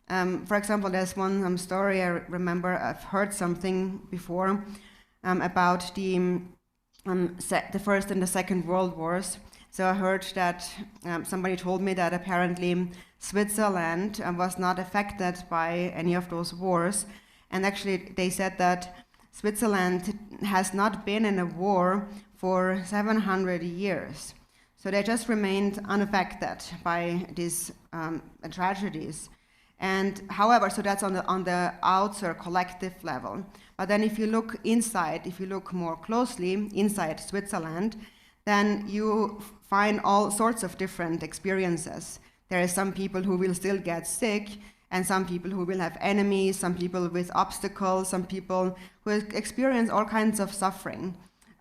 For example, there's one story I remember. I've heard something before about the First and the Second World Wars. So I heard that somebody told me that apparently Switzerland was not affected by any of those wars. And actually they said that Switzerland has not been in a war for 700 years. So they just remained unaffected by these tragedies. And however, so that's on the outer collective level. But then if you look inside, if you look more closely inside Switzerland, then you find all sorts of different experiences. There are some people who will still get sick, and some people who will have enemies, some people with obstacles, some people who experience all kinds of suffering,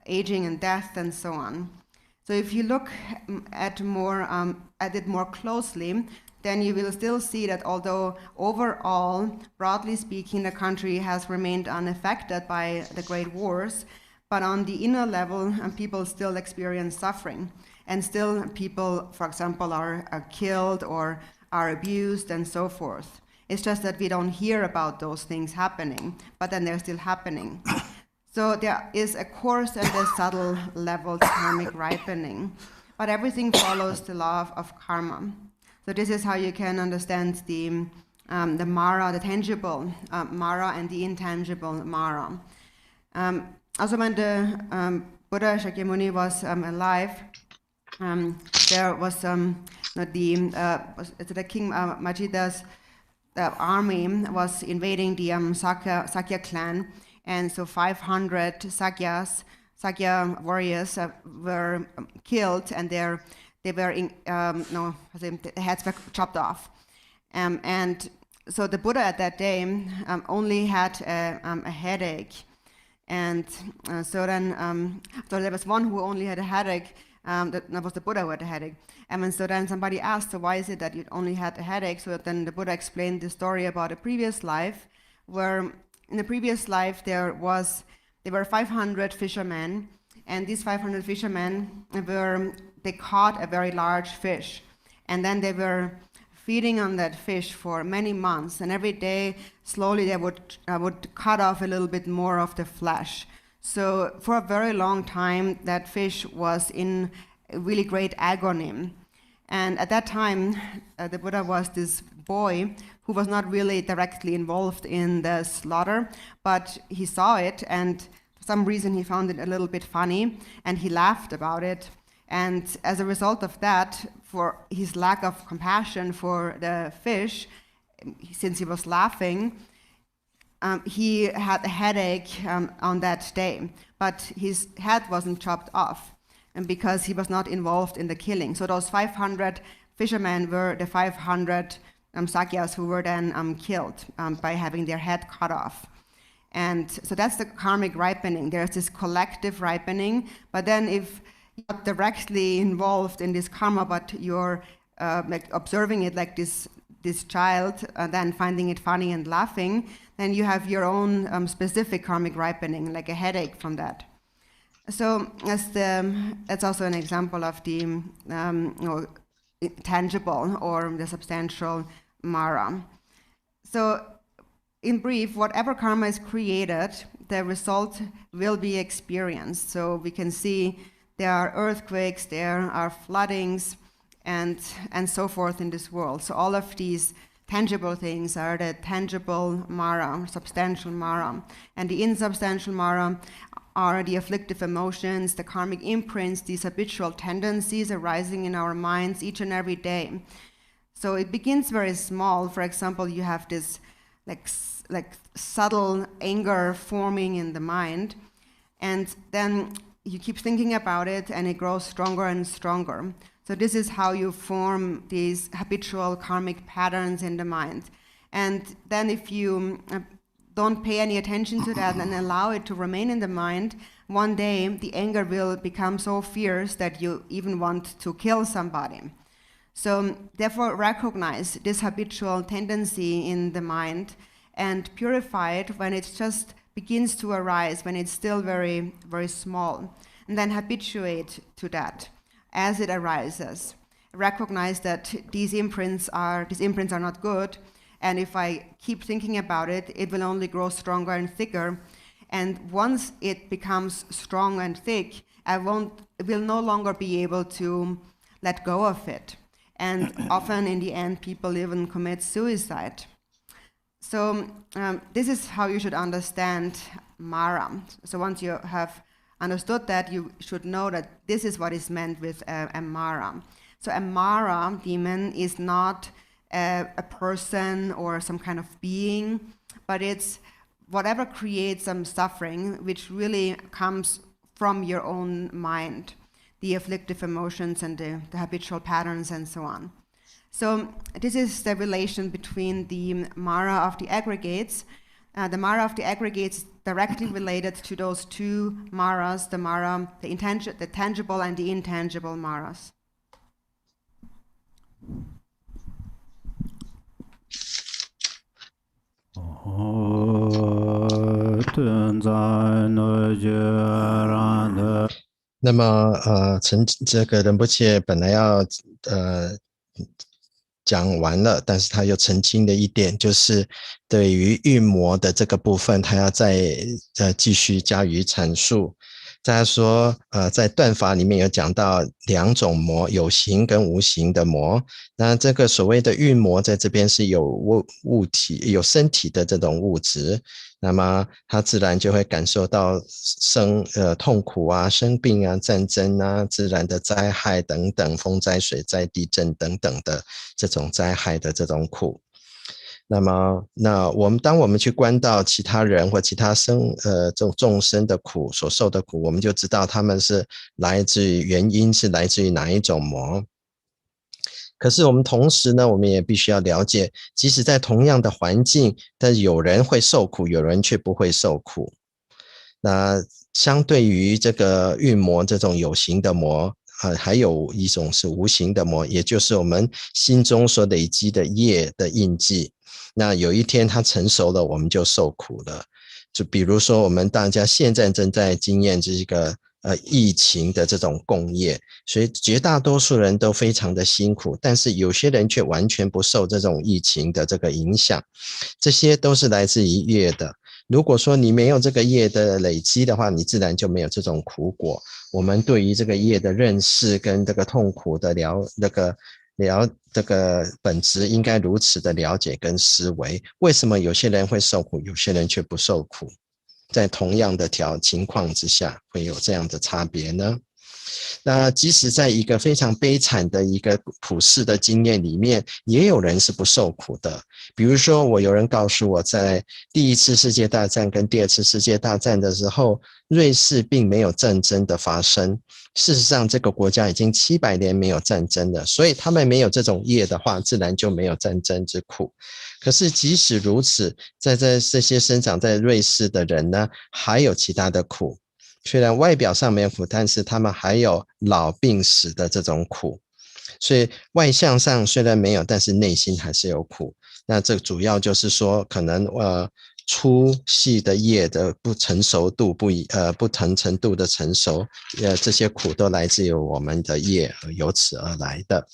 aging and death and so on. So if you look at it more closely, then you will still see that although overall, broadly speaking, the country has remained unaffected by the Great Wars, but on the inner level, people still experience suffering. And still people, for example, are killed or are abused and so forth. It's just that we don't hear about those things happening, but then they're still happening. So there is a coarse and a subtle level karmic ripening, but everything follows the law of karma. So this is how you can understand the Mara, the tangible Mara, and the intangible Mara. Also, when the Buddha Shakyamuni was alive, there was the King Majida's army was invading the Sakya clan, and so 500 Sakya warriors were killed, and their heads were chopped off. And so the Buddha at that day only had a headache, and so there was one who only had a headache. That was the Buddha who had a headache. And so then somebody asked, so why is it that you only had a headache? So then the Buddha explained the story about a previous life, where in the previous life there were 500 fishermen, and these 500 fishermen they caught a very large fish, and then they were feeding on that fish for many months, and every day slowly they would cut off a little bit more of the flesh. So for a very long time that fish was in really great agony. And at that time the Buddha was this boy who was not really directly involved in the slaughter, but he saw it, and for some reason he found it a little bit funny, and he laughed about it. And as a result of that, for his lack of compassion for the fish, since he was laughing, he had a headache on that day, but his head wasn't chopped off, and because he was not involved in the killing. So those 500 fishermen were the 500 Sakyas who were then killed by having their head cut off. And so that's the karmic ripening. There's this collective ripening, but then if you're not directly involved in this karma, but you're like observing it like this child, then finding it funny and laughing, then you have your own specific karmic ripening, like a headache from that. So that's also an example of the tangible or the substantial Mara. So in brief, whatever karma is created, the result will be experienced. So we can see there are earthquakes, there are floodings, and so forth in this world. So all of these tangible things are the tangible Mara, substantial Mara. And the insubstantial Mara are the afflictive emotions, the karmic imprints, these habitual tendencies arising in our minds each and every day. So it begins very small. For example, you have this like subtle anger forming in the mind, and then you keep thinking about it, and it grows stronger and stronger. So this is how you form these habitual karmic patterns in the mind. And then if you don't pay any attention to that and allow it to remain in the mind, one day the anger will become so fierce that you even want to kill somebody. So therefore recognize this habitual tendency in the mind and purify it when it just begins to arise, when it's still very, very small. And then habituate to that as it arises. Recognize that these imprints are not good, and if I keep thinking about it, it will only grow stronger and thicker. And once it becomes strong and thick, I will no longer be able to let go of it. And often in the end, people even commit suicide. So this is how you should understand Mara. So once you have understood that, you should know that this is what is meant with a Mara. So a Mara demon is not a person or some kind of being, but it's whatever creates some suffering, which really comes from your own mind, the afflictive emotions and the habitual patterns and so on. So this is the relation between the Mara of the aggregates. The Mara of the aggregates is directly related to those two Maras, the tangible and the intangible Maras. 那么这个仁波切本来要讲完了，但是他又澄清了一点，就是对于运魔的这个部分，他要再继续加以阐述。他说在断法里面有讲到2种魔，有形跟无形的魔。那这个所谓的运魔在这边是有物体有身体的这种物质，那么他自然就会感受到痛苦啊、生病啊、战争啊、自然的灾害等等，风灾、水灾、地震等等的这种灾害的这种苦。那么，当我们去观到其他人或其他这种众生的苦所受的苦，我们就知道他们是原因是来自于哪一种魔。可是我们同时呢，我们也必须要了解，即使在同样的环境，但有人会受苦，有人却不会受苦。那相对于这个运魔这种有形的魔，还有一种是无形的魔，也就是我们心中所累积的业的印记。那有一天它成熟了，我们就受苦了。就比如说我们大家现在正在经验这个疫情的这种共业，所以绝大多数人都非常的辛苦，但是有些人却完全不受这种疫情的这个影响，这些都是来自于业的。如果说你没有这个业的累积的话，你自然就没有这种苦果。我们对于这个业的认识跟这个痛苦的这个本质应该如此的了解跟思维。为什么有些人会受苦，有些人却不受苦？在同样的情况之下，会有这样的差别呢？那即使在一个非常悲惨的一个普世的经验里面，也有人是不受苦的。比如说，有人告诉我，在第1次世界大战跟第2次世界大战的时候，瑞士并没有战争的发生。事实上，这个国家已经700年没有战争了，所以他们没有这种业的话，自然就没有战争之苦。可是即使如此，在这些生长在瑞士的人呢，还有其他的苦。虽然外表上没有苦，但是他们还有老病死的这种苦。所以外向上虽然没有，但是内心还是有苦。那这主要就是说，可能粗细的业的不成熟度不同程度的成熟，这些苦都来自于我们的业，由此而来的。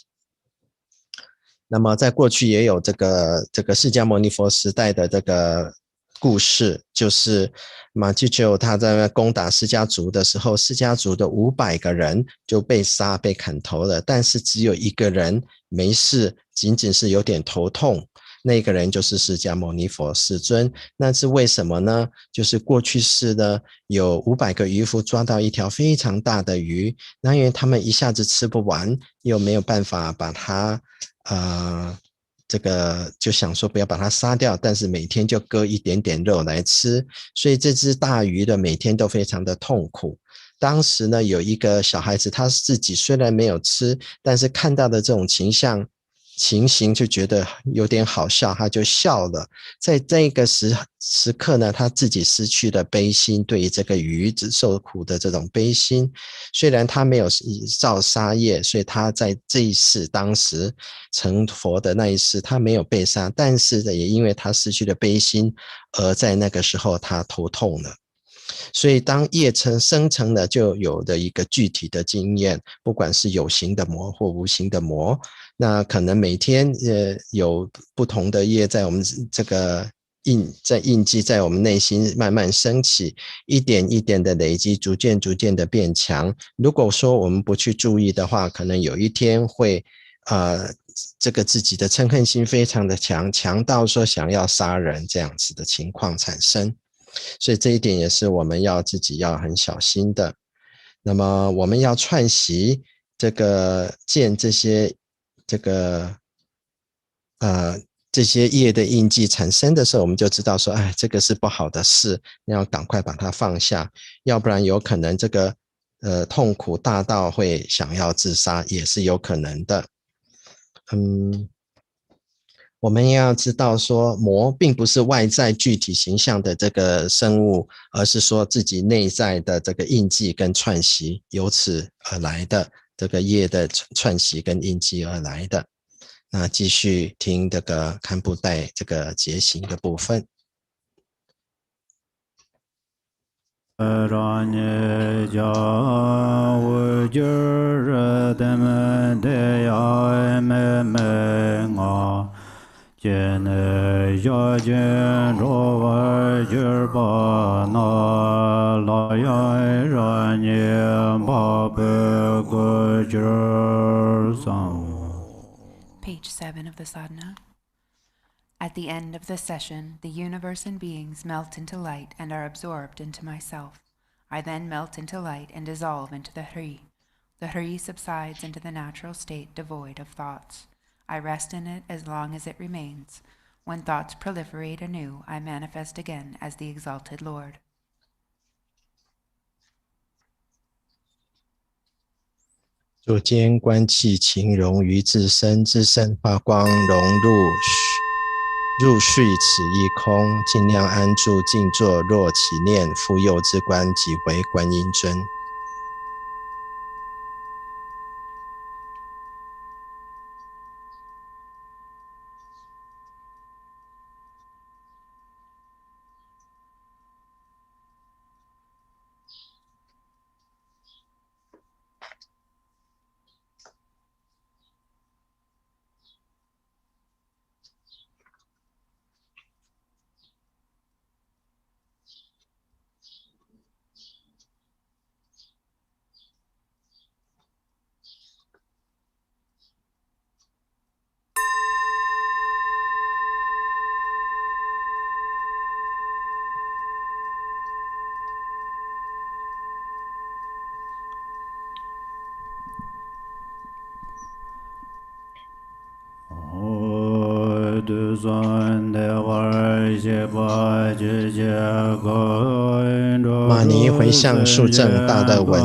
那么在过去也有这个释迦牟尼佛时代的这个故事，就是马基九他在攻打释迦族的时候，释迦族的500个人就被砍头了，但是只有1个人没事，仅仅是有点头痛。那个人就是释迦牟尼佛世尊。那是为什么呢？就是过去世呢，有500个渔夫抓到一条非常大的鱼，那因为他们一下子吃不完，又没有办法把它这个就想说不要把它杀掉，但是每天就割一点点肉来吃，所以这只大鱼的每天都非常的痛苦。当时呢，有一个小孩子，他自己虽然没有吃，但是看到的这种情形就觉得有点好笑，他就笑了。在这个时刻呢，他自己失去了悲心，对于这个鱼子受苦的这种悲心。虽然他没有造杀业，所以他在这一世当时成佛的那一世他没有被杀，但是也因为他失去了悲心，而在那个时候他头痛了。所以当业生成了，就有的一个具体的经验，不管是有形的魔或无形的魔，那可能每天有不同的业在我们这个印记在我们内心慢慢升起，一点一点的累积，逐渐的变强。如果说我们不去注意的话，可能有一天会这个自己的嗔恨心非常的强到说想要杀人这样子的情况产生。所以这一点也是我们自己要很小心的。那么我们要串习见这些这些业的印记产生的时候，我们就知道说，哎，这个是不好的事，要赶快把它放下，要不然有可能这个痛苦大到会想要自杀，也是有可能的。我们要知道说，魔并不是外在具体形象的这个生物，而是说自己内在的这个印记跟串习，由此而来的这个业的串习跟印记而来的。那继续听这个堪布袋这个结行的部分。Page 7 of the sadhana. At the end of the session, the universe and beings melt into light and are absorbed into myself. I then melt into light and dissolve into the Hari. The Hari subsides into the natural state devoid of thoughts. I rest in it as long as it remains. When thoughts proliferate anew, I manifest again as the exalted Lord. 左肩观气情融于自身，自身发光融入续此一空，尽量安住静坐，若起念复佑之观，即为观音尊。玛尼回向述证大德文，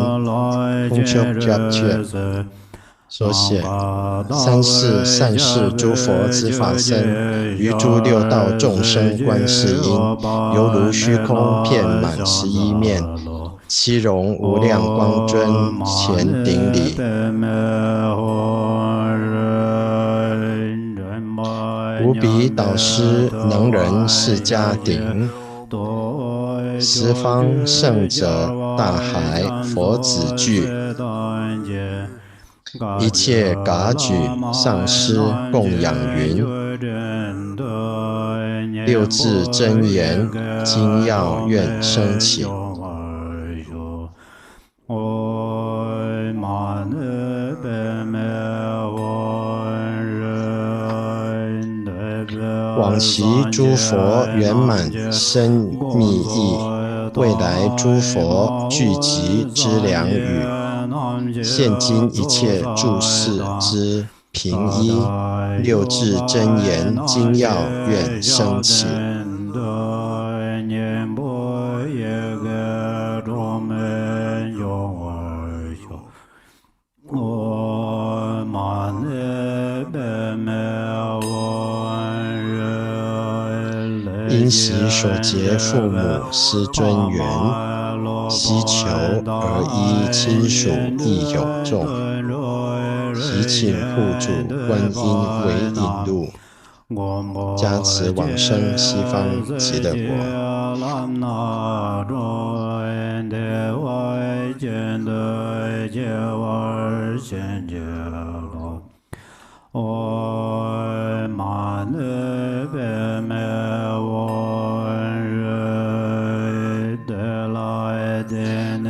空丘觉所写：三世善世诸佛之法身，于诸六道众生观世音，犹如虚空遍满11面，七容无量光尊前顶礼。无比导师能人释迦顶，十方圣者大海佛子具，一切噶举上师供养云，六字真言精要愿升起。往昔诸佛圆满深密意，未来诸佛聚集之良语，现今一切诸事之平一，六字真言精要愿升起。因习所结父母师尊缘，希求而依亲属亦有众，祈请护主观音为引路，加持往生西方极乐国。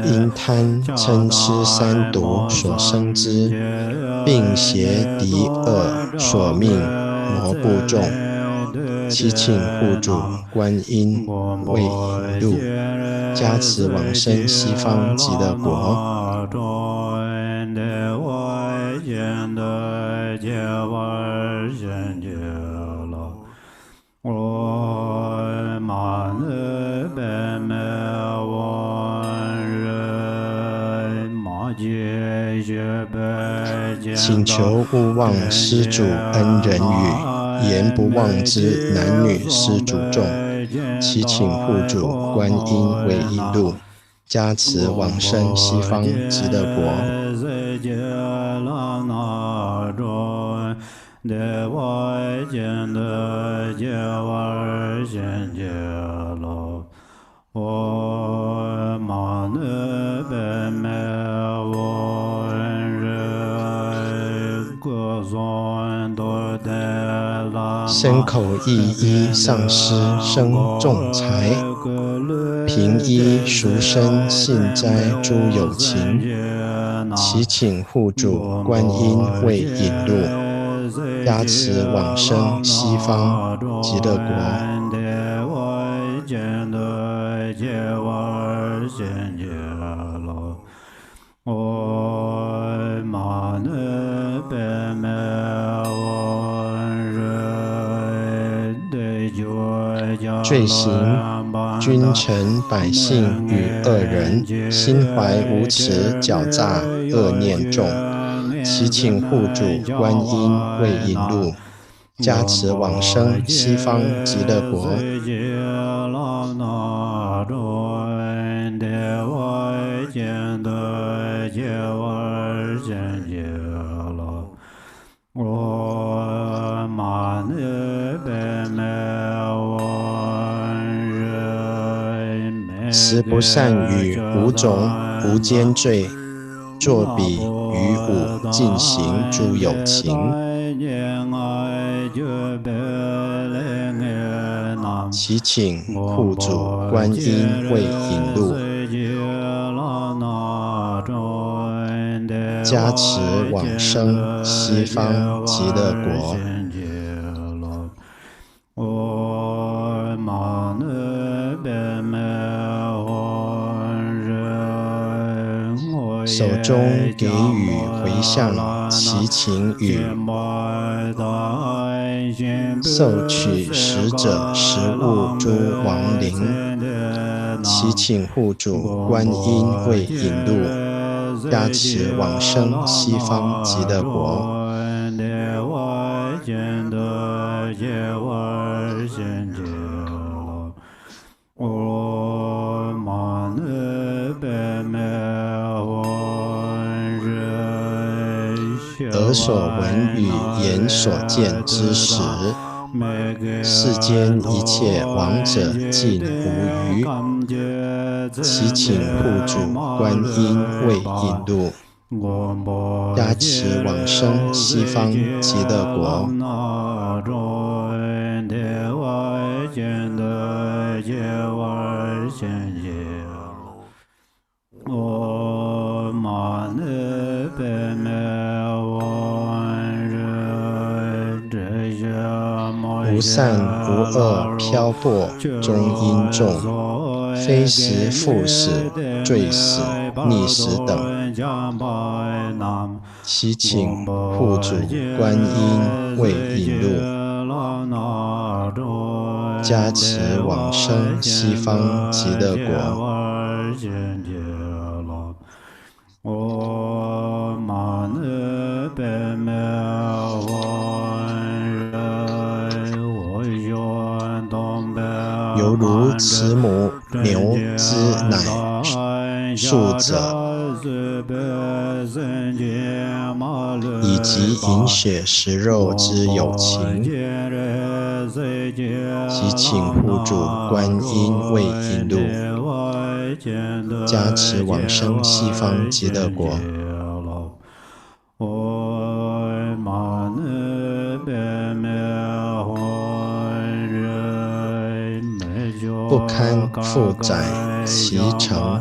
因贪嗔痴三毒所生之，并邪敌恶所命魔不众，祈请护主观音为引路，加持往生西方极乐国。请求勿忘施主恩人语，言不忘之男女施主众，祈请护主观音为引路，加持往生西方极乐国。身口意一上师生众财，平一赎身信斋诸有情，祈请护主观音为引路，加持往生西方极乐国。罪行君臣百姓与恶人，心怀无耻狡诈恶念重，祈请护主观音为引路，加持往生西方极乐国。实不善语五种无间罪，作彼于吾进行诸有情，祈请护主观音为引路，加持往生西方极乐国。手中给予回向祈请语，受取使者食物诸亡灵，祈请护主观音为引路，加持往生西方极乐国。耳所闻语言所见之时，世间一切亡者尽无余，祈请护主观音为引路，加持往生西方极乐国。无善无恶漂泊中阴重，非时复死罪死逆死等，祈请护主观音为引路，加持往生西方极乐国。犹如慈母牛之奶庶者，以及饮血食肉之有情，祈请护主观音为引路，加持往生西方极乐国。不堪负载其城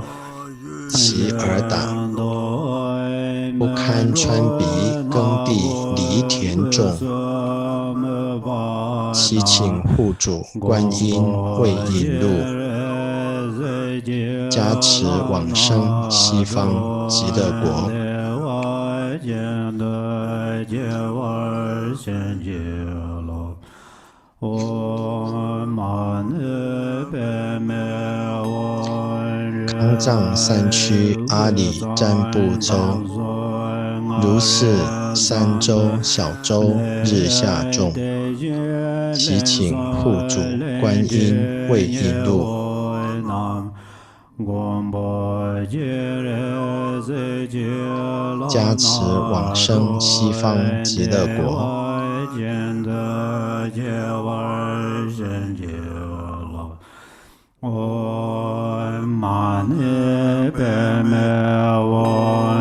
其耳打，不堪穿鼻耕地犁田种，祈请护主观音为引路，加持往生西方极乐国。康藏山区阿里占卜州，如是三州小州日下众，祈请护主观音为引路，加持往生西方极乐国。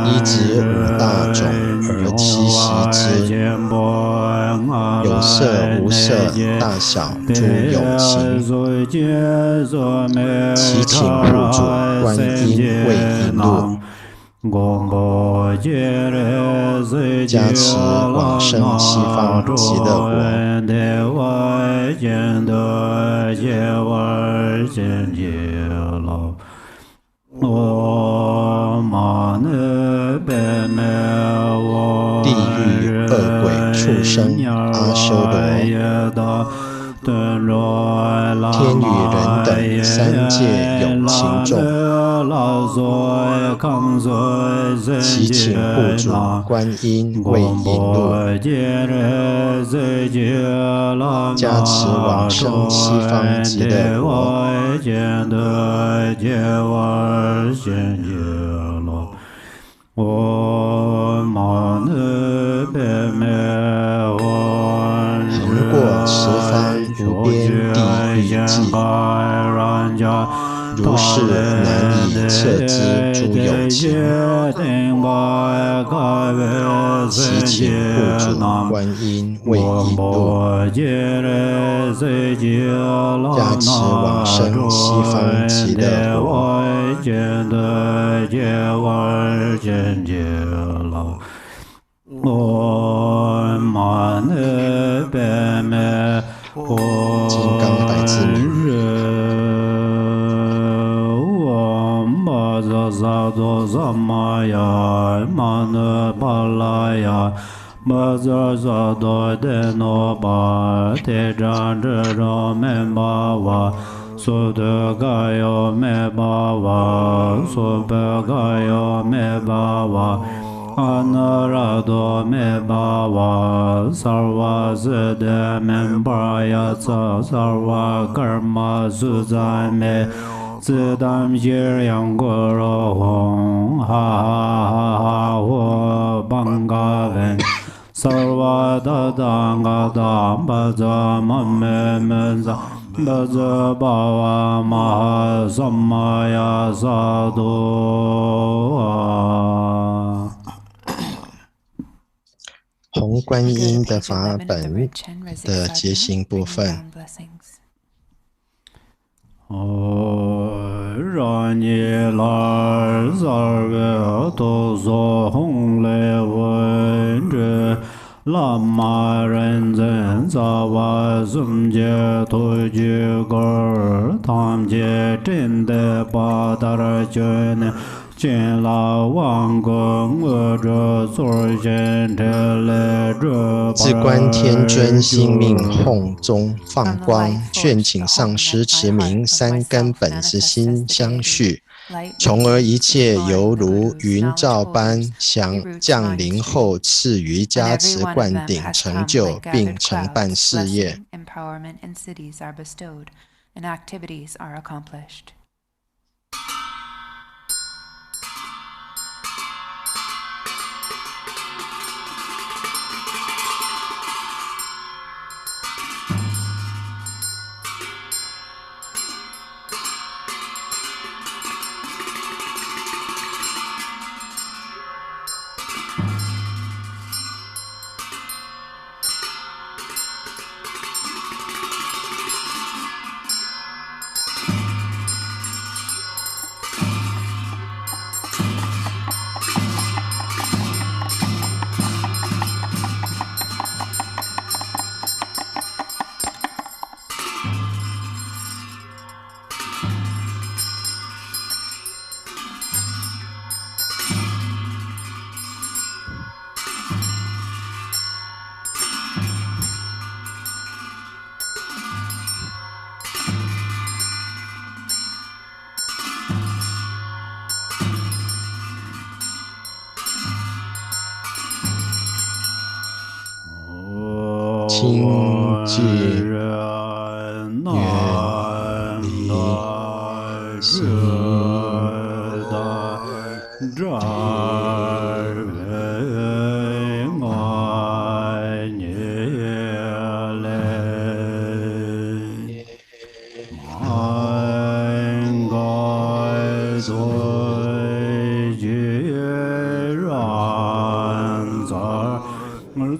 依止五大种而七习之，有色无色大小诸有情，祈请护主观音为引路，加持往生西方极乐国。地狱恶鬼畜生阿修罗，天与人等三界有情众，祈请护主观音为引路，加持往生西方极乐国。横过十方无边地狱际，如是难以测之诸有情，祈请护主观音为引路，加持往生西方极乐国。金刚百字明。Anarado me bhava sarva siddha membaya sarva karma suzame siddham shiryam guru hong ha ha ha ho bangaven sarva dadanga dambaza mamme menza baza bhava maha sammaya sadhu红观音的法本的结行部分。拉玛人真萨瓦僧杰托居格尔汤杰真的巴达尔觉呢。至观天尊心命吽中放光，劝请上师持名三根本之心相续，从而一切犹如云罩般降临后赐予加持灌顶成就，并承办事业。清净远离心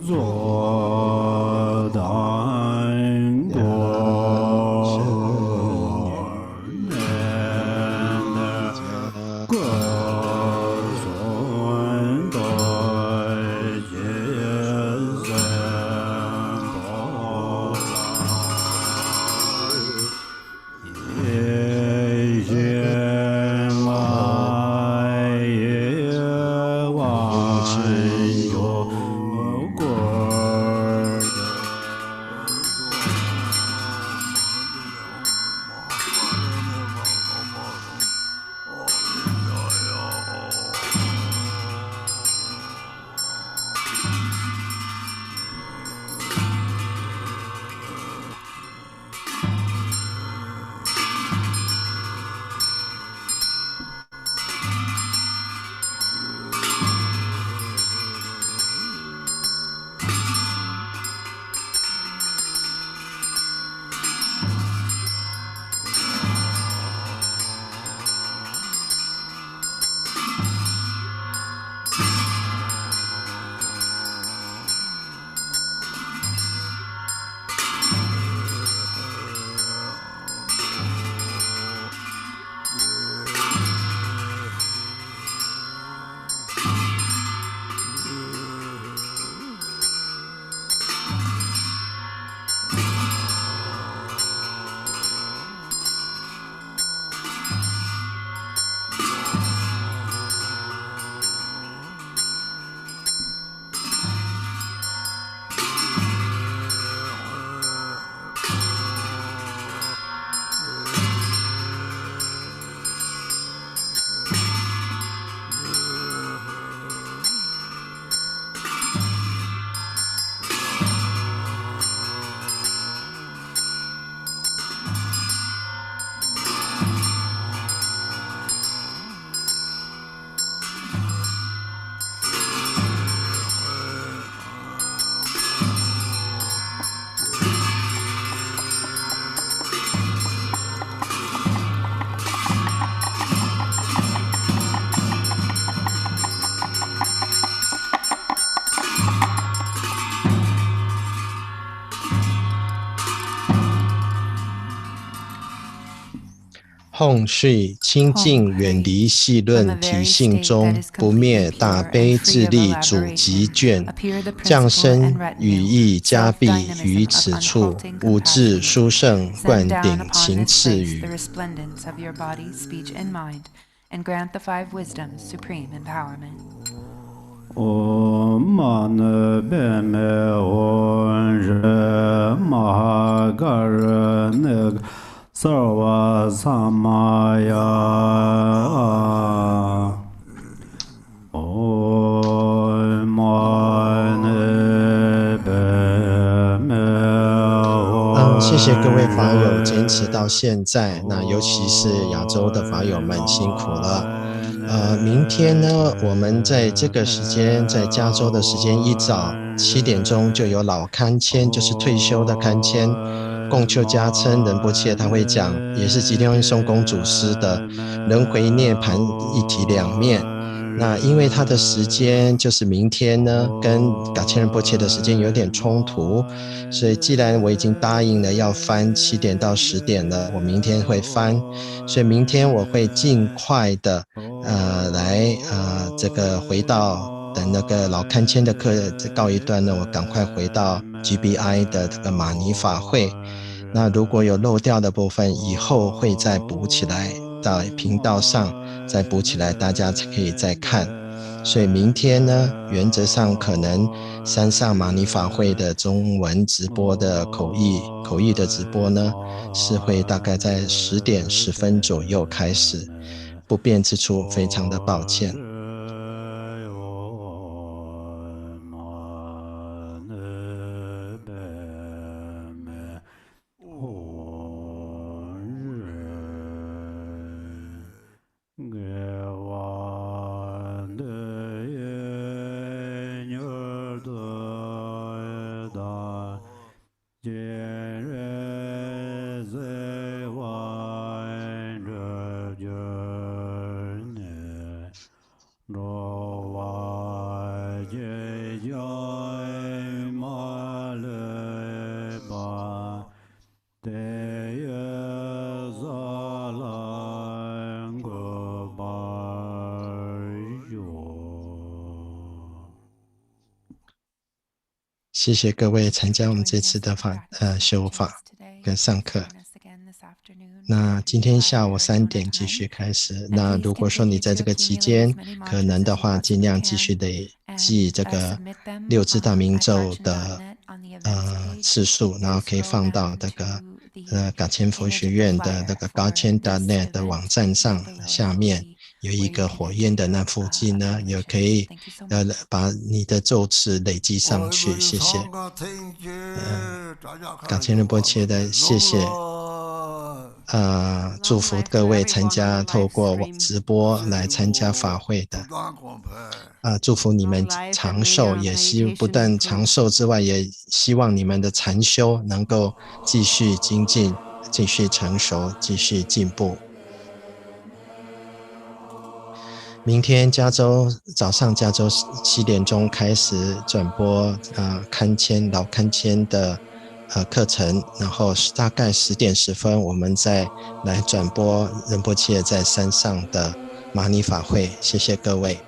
做到空虚清净远离细论体性中不灭大悲智力主集卷，降生语义加庇于此处，五智殊胜灌顶情次语。And grant the five wisdoms supreme empowerment. Om Mani Padme Hum Re Mahagarane Sarva Samaya Om Mani Padme 谢谢各位法友坚持到现在，那尤其是亚洲的法友们辛苦了。明天呢，我们在这个时间，在加州的时间一早7点钟就有老堪谦，就是退休的堪谦，贡丘加称仁波切他会讲，也是吉田松公主师的轮回涅槃一体两面。那因为他的时间就是明天呢，跟噶千仁波切的时间有点冲突，所以既然我已经答应了要翻7点到10点了，我明天会翻，所以明天我会尽快的来这个回到等那个老堪谦的课告一段呢，我赶快回到 GBI 的这个玛尼法会。那如果有漏掉的部分，以后会再补起来，到频道上再补起来，大家可以再看。所以明天呢，原则上可能山上玛尼法会的中文直播的口译的直播呢，是会大概在10点10分左右开始，不便之处非常的抱歉。谢谢各位参加我们这次的修法跟上课。那今天下午3点继续开始。那如果说你在这个期间可能的话，尽量继续得记这个6字大明咒的次数，然后可以放到这个噶千佛学院的那个gacchen.net 的网站上，下面有一个火焰的那附近呢，也可以把你的咒词累积上去。谢谢。噶千仁波切的谢谢。祝福各位参加透过直播来参加法会的。祝福你们长寿，也不但长寿之外，也希望你们的禅修能够继续精进，继续成熟，继续进步。明天早上加州7点钟开始转播老堪谦的课程，然后大概10点10分我们再来转播仁波切在山上的玛尼法会。谢谢各位。